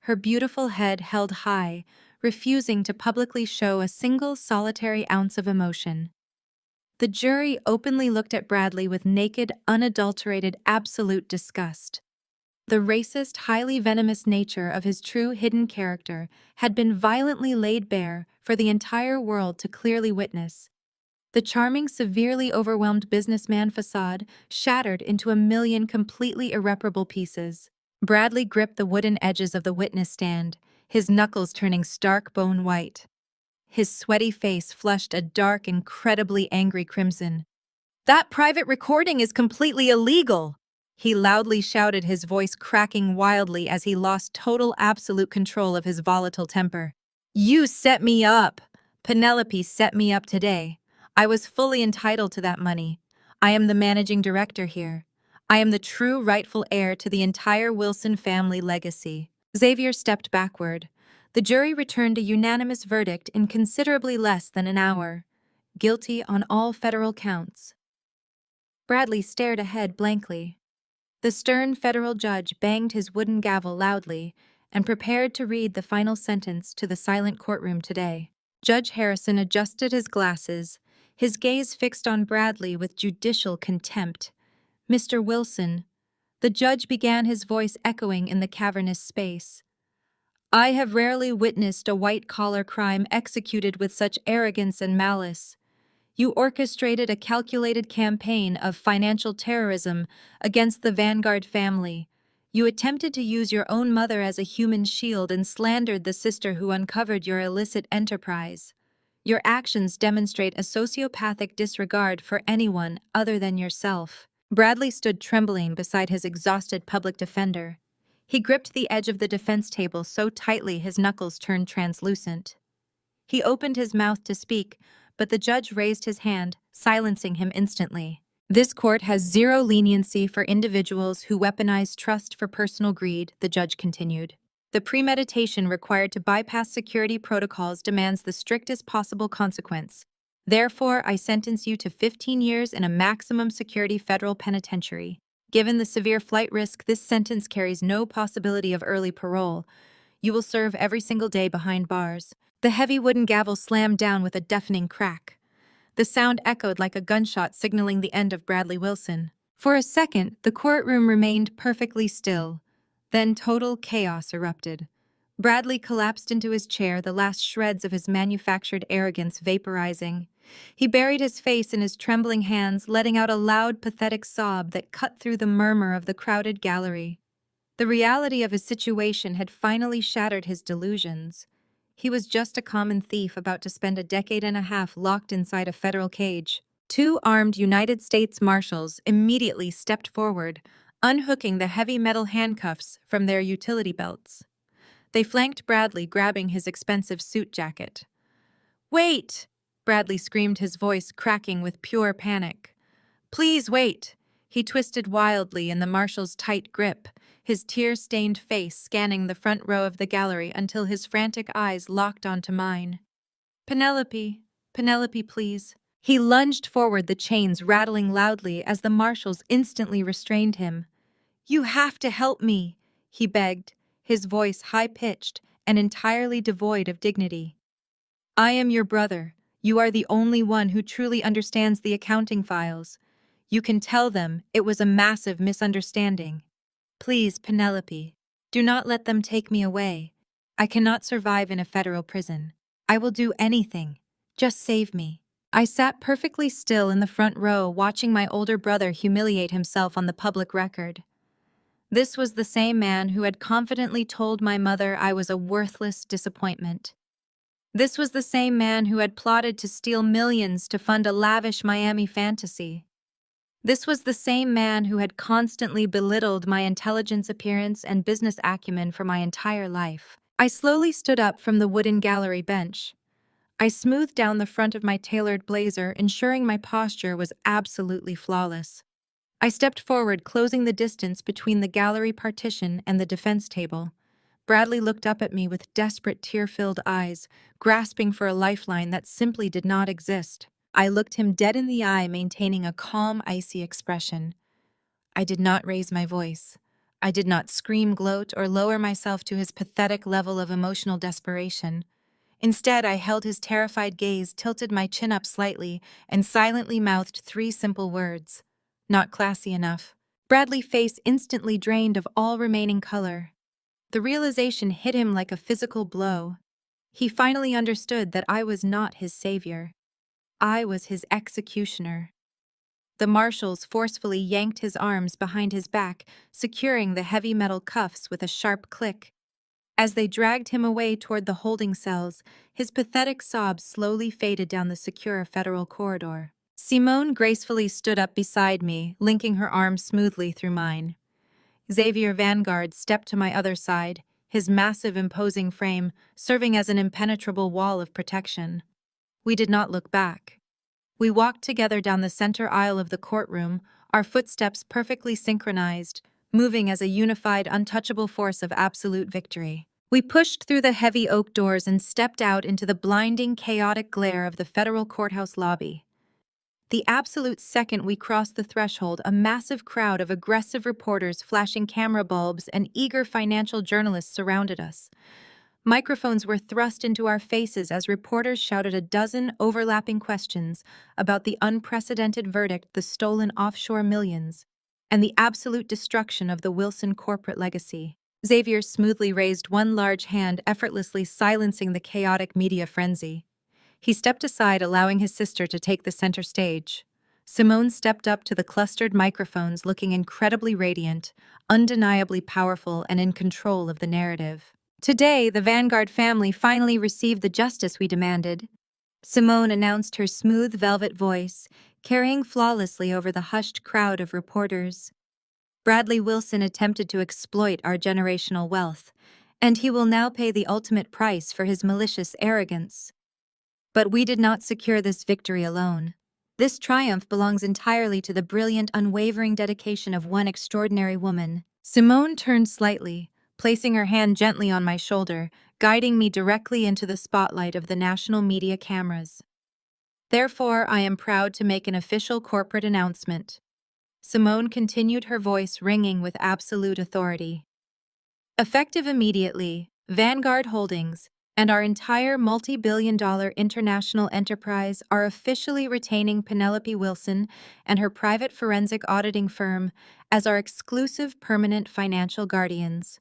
her beautiful head held high, refusing to publicly show a single solitary ounce of emotion. The jury openly looked at Bradley with naked, unadulterated, absolute disgust. The racist, highly venomous nature of his true hidden character had been violently laid bare for the entire world to clearly witness. The charming, severely overwhelmed businessman facade shattered into a million completely irreparable pieces. Bradley gripped the wooden edges of the witness stand, his knuckles turning stark bone white. His sweaty face flushed a dark, incredibly angry crimson. "That private recording is completely illegal!" he loudly shouted, his voice cracking wildly as he lost total absolute control of his volatile temper. "You set me up! Penelope set me up today. I was fully entitled to that money. I am the managing director here. I am the true rightful heir to the entire Wilson family legacy." Xavier stepped backward. The jury returned a unanimous verdict in considerably less than an hour. Guilty on all federal counts. Bradley stared ahead blankly. The stern federal judge banged his wooden gavel loudly and prepared to read the final sentence to the silent courtroom today. Judge Harrison adjusted his glasses, his gaze fixed on Bradley with judicial contempt. "Mr. Wilson," the judge began, his voice echoing in the cavernous space, "I have rarely witnessed a white-collar crime executed with such arrogance and malice. You orchestrated a calculated campaign of financial terrorism against the Vanguard family. You attempted to use your own mother as a human shield and slandered the sister who uncovered your illicit enterprise. Your actions demonstrate a sociopathic disregard for anyone other than yourself." Bradley stood trembling beside his exhausted public defender. He gripped the edge of the defense table so tightly his knuckles turned translucent. He opened his mouth to speak, but the judge raised his hand, silencing him instantly. "This court has zero leniency for individuals who weaponize trust for personal greed," the judge continued. "The premeditation required to bypass security protocols demands the strictest possible consequence. Therefore, I sentence you to 15 years in a maximum security federal penitentiary. Given the severe flight risk, this sentence carries no possibility of early parole. You will serve every single day behind bars." The heavy wooden gavel slammed down with a deafening crack. The sound echoed like a gunshot signaling the end of Bradley Wilson. For a second, the courtroom remained perfectly still. Then total chaos erupted. Bradley collapsed into his chair, the last shreds of his manufactured arrogance vaporizing. He buried his face in his trembling hands, letting out a loud, pathetic sob that cut through the murmur of the crowded gallery. The reality of his situation had finally shattered his delusions. He was just a common thief about to spend a decade and a half locked inside a federal cage. Two armed United States Marshals immediately stepped forward, unhooking the heavy metal handcuffs from their utility belts. They flanked Bradley, grabbing his expensive suit jacket. "Wait!" Bradley screamed, his voice cracking with pure panic. "Please wait!" He twisted wildly in the marshal's tight grip, his tear-stained face scanning the front row of the gallery until his frantic eyes locked onto mine. "Penelope, Penelope, please." He lunged forward, the chains rattling loudly as the marshals instantly restrained him. "You have to help me," he begged, his voice high-pitched and entirely devoid of dignity. "I am your brother. You are the only one who truly understands the accounting files. You can tell them it was a massive misunderstanding. Please, Penelope, do not let them take me away. I cannot survive in a federal prison. I will do anything. Just save me." I sat perfectly still in the front row, watching my older brother humiliate himself on the public record. This was the same man who had confidently told my mother I was a worthless disappointment. This was the same man who had plotted to steal millions to fund a lavish Miami fantasy. This was the same man who had constantly belittled my intelligence, appearance, and business acumen for my entire life. I slowly stood up from the wooden gallery bench. I smoothed down the front of my tailored blazer, ensuring my posture was absolutely flawless. I stepped forward, closing the distance between the gallery partition and the defense table. Bradley looked up at me with desperate, tear-filled eyes, grasping for a lifeline that simply did not exist. I looked him dead in the eye, maintaining a calm, icy expression. I did not raise my voice. I did not scream, gloat, or lower myself to his pathetic level of emotional desperation. Instead, I held his terrified gaze, tilted my chin up slightly, and silently mouthed three simple words. "Not classy enough." Bradley's face instantly drained of all remaining color. The realization hit him like a physical blow. He finally understood that I was not his savior. I was his executioner. The marshals forcefully yanked his arms behind his back, securing the heavy metal cuffs with a sharp click. As they dragged him away toward the holding cells, his pathetic sobs slowly faded down the secure federal corridor. Simone gracefully stood up beside me, linking her arms smoothly through mine. Xavier Vanguard stepped to my other side, his massive, imposing frame serving as an impenetrable wall of protection. We did not look back. We walked together down the center aisle of the courtroom, our footsteps perfectly synchronized, moving as a unified, untouchable force of absolute victory. We pushed through the heavy oak doors and stepped out into the blinding, chaotic glare of the federal courthouse lobby. The absolute second we crossed the threshold, a massive crowd of aggressive reporters, flashing camera bulbs, and eager financial journalists surrounded us. Microphones were thrust into our faces as reporters shouted a dozen overlapping questions about the unprecedented verdict, the stolen offshore millions, and the absolute destruction of the Wilson corporate legacy. Xavier smoothly raised one large hand, effortlessly silencing the chaotic media frenzy. He stepped aside, allowing his sister to take the center stage. Simone stepped up to the clustered microphones, looking incredibly radiant, undeniably powerful, and in control of the narrative. "Today, the Vanguard family finally received the justice we demanded," Simone announced, her smooth velvet voice carrying flawlessly over the hushed crowd of reporters. "Bradley Wilson attempted to exploit our generational wealth, and he will now pay the ultimate price for his malicious arrogance. But we did not secure this victory alone. This triumph belongs entirely to the brilliant, unwavering dedication of one extraordinary woman." Simone turned slightly, placing her hand gently on my shoulder, guiding me directly into the spotlight of the national media cameras. "Therefore, I am proud to make an official corporate announcement." Simone continued, her voice ringing with absolute authority. "Effective immediately, Vanguard Holdings, and our entire multi-billion-dollar international enterprise are officially retaining Penelope Wilson and her private forensic auditing firm as our exclusive permanent financial guardians.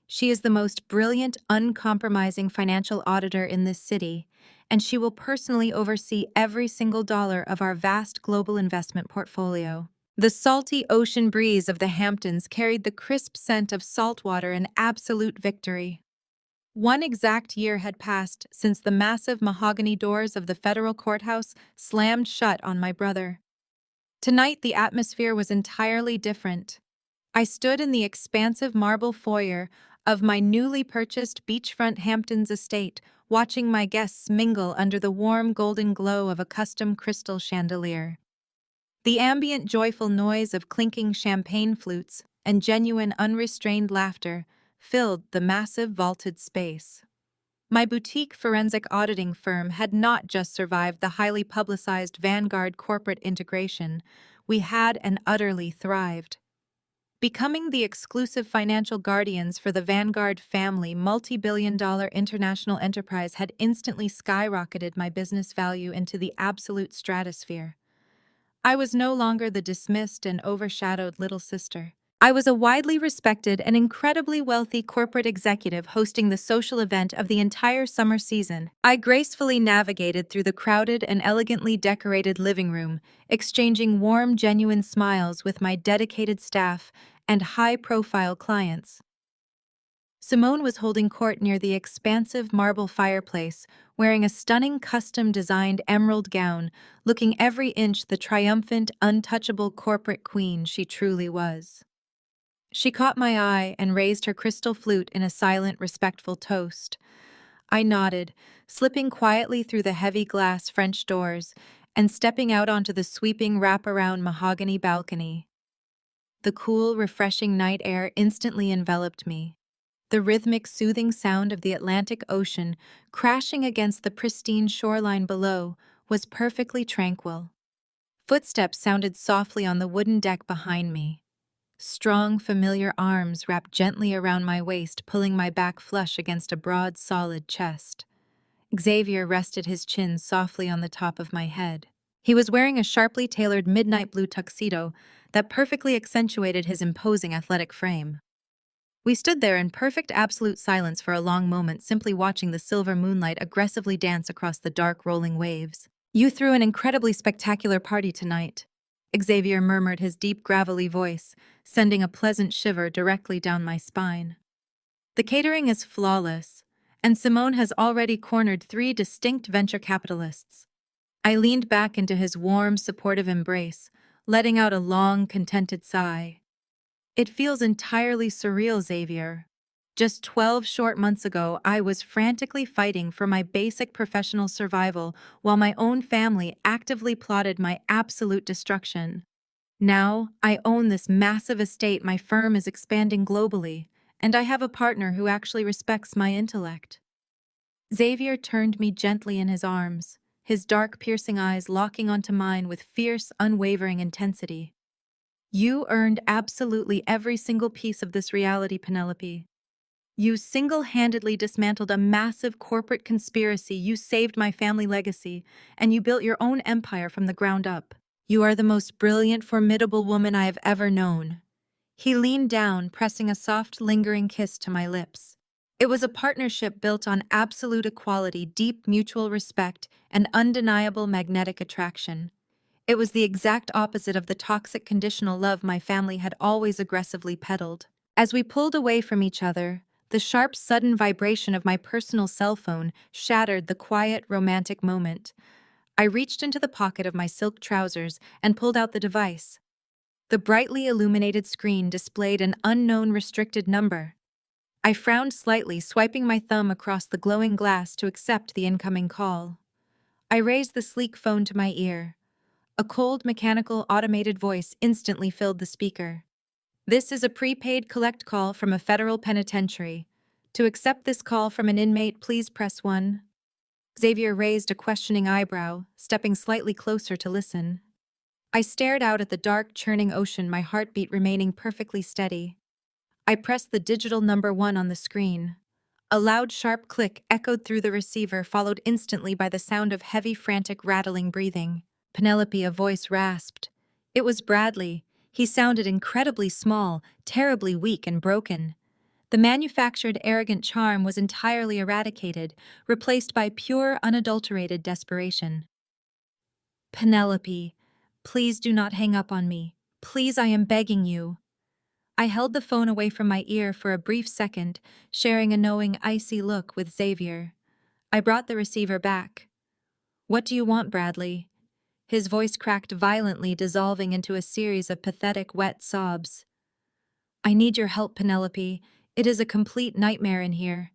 She is the most brilliant, uncompromising financial auditor in this city, and she will personally oversee every single dollar of our vast global investment portfolio. The salty ocean breeze of the Hamptons carried the crisp scent of saltwater and absolute victory. One exact year had passed since the massive mahogany doors of the federal courthouse slammed shut on my brother. Tonight, the atmosphere was entirely different. I stood in the expansive marble foyer of my newly purchased beachfront Hamptons estate, watching my guests mingle under the warm golden glow of a custom crystal chandelier. The ambient joyful noise of clinking champagne flutes and genuine unrestrained laughter filled the massive vaulted space. My boutique forensic auditing firm had not just survived the highly publicized Vanguard corporate integration, we had and utterly thrived. Becoming the exclusive financial guardians for the Vanguard family multi-billion-dollar international enterprise had instantly skyrocketed my business value into the absolute stratosphere. I was no longer the dismissed and overshadowed little sister. I was a widely respected and incredibly wealthy corporate executive hosting the social event of the entire summer season. I gracefully navigated through the crowded and elegantly decorated living room, exchanging warm, genuine smiles with my dedicated staff and high-profile clients. Simone was holding court near the expansive marble fireplace, wearing a stunning custom-designed emerald gown, looking every inch the triumphant, untouchable corporate queen she truly was. She caught my eye and raised her crystal flute in a silent, respectful toast. I nodded, slipping quietly through the heavy glass French doors and stepping out onto the sweeping wraparound mahogany balcony. The cool, refreshing night air instantly enveloped me. The rhythmic, soothing sound of the Atlantic Ocean crashing against the pristine shoreline below was perfectly tranquil. Footsteps sounded softly on the wooden deck behind me. Strong, familiar arms wrapped gently around my waist, pulling my back flush against a broad, solid chest. Xavier rested his chin softly on the top of my head. He was wearing a sharply tailored midnight blue tuxedo that perfectly accentuated his imposing athletic frame. We stood there in perfect absolute silence for a long moment, simply watching the silver moonlight aggressively dance across the dark, rolling waves. "You threw an incredibly spectacular party tonight," Xavier murmured, his deep, gravelly voice sending a pleasant shiver directly down my spine. "The catering is flawless, and Simone has already cornered 3 distinct venture capitalists." I leaned back into his warm, supportive embrace, letting out a long, contented sigh. "It feels entirely surreal, Xavier. Just 12 short months ago, I was frantically fighting for my basic professional survival while my own family actively plotted my absolute destruction. Now, I own this massive estate, my firm is expanding globally, and I have a partner who actually respects my intellect." Xavier turned me gently in his arms, his dark, piercing eyes locking onto mine with fierce, unwavering intensity. "You earned absolutely every single piece of this reality, Penelope. You single-handedly dismantled a massive corporate conspiracy, you saved my family legacy, and you built your own empire from the ground up. You are the most brilliant, formidable woman I have ever known." He leaned down, pressing a soft, lingering kiss to my lips. It was a partnership built on absolute equality, deep mutual respect, and undeniable magnetic attraction. It was the exact opposite of the toxic conditional love my family had always aggressively peddled. As we pulled away from each other, the sharp, sudden vibration of my personal cell phone shattered the quiet, romantic moment. I reached into the pocket of my silk trousers and pulled out the device. The brightly illuminated screen displayed an unknown restricted number. I frowned slightly, swiping my thumb across the glowing glass to accept the incoming call. I raised the sleek phone to my ear. A cold, mechanical, automated voice instantly filled the speaker. "This is a prepaid collect call from a federal penitentiary. To accept this call from an inmate, please press 1. Xavier raised a questioning eyebrow, stepping slightly closer to listen. I stared out at the dark, churning ocean, my heartbeat remaining perfectly steady. I pressed the digital number 1 on the screen. A loud, sharp click echoed through the receiver, followed instantly by the sound of heavy, frantic, rattling breathing. Penelope, a voice rasped. It was Bradley. He sounded incredibly small, terribly weak and broken. The manufactured, arrogant charm was entirely eradicated, replaced by pure, unadulterated desperation. Penelope, please do not hang up on me. Please, I am begging you. I held the phone away from my ear for a brief second, sharing a knowing, icy look with Xavier. I brought the receiver back. What do you want, Bradley? His voice cracked violently, dissolving into a series of pathetic, wet sobs. I need your help, Penelope. It is a complete nightmare in here.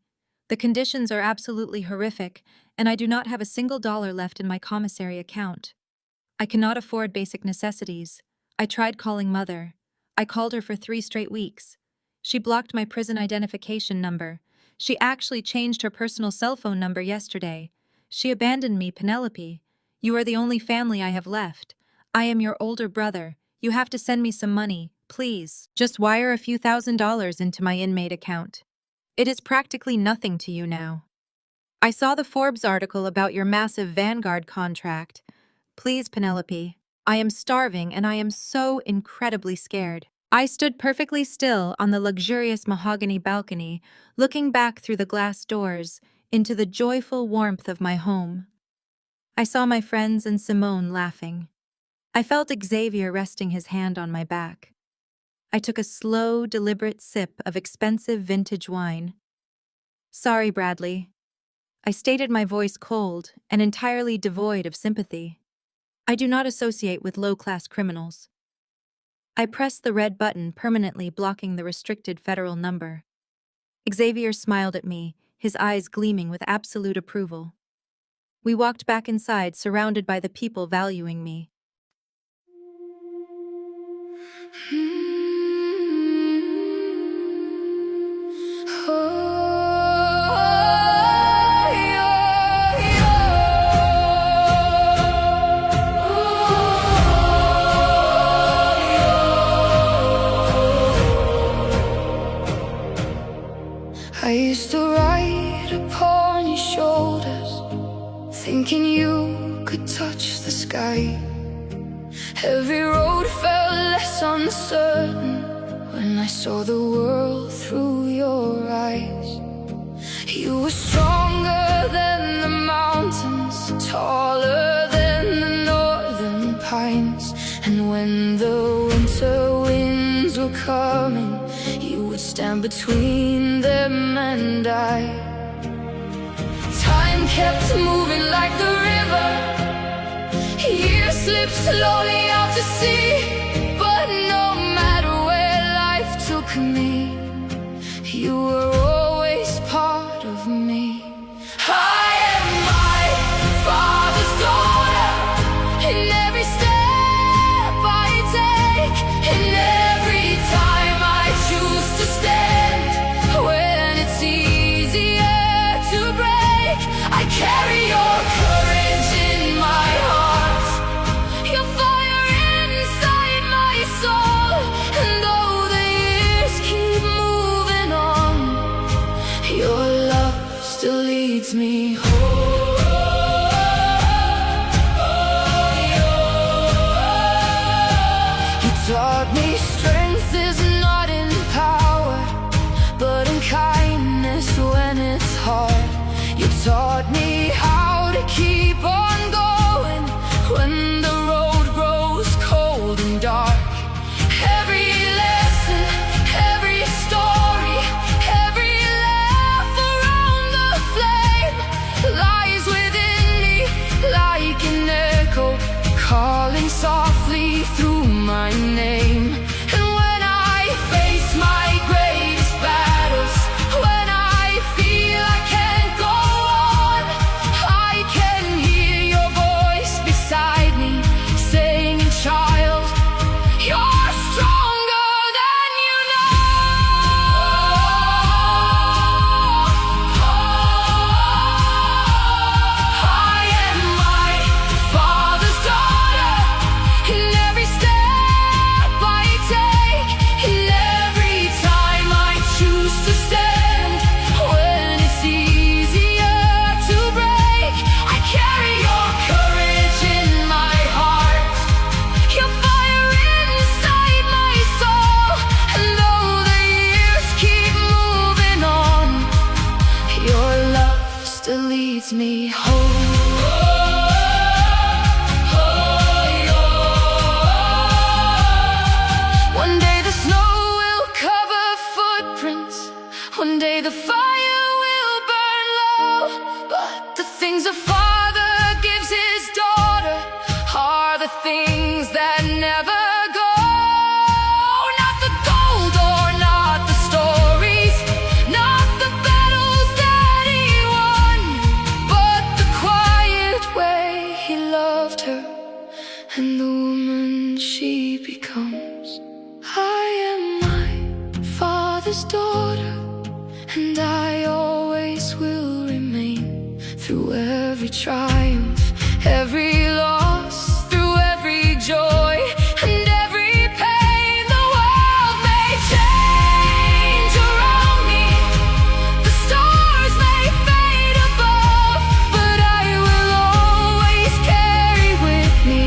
The conditions are absolutely horrific, and I do not have a single dollar left in my commissary account. I cannot afford basic necessities. I tried calling Mother. I called her for 3 straight weeks. She blocked my prison identification number. She actually changed her personal cell phone number yesterday. She abandoned me, Penelope. You are the only family I have left. I am your older brother. You have to send me some money, please. Just wire a few $1,000s into my inmate account. It is practically nothing to you now. I saw the Forbes article about your massive Vanguard contract. Please, Penelope. I am starving and I am so incredibly scared. I stood perfectly still on the luxurious mahogany balcony, looking back through the glass doors into the joyful warmth of my home. I saw my friends and Simone laughing. I felt Xavier resting his hand on my back. I took a slow, deliberate sip of expensive vintage wine. Sorry, Bradley. I stated, my voice cold and entirely devoid of sympathy. I do not associate with low-class criminals. I pressed the red button, permanently blocking the restricted federal number. Xavier smiled at me, his eyes gleaming with absolute approval. We walked back inside, surrounded by the people valuing me. I used to ride upon your shoulders, thinking you could touch the sky. Every road felt less uncertain when I saw the world through your eyes. You were stronger than the mountains, taller than the northern pines. And when the winter winds were coming, you would stand between them and I. Time kept moving like the river. Years slipped slowly out to sea. But no matter where life took me, you were always part of me. I am my father's daughter. In every step I take, in every time I choose to stand. When it's easier to break, I carry your courage in my heart, your fire inside my soul. And though the years keep moving on, your love still leads me home. You taught me strength is not in power, but in kindness when it's hard. You taught me how to keep on going when the road grows cold and dark. Every lesson, every story, every laugh around the flame lies within me like an echo, calling softly through my name. And when I face my greatest battles, when I feel I can't go on, I can hear your voice beside me saying, child, you're stronger than you know. I am my father's daughter. In every step I me home. One day the snow will cover footprints, one day the fire will burn low, but the things a father gives his daughter are the things that never go. Not the gold or not the stories, not the battles that he won, but the quiet way he loved her and the woman she becomes. I am my father's daughter, and I always will remain. Through every triumph, every loss, through every joy and every pain, the world may change around me, the stars may fade above, but I will always carry with me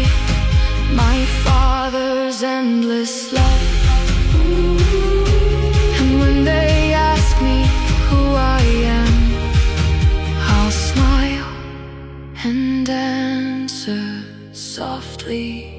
my father's endless love. And when they ask me who I am, I'll smile and answer softly.